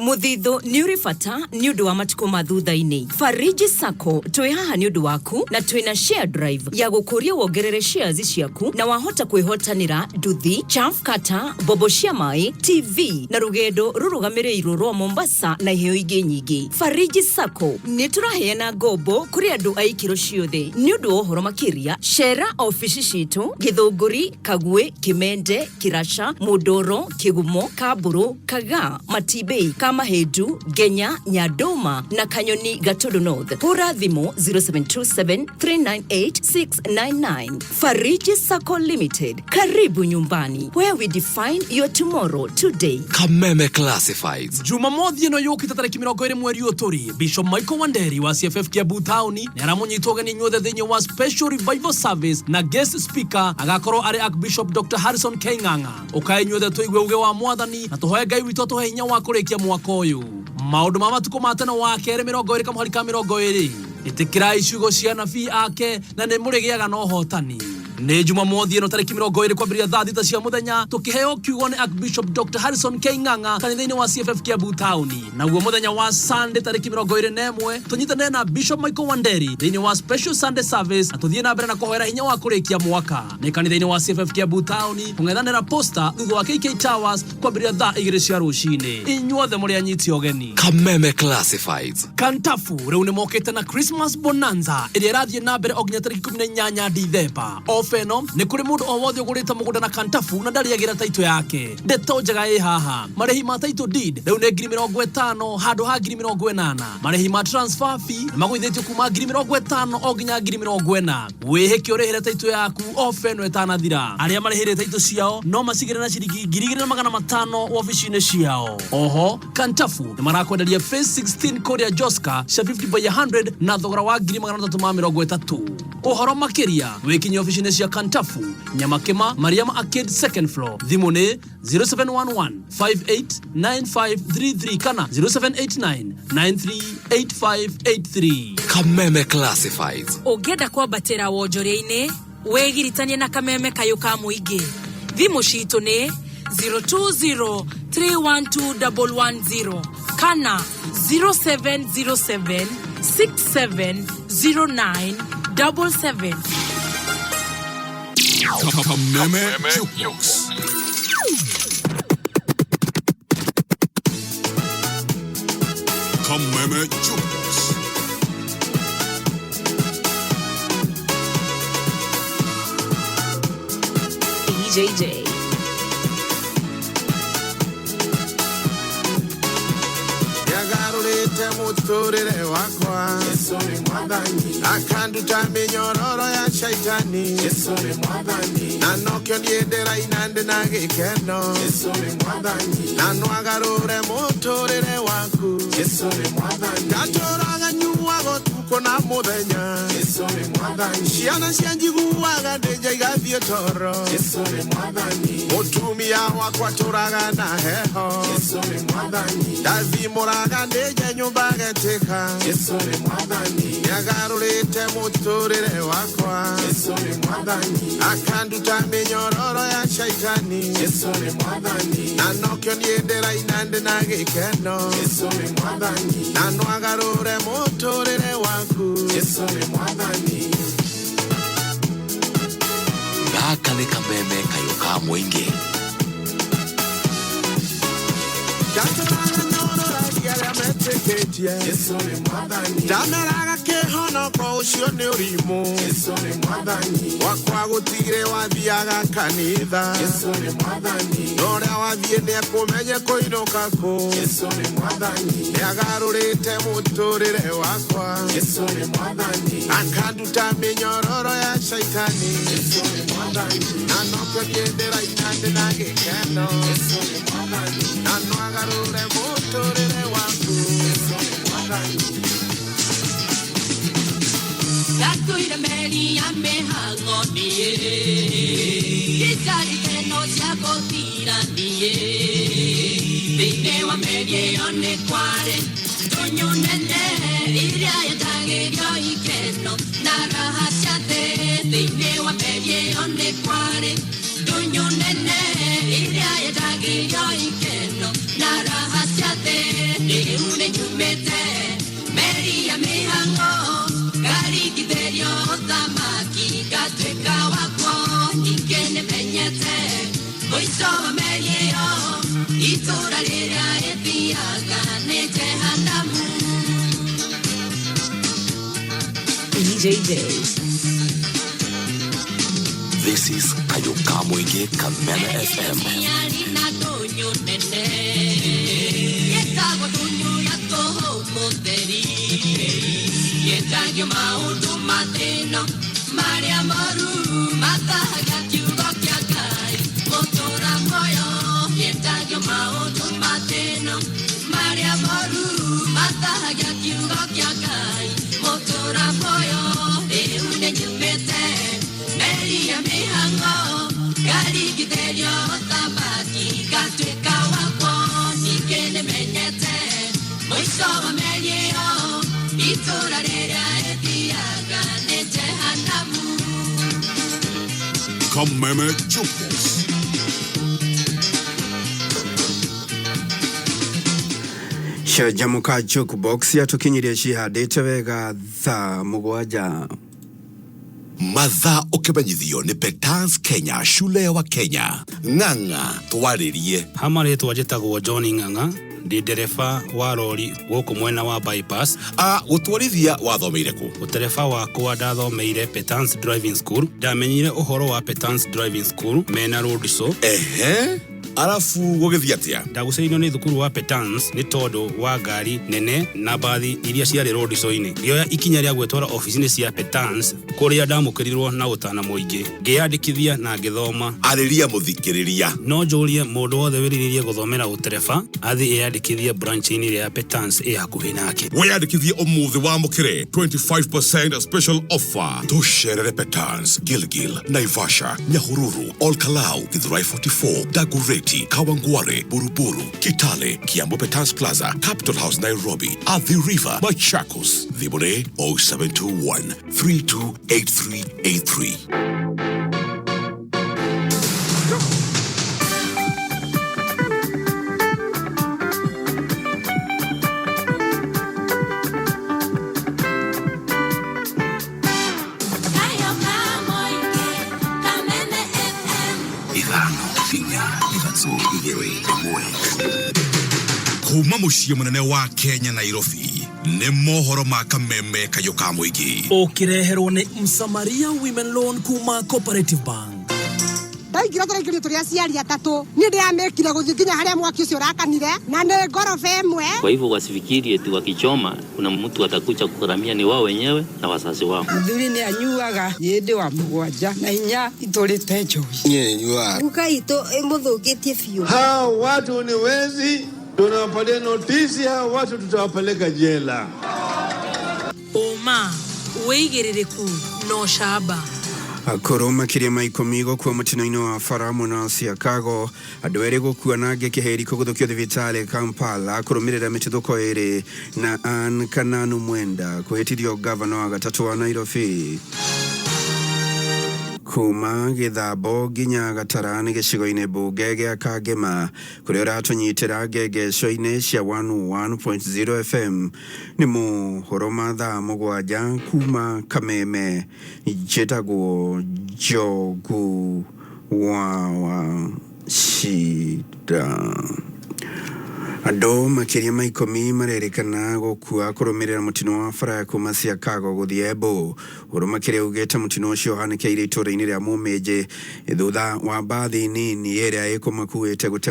Muthithu ni uri bata ni undu wa matuko mathutha-ini. Fariji Sacco twi haha ni undu waku na twina share drive ya gukuria wongerere shares ciaku na wahota kwihotanira nduthi, chaff cutter, bobo cia mai, TV na rugendo rurugamirirwo rwa Mombasa na iheo ingi nyingi. Fariji Sacco ni turaheana ngombo kuri andu aikiro ciothe. Ni undu wa uhoro makiria share office citu Githunguri, Kagwe, Kimende, Kirasha, Mudoro, Kigumo, Kaburu, Kaga, Matibei, Mahedu, Genya, Nyadoma na Kanyoni Gatodo North. Hura thimu 0727-398-699. Fariji Sacco Limited. Karibu nyumbani, where we define your tomorrow today. Kameme Classifieds. Jumamothi no yukite tariki 20 mweri uturi. Bishop Michael Wanderi wa CFF Kiambu Town ni aramunyitoga ni nyothe thinyi wa special revival service na guest speaker agakorwo ari Archbishop Dr. Harrison Keing'ang'a. Ukae nyothe tuigwe uge wa mwathani na tuhoe Ngai witũ tuhe hinya wa kurikia mwaka uyu. Maundu ma matuko matena wa kere 20 kamũhari ka 20 itikira iciugo cia nabii ake na nĩ mũrĩgĩaga na ũhotani. Nĩ Jumamothi ĩno tariki 20 kwambĩrĩria thaa 6 cia mũthenya tukiheo kiugo nĩ Archbishop Dr. Harrison Keing'ang'a kanitha-inĩ wa CFF Kiambu Town. Naguo mũthenya wa Sunday tariki 21 tunyitanĩre na Bishop Michael Wanderi thĩinĩ wa special Sunday service na tuthiĩ na mbere na kũhoera hinya wa kũrĩkia mwaka. Nĩ kanitha-inĩ wa CFF Kiambu Town kũng'ethanĩra poster thutha wa KK Towers kwambĩrĩria thaa 2 cia rũcinĩ. Inyuothe mũrĩ anyiti ogeni. Kameme Classifieds. Kantafu rĩu nĩ mokĩte na Christmas Bonanza ĩrĩa ĩrathiĩ na mbere o nginya tariki 18 Dithemba. Ofeno nĩ kũrĩ mũndũ o wothe ũgũrĩte mũgũnda na Kantafu na ndariagĩra taito yake. Ndeto njega ĩ haha. Marĩhi ma taito deed rĩu nĩ 50,000 handũ ha 80,000. Marĩhi ma transfer fee magũithĩtio kuma 50,000 o nginya 40,000. Wĩhĩke ũrĩhĩre taito yaku ofeno ĩtanathira. Arĩa marĩhĩire taito ciao no macigĩre na ciringi 2,500 ofici-inĩ ciao. Oho Kantafu nĩ marakwenderia phase 16 Korea Joska cia 50/100 na thogora wa 330. Ũhoro makĩria wĩkinye ofici-inĩ cia Kantafu Nyamakema Mariama Arcade second floor. Thimu nĩ 0711589533 kana 0789938583. Kameme Classifieds. Ũngĩenda kwambatĩra wonjoria-inĩ wĩgiritanie na Kameme Kayũ ka Mũingĩ. Thimu ciitũ nĩ 0203121110 kana 0707670977. Kameme Jukebox. Kameme Jukebox. EJJ. Yagarurite muturire wakwa Yesu ni mwathani akanduta minyororo ya shaitani Yesu ni mwathani na nokyo niendera inande na gikeno Yesu ni mwathani na nwagarure muturire waku Yesu ni mwathani ngaturaga nyuago tuko na muthenya Yesu ni mwathani ciana cianjiguaga ndĩnja igathiĩ toro Yesu ni mwathani mutumia wakwa tũraga na heho Yesu ni mwathani ndathimũraga ndĩnja nyũmba getĩka Yesu ni mwathani nĩagarũrĩte mũtũrĩre wakwa Yesu ni mwathani akanduta mĩnyororo ya shaitani Yesu ni mwathani na nokyo niendera ndĩ na gĩkeno Yesu ni mwathani na nwagarũre mũtũrĩre waku Yesu ni mwathani. Gaka nĩ Kameme Kayũ ka Mũingĩ. Yesu ni mwathani ndameraga kĩhonoko ũcio nĩ ũrimũ Yesu ni mwathani wakwa gũtigire wathiaga kanitha Yesu ni mwathani norĩa wathiĩ nĩekũmenye kũinũka kũ Yesu ni mwathani nĩagarũrĩte mũtũrĩre wakwa Yesu ni mwathani akanduta mĩnyororo ya shaitani Yesu ni mwathani na nokyo niendera inande na gĩkeno Yesu ni mwathani na nwagarũre mũtũrĩre waku Yesu ni mwathani. Gatuire meri ya mĩhang'o niĩ gĩcari ĩno cia gũthira niĩ thĩinĩ wa meri ĩyo nĩ kwarĩ ndũnyũ nene iria yendagĩrio ikeno na raha cia thĩ thĩinĩ wa meri ĩyo nĩ kwarĩ dunyo nene iria yetagĩrio ikeno na raha ciathĩ rĩu nĩ nyumĩte meri ya mĩhang'o ngarigithĩrio thamaki ngatuĩka wakwo ningĩ nĩmenyete mũico wa meri ĩyo itũũra rĩrĩa ĩthiaga nĩ Jehanamu. DJ Days. This is Kayoka Mwenge Kameme FM. Yetagio maundu matino Maria moru matahaga kiugo kia Ngai motora moyo Yetagio maundu matino Maria moru matahaga kiugo kia Ngai motora moyo rĩu nĩ nyumĩte meri ya mĩhang'o ngarigithĩrio thamaki ngatuĩka wakwo ningĩ nĩmenyete mũico wa meri ĩyo itũũra rĩrĩa ĩthiaga nĩ Jehanamu. Kameme Jukebox. Shajamuka Jukebox yatukinyirie cihandĩte wega thaa mũgwanja. Mathaa ũkĩmenyithio nĩ Petans Kenya, shule wa Kenya. Ng'ang'a twarĩrie. Hamarĩtwa njĩtagwo John Ng'ang'a. Ndi ndereba wa lori gũkũ mwena wa bypass. Gũtwarithia wathomeire kũ? Ũtereba wakwa ndathomeire Petans Driving School. Ndamenyire ũhoro wa Petans Driving School mena road show. Arafu gũgĩthiĩ atĩa? Ndagucĩrĩirio nĩ thukuru wa Petans nĩ tondũ wa ngari nene na bathi iria ciarĩ road show-inĩ. Ngĩoya ikinya rĩa gwĩtwara ofici-inĩ cia Petans kũrĩa ndamũkĩrirwo na ũtana mũingĩ. Ngĩyandĩkithia na ngĩthoma. Arĩria mũthikĩrĩria. No njũrie mũndũ wothe wĩrirĩirie gũthomera ũtereba athiĩ eyandĩkithie branch-inĩ ya Petans ĩ hakuhĩ nake. Weyandĩkithie ũmũthĩ wamũkĩre 25% special offer. Tũcerere Petans, Gilgil, Naivasha, Nyahururu, Olkalau, Githurai 44, Dagoretti, Kawangware, Buruburu, Kitale, Kiambu Petans Plaza, Capital House Nairobi, Athi River, Machakos, Thibone 0721 328383. Kuma muciĩ mũnene wa Kenya Nairobi nĩ mohoro ma Kameme Kayoka Mwenge. Ũkĩreherwo nĩ Msamaria Women Loan kuma Cooperative Bank. Ndaingĩra tũraingĩrio tũrĩ aciari atatũ nĩ ndĩramekire gũthiĩ nginya harĩa mwaki ũcio ũrakanire na nĩ ngoroba ĩmwe. Kwa hivyo wasifikiri eti wakichoma kuna mtu atakuja kugharamia, ni wao wenyewe na wazazi wao. Mũthuri nĩ anyuaga yĩndĩ wa mũgwanja na hinya itũrĩte njohi. Niĩ nyuaga. Guka itũ ĩmũthũkĩtie biũ. Hao watu ni wezi, tunawapatia notisi, hao watu tutawapeleka jela. Oma weigĩrĩrĩku no shamba. Akoro makĩria ma 10 gũkua mũtino-inĩ wa bara mũna wa Chicago. Andũ erĩ gũkua na angĩ kĩheri kũgũthũkio thibitarĩ Kampala kũrũmĩrĩra mĩtuthũko ĩrĩ na Anne Kananu Mwenda kũhĩtithio gavana wa gatatũ wa Nairobi. Kuma Gĩthambo nginya Gatarani gĩcigo-inĩ mbunge gĩa Kangema kũrĩa ũratũnyitĩra ngengeco-inĩ cia 101.0 FM nĩ mohoro ma thaa mũgwanja kuma Kameme. Njĩtagwo Njogu wa Shida. Andũ makĩria ma 10 marerĩkana gũkua kũrũmĩrĩra mũtino wa bara kuma Chicago gũthiĩ Embu. Ũhoro makĩria ugĩte mũtino ũcio ũhanĩkĩire itũũra-inĩ rĩa Mũmĩnjĩ thutha wa mbathi nini ĩrĩa ĩkũmakuĩte gũte